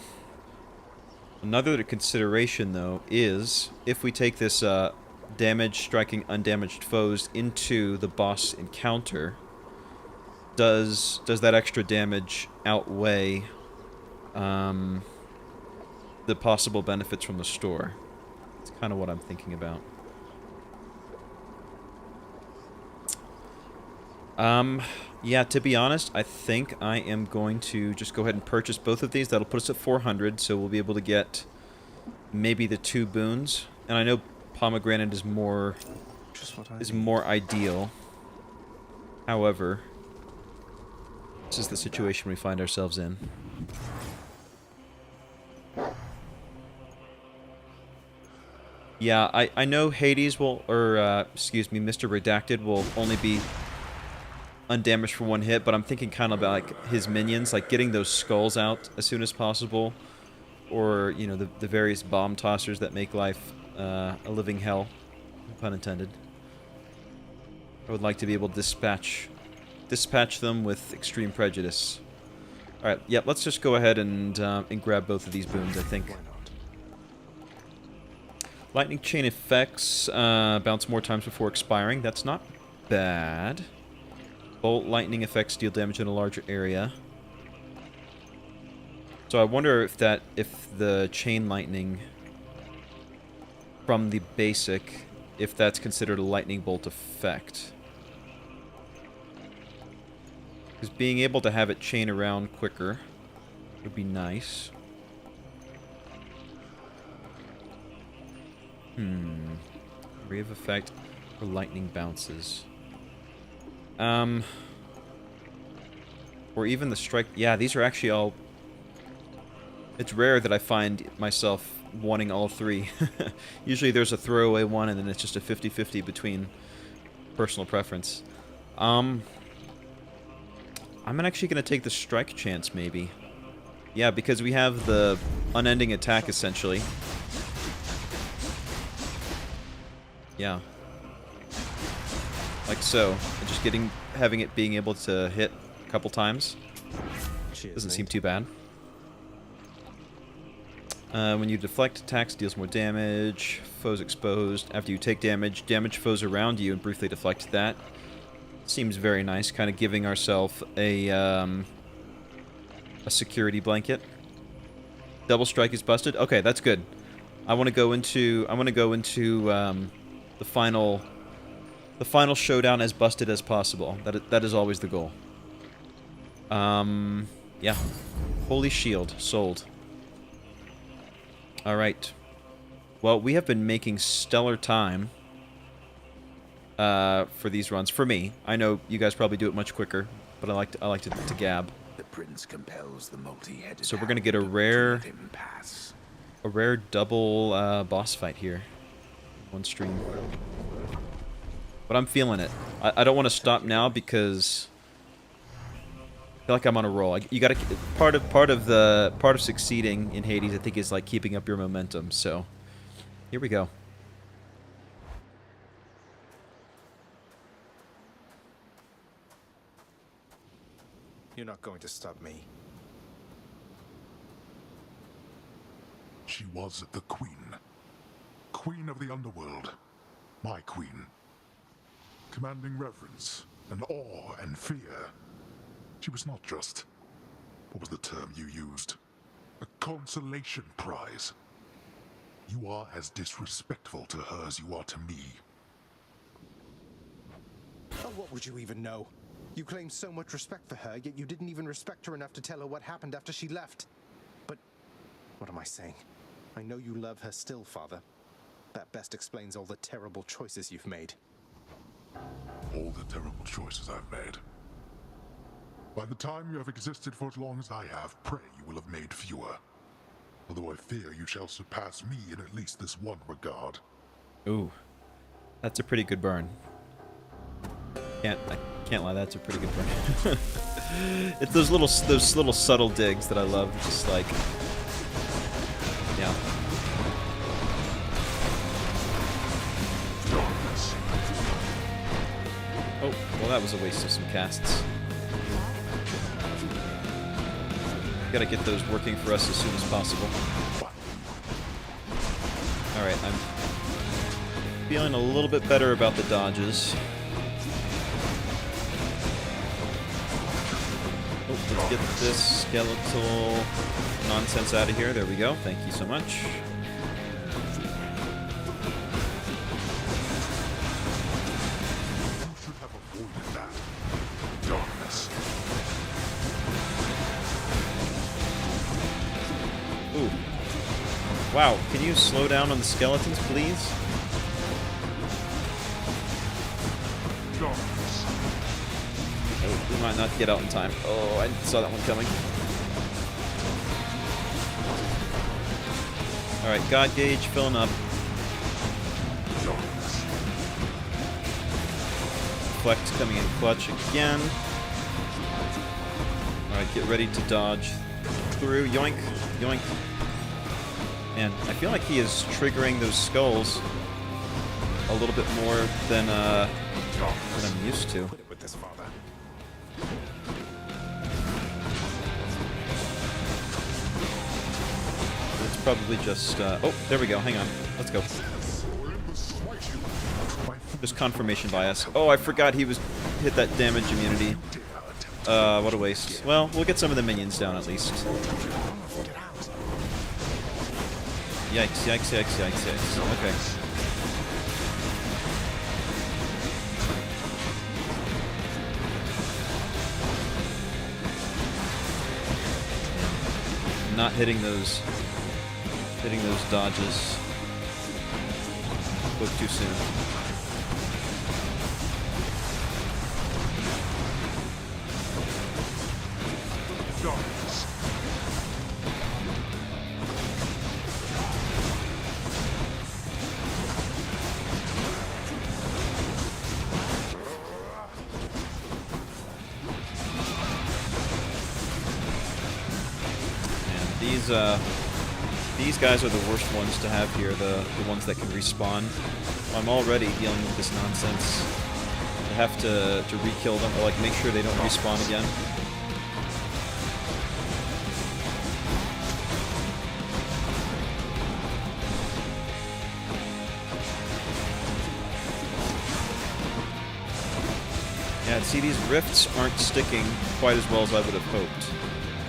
consideration, though, is if we take this damage striking undamaged foes into the boss encounter, does that extra damage outweigh the possible benefits from the store? It's kind of what I'm thinking about. Yeah, to be honest, I think I am going to just go ahead and purchase both of these. That'll put us at 400, so we'll be able to get maybe the 2 boons. And I know pomegranate is more ideal. However, this is the situation we find ourselves in. Yeah, I know Hades will, or excuse me, Mr. Redacted will only be undamaged for 1 hit, but I'm thinking kind of about like his minions, like getting those skulls out as soon as possible, or you know the various bomb tossers that make life a living hell, pun intended. I would like to be able to dispatch them with extreme prejudice. All right, yeah, let's just go ahead and grab both of these boons, I think. Lightning chain effects bounce more times before expiring. That's not bad. Bolt lightning effects deal damage in a larger area. So I wonder if the chain lightning from the basic, if that's considered a lightning bolt effect. Because being able to have it chain around quicker would be nice. Ray of effect for lightning bounces. Or even the strike. Yeah, these are actually all... It's rare that I find myself wanting all three. Usually there's a throwaway one and then it's just a 50-50 between personal preference. I'm actually going to take the strike chance, maybe. Yeah, because we have the unending attack, essentially. Yeah. Like so. And just having it being able to hit a couple times. Doesn't seem too bad. When you deflect attacks, deals more damage. Foes exposed. After you take damage, damage foes around you and briefly deflect that. Seems very nice, kind of giving ourselves a security blanket. Double strike is busted. Okay, that's good. I want to go into the final showdown as busted as possible. That is always the goal. Yeah. Holy shield sold. All right. Well, we have been making stellar time for these runs. For me, I know you guys probably do it much quicker, but I like to gab. The prince compels the multi-headed. So we're gonna get a rare double boss fight here, one stream. But I'm feeling it. I don't want to stop now because I feel like I'm on a roll. You gotta part of succeeding in Hades, I think, is like keeping up your momentum. So here we go. You're not going to stop me. She was the queen. Queen of the underworld. My queen. Commanding reverence and awe and fear. She was not just... What was the term you used? A consolation prize. You are as disrespectful to her as you are to me. Oh, what would you even know? You claim so much respect for her, yet you didn't even respect her enough to tell her what happened after she left. But what am I saying? I know you love her still, Father. That best explains all the terrible choices you've made. All the terrible choices I've made. By the time you have existed for as long as I have, pray you will have made fewer. Although I fear you shall surpass me in at least this one regard. Ooh, that's a pretty good burn. I can't lie, that's a pretty good burn. It's those little subtle digs that I love. Just like, yeah. Oh, well, that was a waste of some casts. Gotta get those working for us as soon as possible. Alright, I'm feeling a little bit better about the dodges. Oh, let's get this skeletal nonsense out of here. There we go. Thank you so much. Ooh. Wow, can you slow down on the skeletons, please? Oh, we might not get out in time. Oh, I saw that one coming. Alright, God gauge filling up. Flex coming in clutch again. Alright, get ready to dodge through. Yoink, yoink. Man, I feel like he is triggering those skulls a little bit more than I'm used to. It's probably just... oh, there we go. Hang on. Let's go. Just confirmation bias. Oh, I forgot he hit that damage immunity. What a waste. Well, we'll get some of the minions down at least. Yikes, yikes, yikes, yikes, yikes. Okay. not hitting those dodges. Spoke too soon. These guys are the worst ones to have here, the ones that can respawn. I'm already dealing with this nonsense. I have to re-kill them, or like make sure they don't respawn again. Yeah, see, these rifts aren't sticking quite as well as I would have hoped.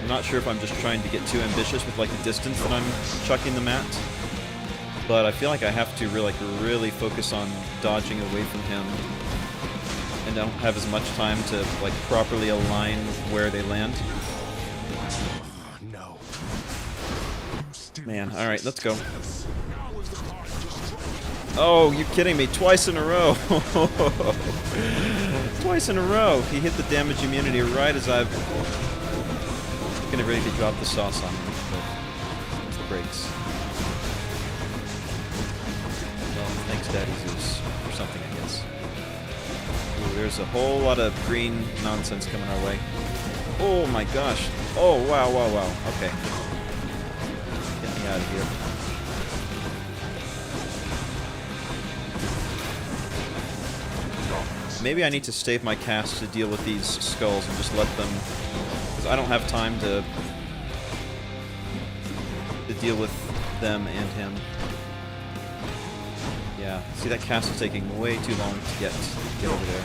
I'm not sure if I'm just trying to get too ambitious with like the distance that I'm chucking them at, but I feel like I have to really focus on dodging away from him, and don't have as much time to like properly align where they land. No. Man, all right, let's go. Oh, you're kidding me! Twice in a row. Twice in a row. He hit the damage immunity right as I've gonna ready to drop the sauce on him, but it's the brakes. Well, thanks, Daddy Zeus, or something, I guess. Ooh, there's a whole lot of green nonsense coming our way. Oh my gosh! Oh wow, wow, wow. Okay, get me out of here. Maybe I need to save my cast to deal with these skulls and just let them. I don't have time to deal with them and him. Yeah, see, that cast is taking way too long to get over there.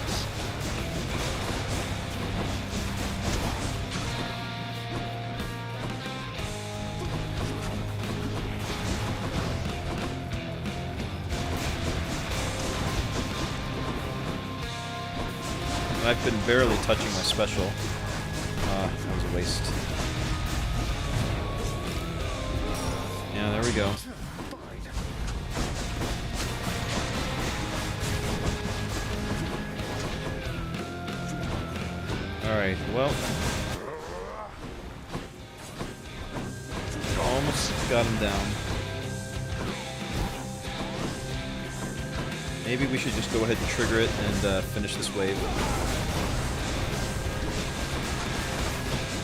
And I've been barely touching my special. That was a waste. Yeah, there we go. Alright, well. Almost got him down. Maybe we should just go ahead and trigger it and finish this wave.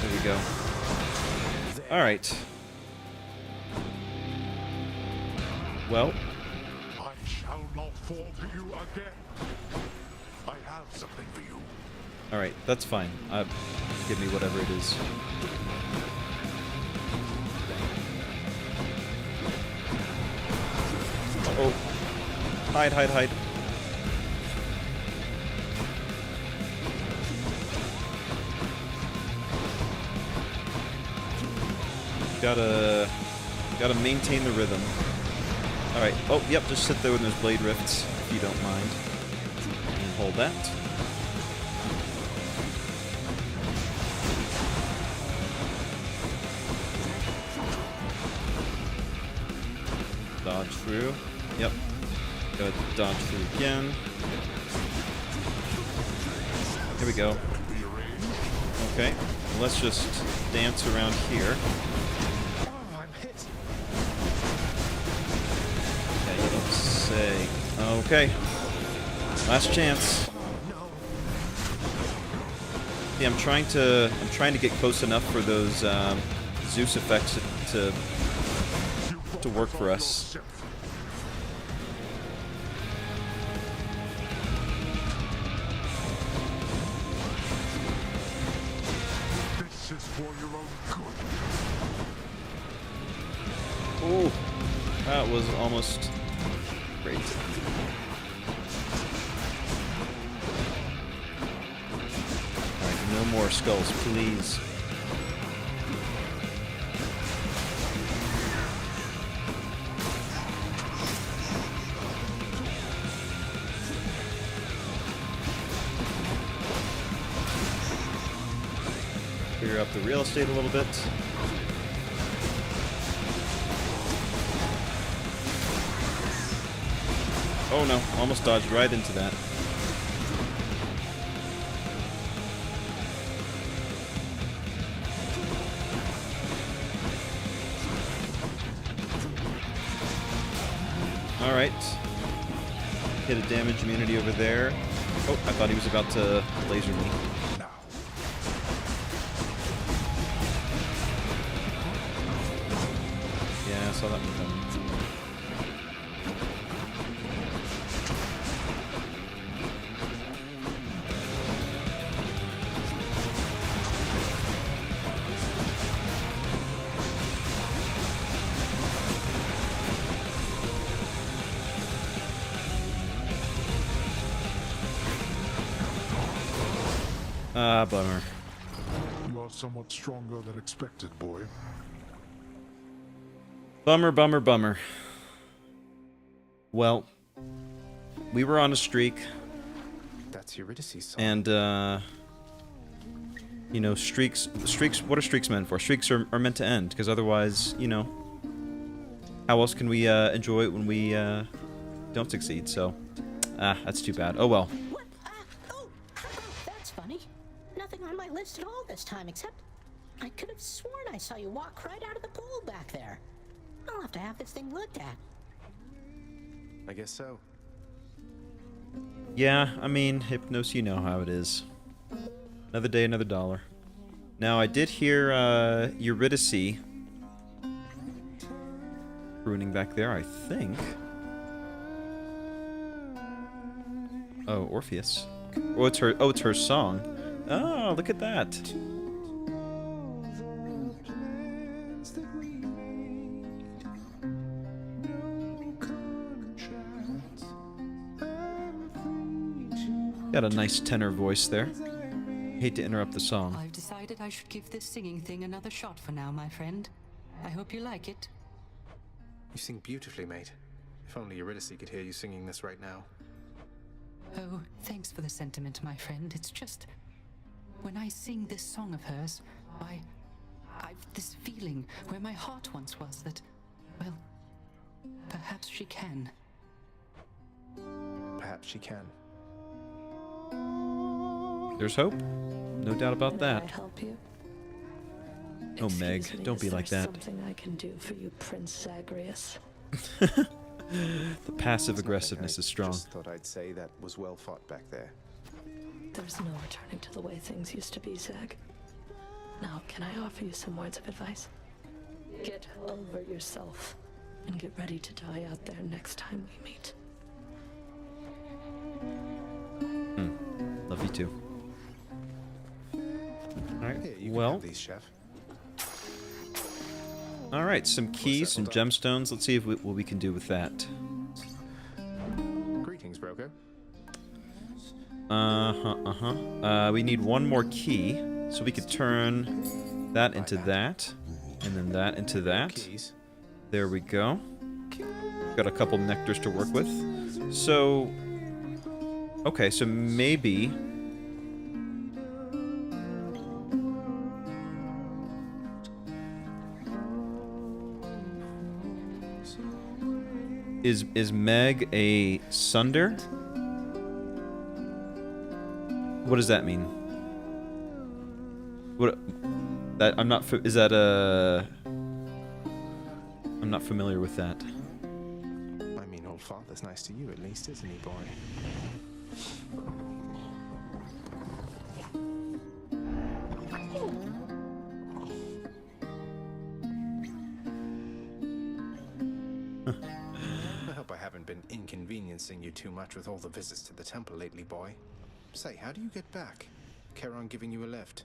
There we go. Alright. Well. I shall not fall to you again. I have something for you. Alright, that's fine. Give me whatever it is. Uh-oh. Hide, hide, hide. Gotta maintain the rhythm. Alright, oh, yep, just sit there with those blade rifts, if you don't mind. And hold that. Dodge through. Yep. Gotta dodge through again. Here we go. Okay, let's just dance around here. Yeah, you don't say. Okay. Last chance. Yeah, I'm trying to get close enough for those Zeus effects to work for us. This is for your own good. Ooh, that was almost great. Alright, no more skulls, please. Clear up the real estate a little bit. Oh no, almost dodged right into that. Alright. Hit a damage immunity over there. Oh, I thought he was about to laser me. Yeah, I saw that one coming. Ah, bummer. You are somewhat stronger than expected, boy. Bummer, bummer, bummer. Well, we were on a streak. That's Eurydice's song. And, you know, streaks, what are streaks meant for? Streaks are meant to end, because otherwise, you know, how else can we enjoy it when we don't succeed? So, that's too bad. Oh well. That's funny. Nothing on my list at all this time, except I could have sworn I saw you walk right out of the pool back there. I'll have to have this thing looked at. I guess so. Yeah, I mean, Hypnos, you know how it is. Another day, another dollar. Now, I did hear Eurydice ruining back there, I think. Oh, Orpheus. Oh, it's her song. Oh, look at that. Got a nice tenor voice there. Hate to interrupt the song. I've decided I should give this singing thing another shot for now, my friend. I hope you like it. You sing beautifully, mate. If only Eurydice could hear you singing this right now. Oh, thanks for the sentiment, my friend. It's just... when I sing this song of hers, I've this feeling where my heart once was that, well, perhaps she can. Perhaps she can. There's hope. No doubt about that. Can I help you? Oh, Meg, Excuse me, don't be is like there that. Something I can do for you, Prince Zagreus. The passive aggressiveness is strong. Just thought I'd say that was well fought back there. There's no returning to the way things used to be, Zag. Now, can I offer you some words of advice? Get over yourself and get ready to die out there next time we meet. Love you too. Alright, Here, you can well... have these, Chef. Alright, some keys, some gemstones. Let's see if what we can do with that. Greetings, broker. We need one more key, so we could turn that into that, and then that into that. There we go. Got a couple nectars to work with. So... okay, so maybe... Is Meg a sunder? What does that mean? What? That I'm not. Is that a? I'm not familiar with that. I mean, old father's nice to you at least, isn't he, boy? I hope I haven't been inconveniencing you too much with all the visits to the temple lately, boy. Say, how do you get back? Charon giving you a lift?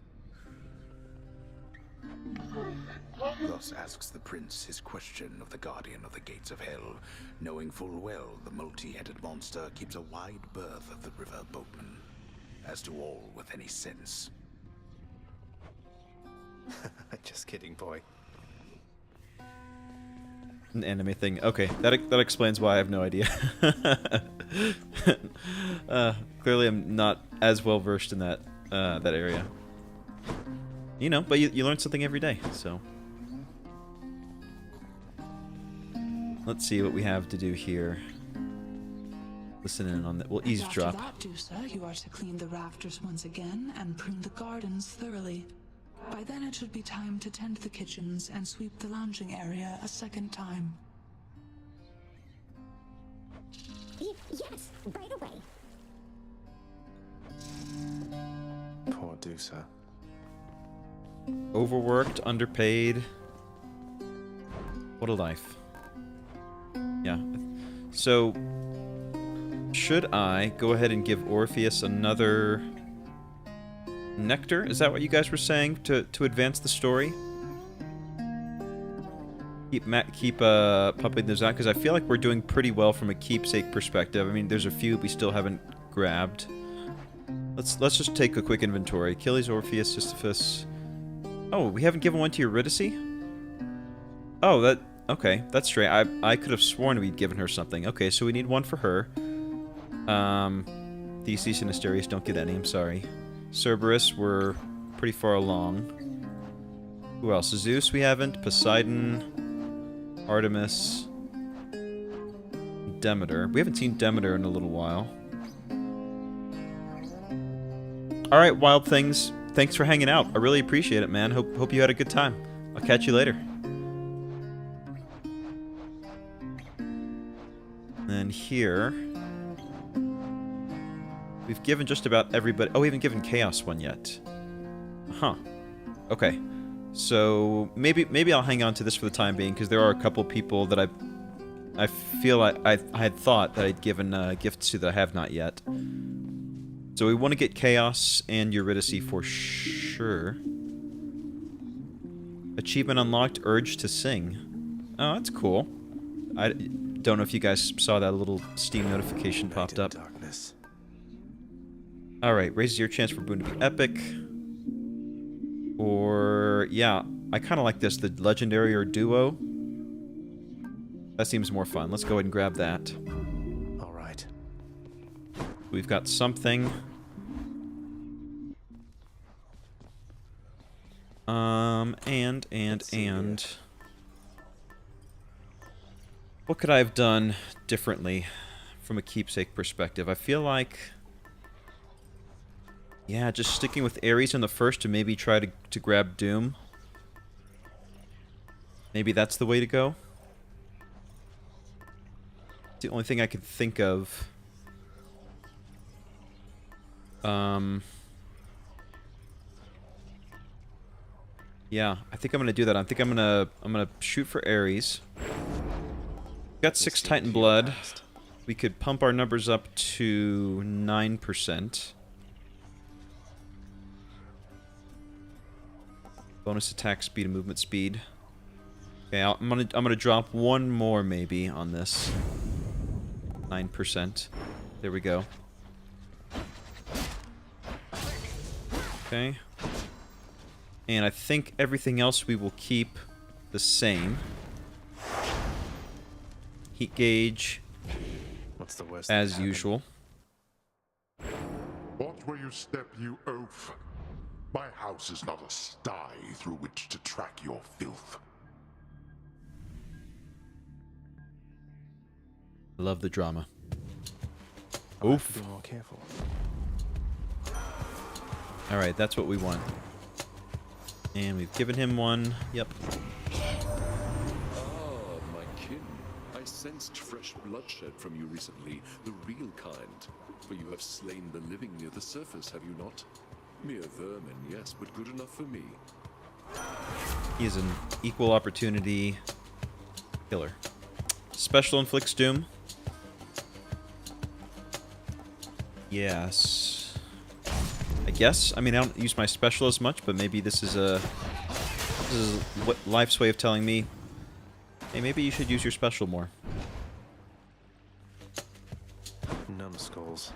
Thus asks the prince his question of the guardian of the gates of hell, knowing full well the multi-headed monster keeps a wide berth of the river boatman. As to all with any sense. Just kidding, boy. An anime thing. Okay, that explains why I have no idea. Clearly, I'm not as well versed in that that area. You know, but you learn something every day. So let's see what we have to do here. listen in on that. We'll And eavesdrop. after that, Dusa, you are to clean the rafters once again and prune the gardens thoroughly. By then it should be time to tend the kitchens and sweep the lounging area a second time. Yes, right away. Poor Dusa. Overworked, underpaid. What a life. Yeah. So, should I go ahead and give Orpheus another nectar? Is that what you guys were saying to advance the story? Keep pumping those out, because I feel like we're doing pretty well from a keepsake perspective. I mean, there's a few we still haven't grabbed. Let's just take a quick inventory. Achilles, Orpheus, Sisyphus. Oh, we haven't given one to Eurydice? Oh, okay, that's straight. I could have sworn we'd given her something. Okay, so we need one for her. Theseus and Asterius don't get any, I'm sorry. Cerberus, we're pretty far along. Who else? Zeus we haven't. Poseidon. Artemis. Demeter. We haven't seen Demeter in a little while. Alright, Wild Things. Thanks for hanging out. I really appreciate it, man. Hope you had a good time. I'll catch you later. And here... we've given just about everybody... oh, we haven't given Chaos one yet. Huh. Okay. So, maybe I'll hang on to this for the time being, because there are a couple people that I feel I had thought that I'd given gifts to that I have not yet. So we want to get Chaos and Eurydice for sure. Achievement unlocked, Urge to Sing. Oh, that's cool. I don't know if you guys saw that little Steam notification popped up. Alright, raises your chance for boon to be epic. Or, yeah, I kind of like this, the legendary or duo. That seems more fun. Let's go ahead and grab that. Alright. We've got something. And... what could I have done differently from a keepsake perspective? I feel like... yeah, just sticking with Ares in the first to maybe try to grab Doom. Maybe that's the way to go. It's the only thing I could think of. Yeah, I think I'm gonna do that. I think I'm gonna shoot for Ares. Got 6 Titan Blood. We could pump our numbers up to 9%. Bonus attack speed and movement speed. Okay, I'm gonna drop one more maybe on this. 9%. There we go. Okay. And I think everything else we will keep the same. Heat gauge. What's the worst as usual. What where you step, you oaf? My house is not a sty through which to track your filth. I love the drama. Oof. Be more careful. Alright, that's what we want. And we've given him one. Yep. Ah, my kin. I sensed fresh bloodshed from you recently, the real kind. For you have slain the living near the surface, have you not? Mere vermin, yes, but good enough for me. He is an equal opportunity killer. Special inflicts doom. Yes. I guess. I mean, I don't use my special as much, but maybe this is what life's way of telling me, hey, maybe you should use your special more. Numbskulls.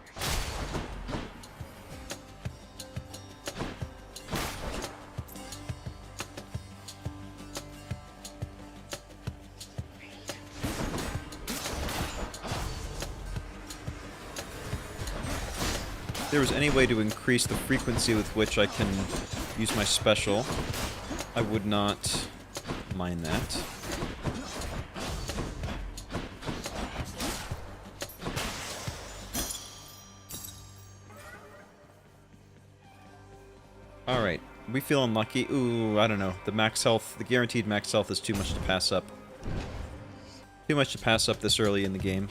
If there was any way to increase the frequency with which I can use my special, I would not mind that. Alright, we feel unlucky. Ooh, I don't know. The max health, the guaranteed max health is too much to pass up. Too much to pass up this early in the game.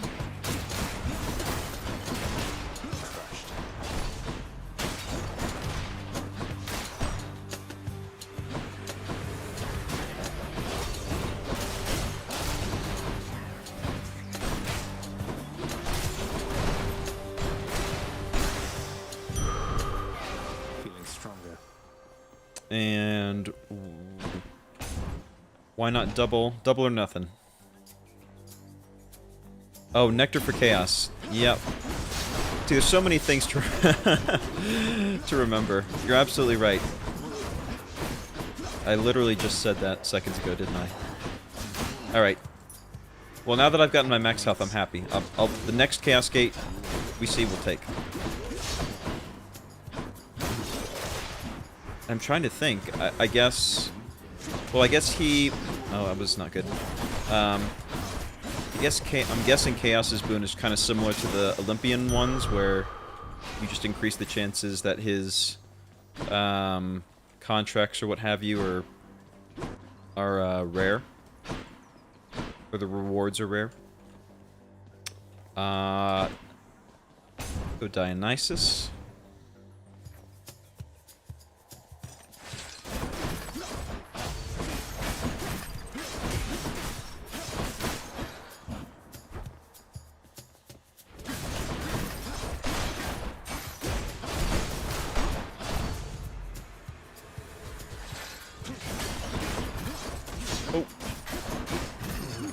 And why not double or nothing? Oh, nectar for chaos. Yep. Dude, there's so many things to to remember. You're absolutely right. I literally just said that seconds ago, didn't I? All right. Well, now that I've gotten my max health, I'm happy. The next chaos gate we see we'll take. I'm trying to think. I guess... Well, I guess he... Oh, that was not good. I'm guessing Chaos's boon is kind of similar to the Olympian ones, where you just increase the chances that his contracts or what have you are rare. Or the rewards are rare. Go Dionysus.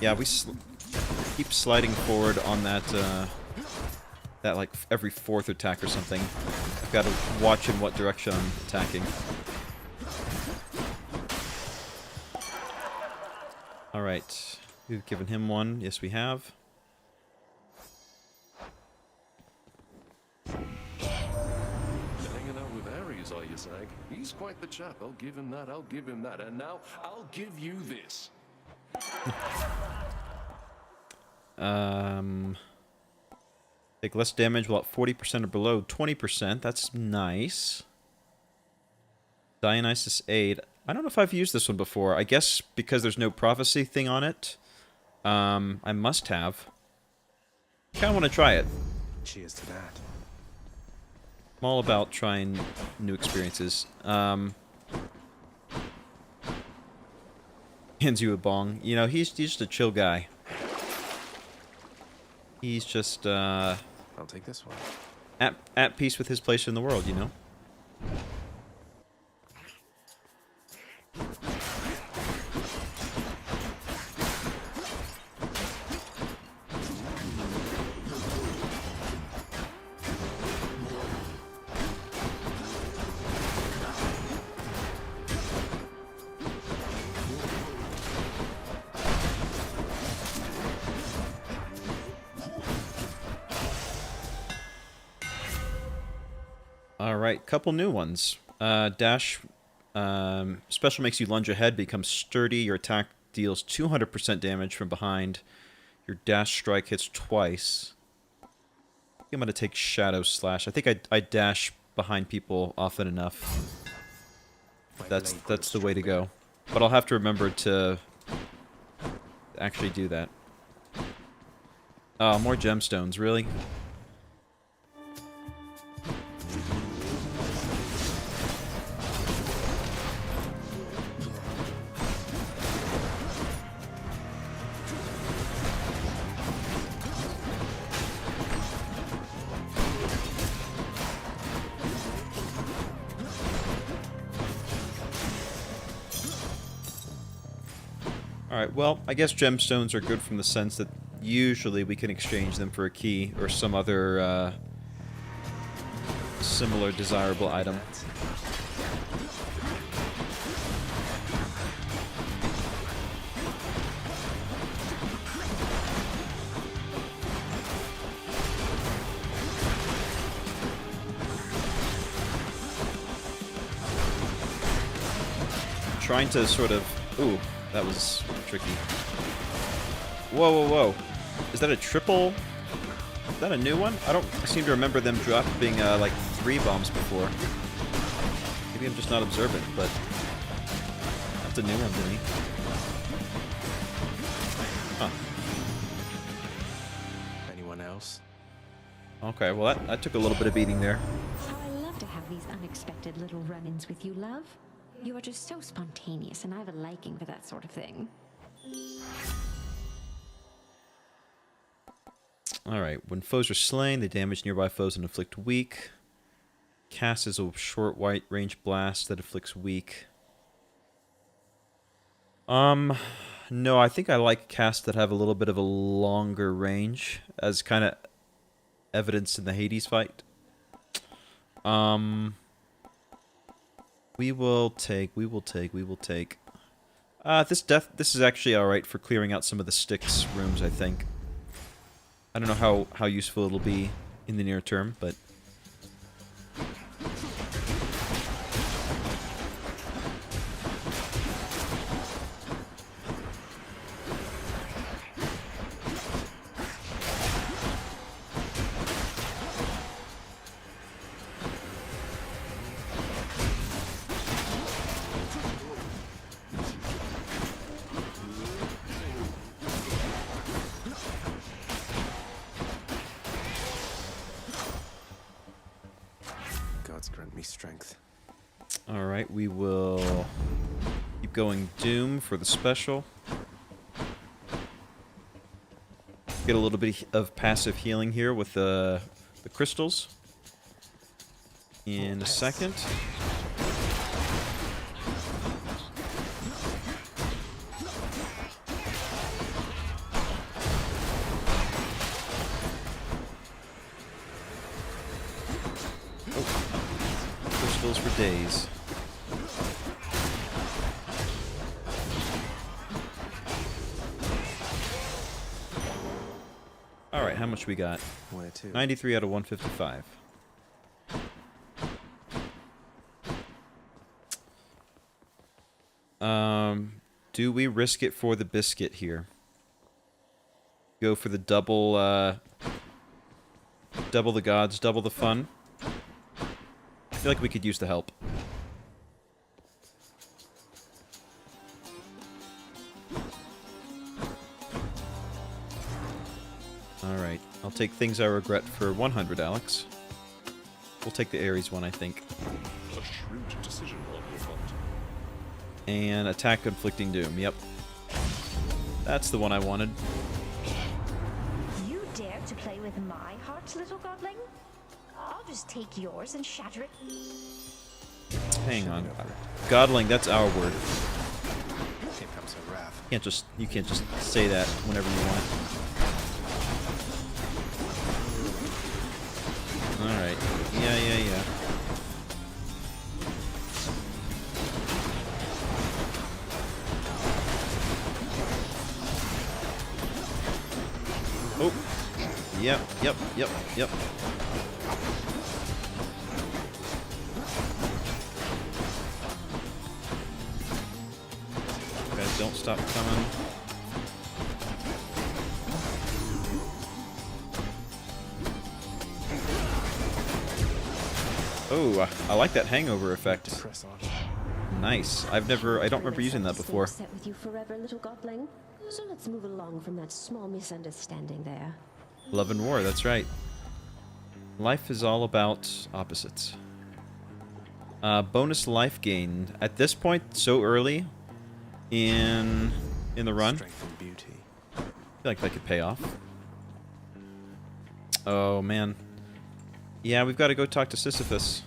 Yeah, we keep sliding forward on that, that like every fourth attack or something. I've got to watch in what direction I'm attacking. Alright, we've given him one. Yes, we have. Hanging out with Ares, are you, Zag? He's quite the chap. I'll give him that, I'll give him that. And now, I'll give you this. Take less damage while at 40% or below 20%. That's nice. Dionysus Aid. I don't know if I've used this one before. I guess because there's no prophecy thing on it. I must have. Kinda wanna try it. Cheers to that. I'm all about trying new experiences. Hands you a bong. You know, he's just a chill guy. He's just, I'll take this one. At peace with his place in the world, you know? Alright, couple new ones. Dash special makes you lunge ahead, becomes sturdy. Your attack deals 200% damage from behind. Your dash strike hits twice. I think I'm going to take Shadow Slash. I think I dash behind people often enough. That's the way to go. But I'll have to remember to actually do that. Oh, more gemstones, really? Alright, well, I guess gemstones are good from the sense that usually we can exchange them for a key or some other similar desirable item. Trying to sort of... Ooh, that was tricky. Whoa, whoa, whoa. Is that a triple? Is that a new one? I don't seem to remember them dropping, like, 3 bombs before. Maybe Maybe I'm just not observant, but that's a new one to me. Huh. Anyone else? Okay, well that took a little bit of beating there. I love to have these unexpected little run-ins with you, love. You are just so spontaneous, and I have a liking for that sort of thing. Alright, when foes are slain, they damage nearby foes and inflict weak. Cast is a short white range blast that inflicts weak. No, I think I like casts that have a little bit of a longer range, as kind of evidenced in the Hades fight. We will take. This is actually alright for clearing out some of the Styx rooms, I think. I don't know how useful it'll be in the near term, but... Grant me strength. Alright, we will keep going Doom for the special. Get a little bit of passive healing here with the crystals. In a second. For days. Alright, how much we got? 93 out of 155. Do we risk it for the biscuit here? Go for the double the gods, double the fun? I feel like we could use the help. Alright, I'll take things I regret for 100, Alex. We'll take the Ares one, I think. A shrewd decision on your part. And attack inflicting doom, yep. That's the one I wanted. You dare to play with my heart, little godling? I'll just take yours and shatter it. Hang on. Godling, that's our word. Here comes her wrath. You can't just say that whenever you want. Alright. Yeah. Oh. Yep. Guys, don't stop coming. Oh, I like that hangover effect. Nice. I don't remember using that before. Set with you forever, little godling. So let's move along from that small misunderstanding there. Love and war, that's right. Life is all about opposites. Bonus life gain. At this point, so early in the run, Strength and beauty. I feel like that could pay off. Oh, man. Yeah, we've got to go talk to Sisyphus.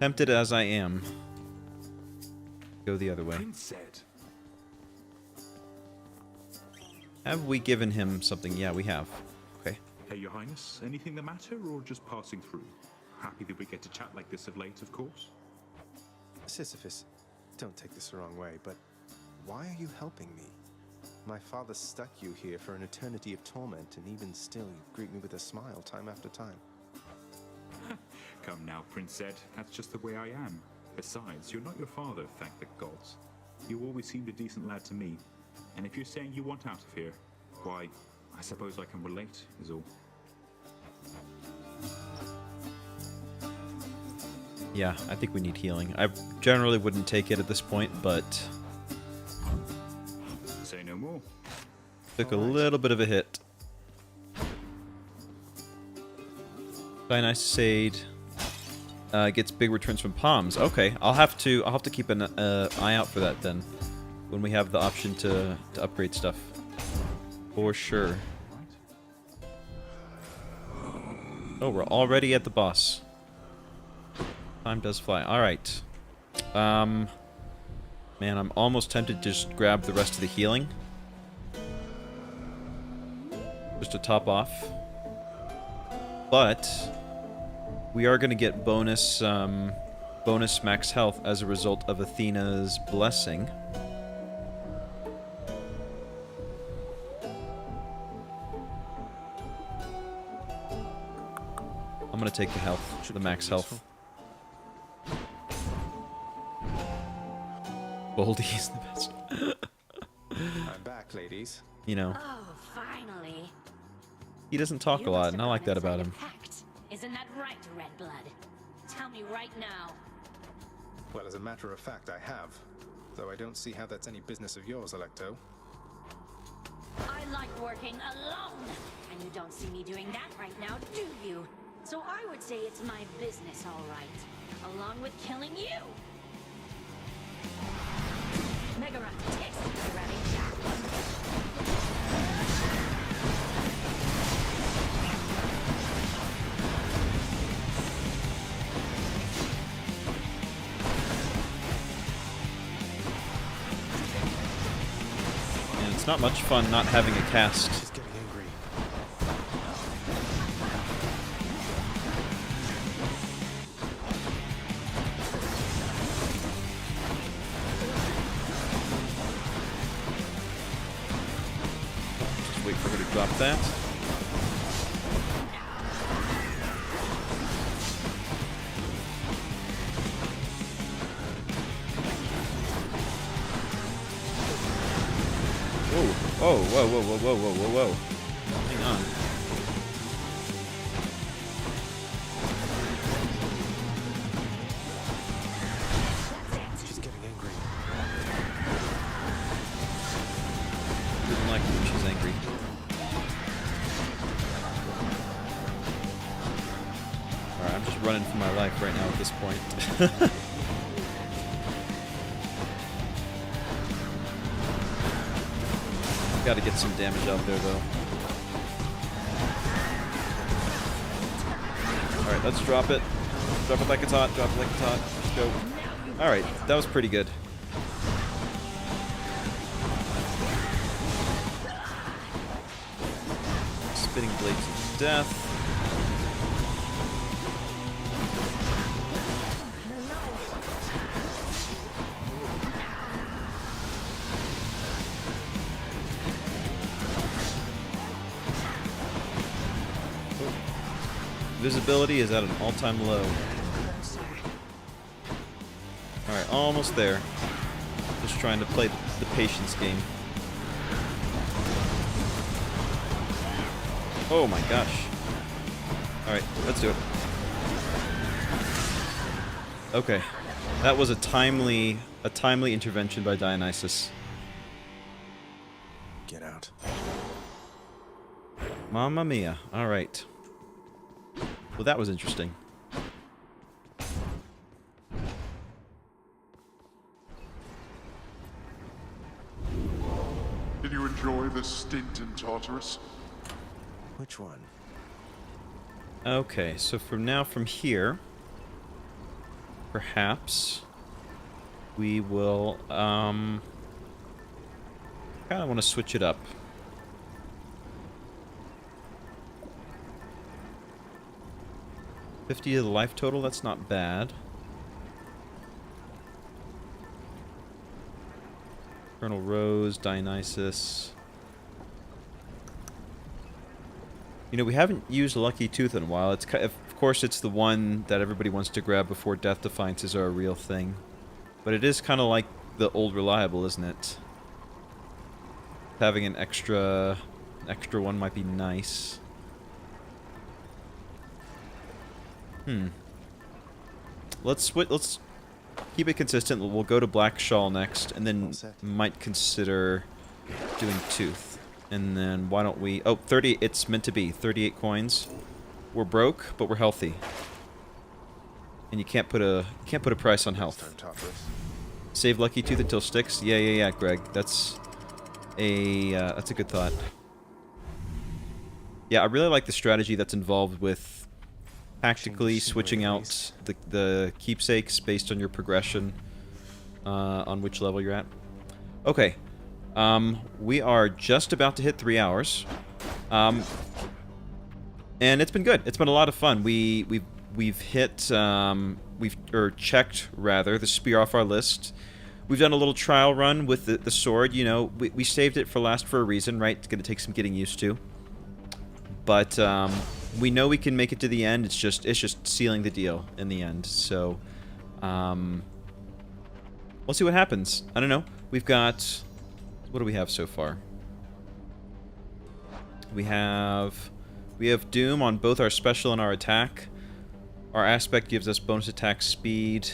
Tempted as I am. Go the other way. Have we given him something? Yeah, we have. Okay. Hey, Your Highness, anything the matter, or just passing through? Happy that we get to chat like this of late, of course. Sisyphus, don't take this the wrong way, but why are you helping me? My father stuck you here for an eternity of torment, and even still you greet me with a smile time after time. Come now, Prince Ed, that's just the way I am. Besides, you're not your father, thank the gods. You always seemed a decent lad to me, and if you're saying you want out of here, why, I suppose I can relate, is all. Yeah, I think we need healing. I generally wouldn't take it at this point, but Say no more. took a little bit of a hit. Dionysus Aid gets big returns from palms. Okay, I'll have to keep an eye out for that then, when we have the option to upgrade stuff. For sure. Oh, we're already at the boss. Time does fly. Alright. Man, I'm almost tempted to just grab the rest of the healing. Just to top off. But we are going to get bonus max health as a result of Athena's blessing. I'm going to take the health, the max health. Goldie is the best. I'm back, ladies. You know, Oh, finally. he doesn't talk a lot, and I like that about him. Isn't that right, Redblood? Tell me right now. Well, as a matter of fact, I have. Though I don't see how that's any business of yours, Electo. I like working alone. And you don't see me doing that right now, do you? So I would say it's my business, all right. Along with killing you. Mega Run, takes it, ready? And it's not much fun not having a cast. She's getting angry. Just wait for her to drop that. Whoa, whoa, whoa, whoa, whoa, whoa, whoa, whoa. Hang on. She's getting angry. Doesn't like it when she's angry. Alright, I'm just running for my life right now at this point. Gotta get some damage out there, though. Alright, let's drop it. Drop it like it's hot, drop it like it's hot. Let's go. Alright, that was pretty good. Spinning blades of death. Visibility is at an all-time low. Alright, almost there. Just trying to play the patience game. Oh my gosh. Alright, let's do it. Okay. That was a timely intervention by Dionysus. Get out. Mamma mia. Alright. Well, that was interesting. Did you enjoy the stint in Tartarus? Which one? Okay, so from here, perhaps we will, kind of want to switch it up. 50 to the life total, that's not bad. Colonel Rose, Dionysus. You know, we haven't used Lucky Tooth in a while. It's of course it's the one that everybody wants to grab before Death Defiances are a real thing. But it is kind of like the old reliable, isn't it? Having an extra one might be nice. let's keep it consistent. We'll go to Black Shawl next, and then might consider doing Tooth. And then why don't we... Oh, 30. It's meant to be 38 coins. We're broke, but we're healthy. And you can't put a price on health. Save Lucky Tooth until Sticks. Yeah, Greg. That's a good thought. Yeah, I really like the strategy that's involved with tactically switching out the keepsakes based on your progression on which level you're at. Okay. We are just about to hit 3 hours. And it's been good. It's been a lot of fun. We've hit checked rather the spear off our list. We've done a little trial run with the sword. You know, we saved it for last for a reason, right? It's going to take some getting used to. But we know we can make it to the end. It's just sealing the deal in the end. So we'll see what happens. I don't know. We've got, what do we have so far? We have Doom on both our special and our attack. Our aspect gives us bonus attack speed.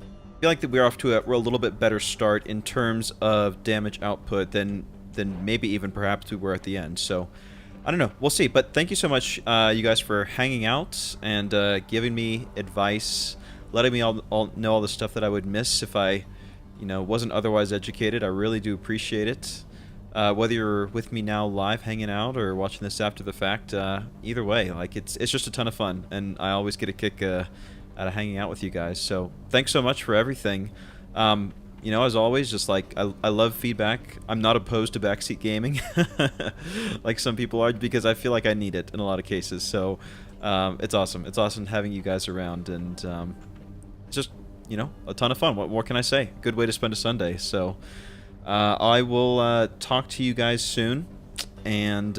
I feel like that we're off to a little bit better start in terms of damage output than maybe even perhaps we were at the end. So I don't know. We'll see. But thank you so much, you guys, for hanging out and giving me advice, letting me all know all the stuff that I would miss if I, wasn't otherwise educated. I really do appreciate it. Whether you're with me now live hanging out or watching this after the fact, either way, like it's just a ton of fun, and I always get a kick out of hanging out with you guys. So thanks so much for everything. As always, just like I love feedback. I'm not opposed to backseat gaming, like some people are, because I feel like I need it in a lot of cases. So it's awesome. It's awesome having you guys around, and it's just a ton of fun. What more can I say? Good way to spend a Sunday. So. I will talk to you guys soon, and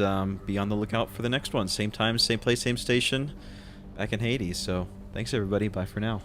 be on the lookout for the next one. Same time, same place, same station, back in Hades. So thanks, everybody. Bye for now.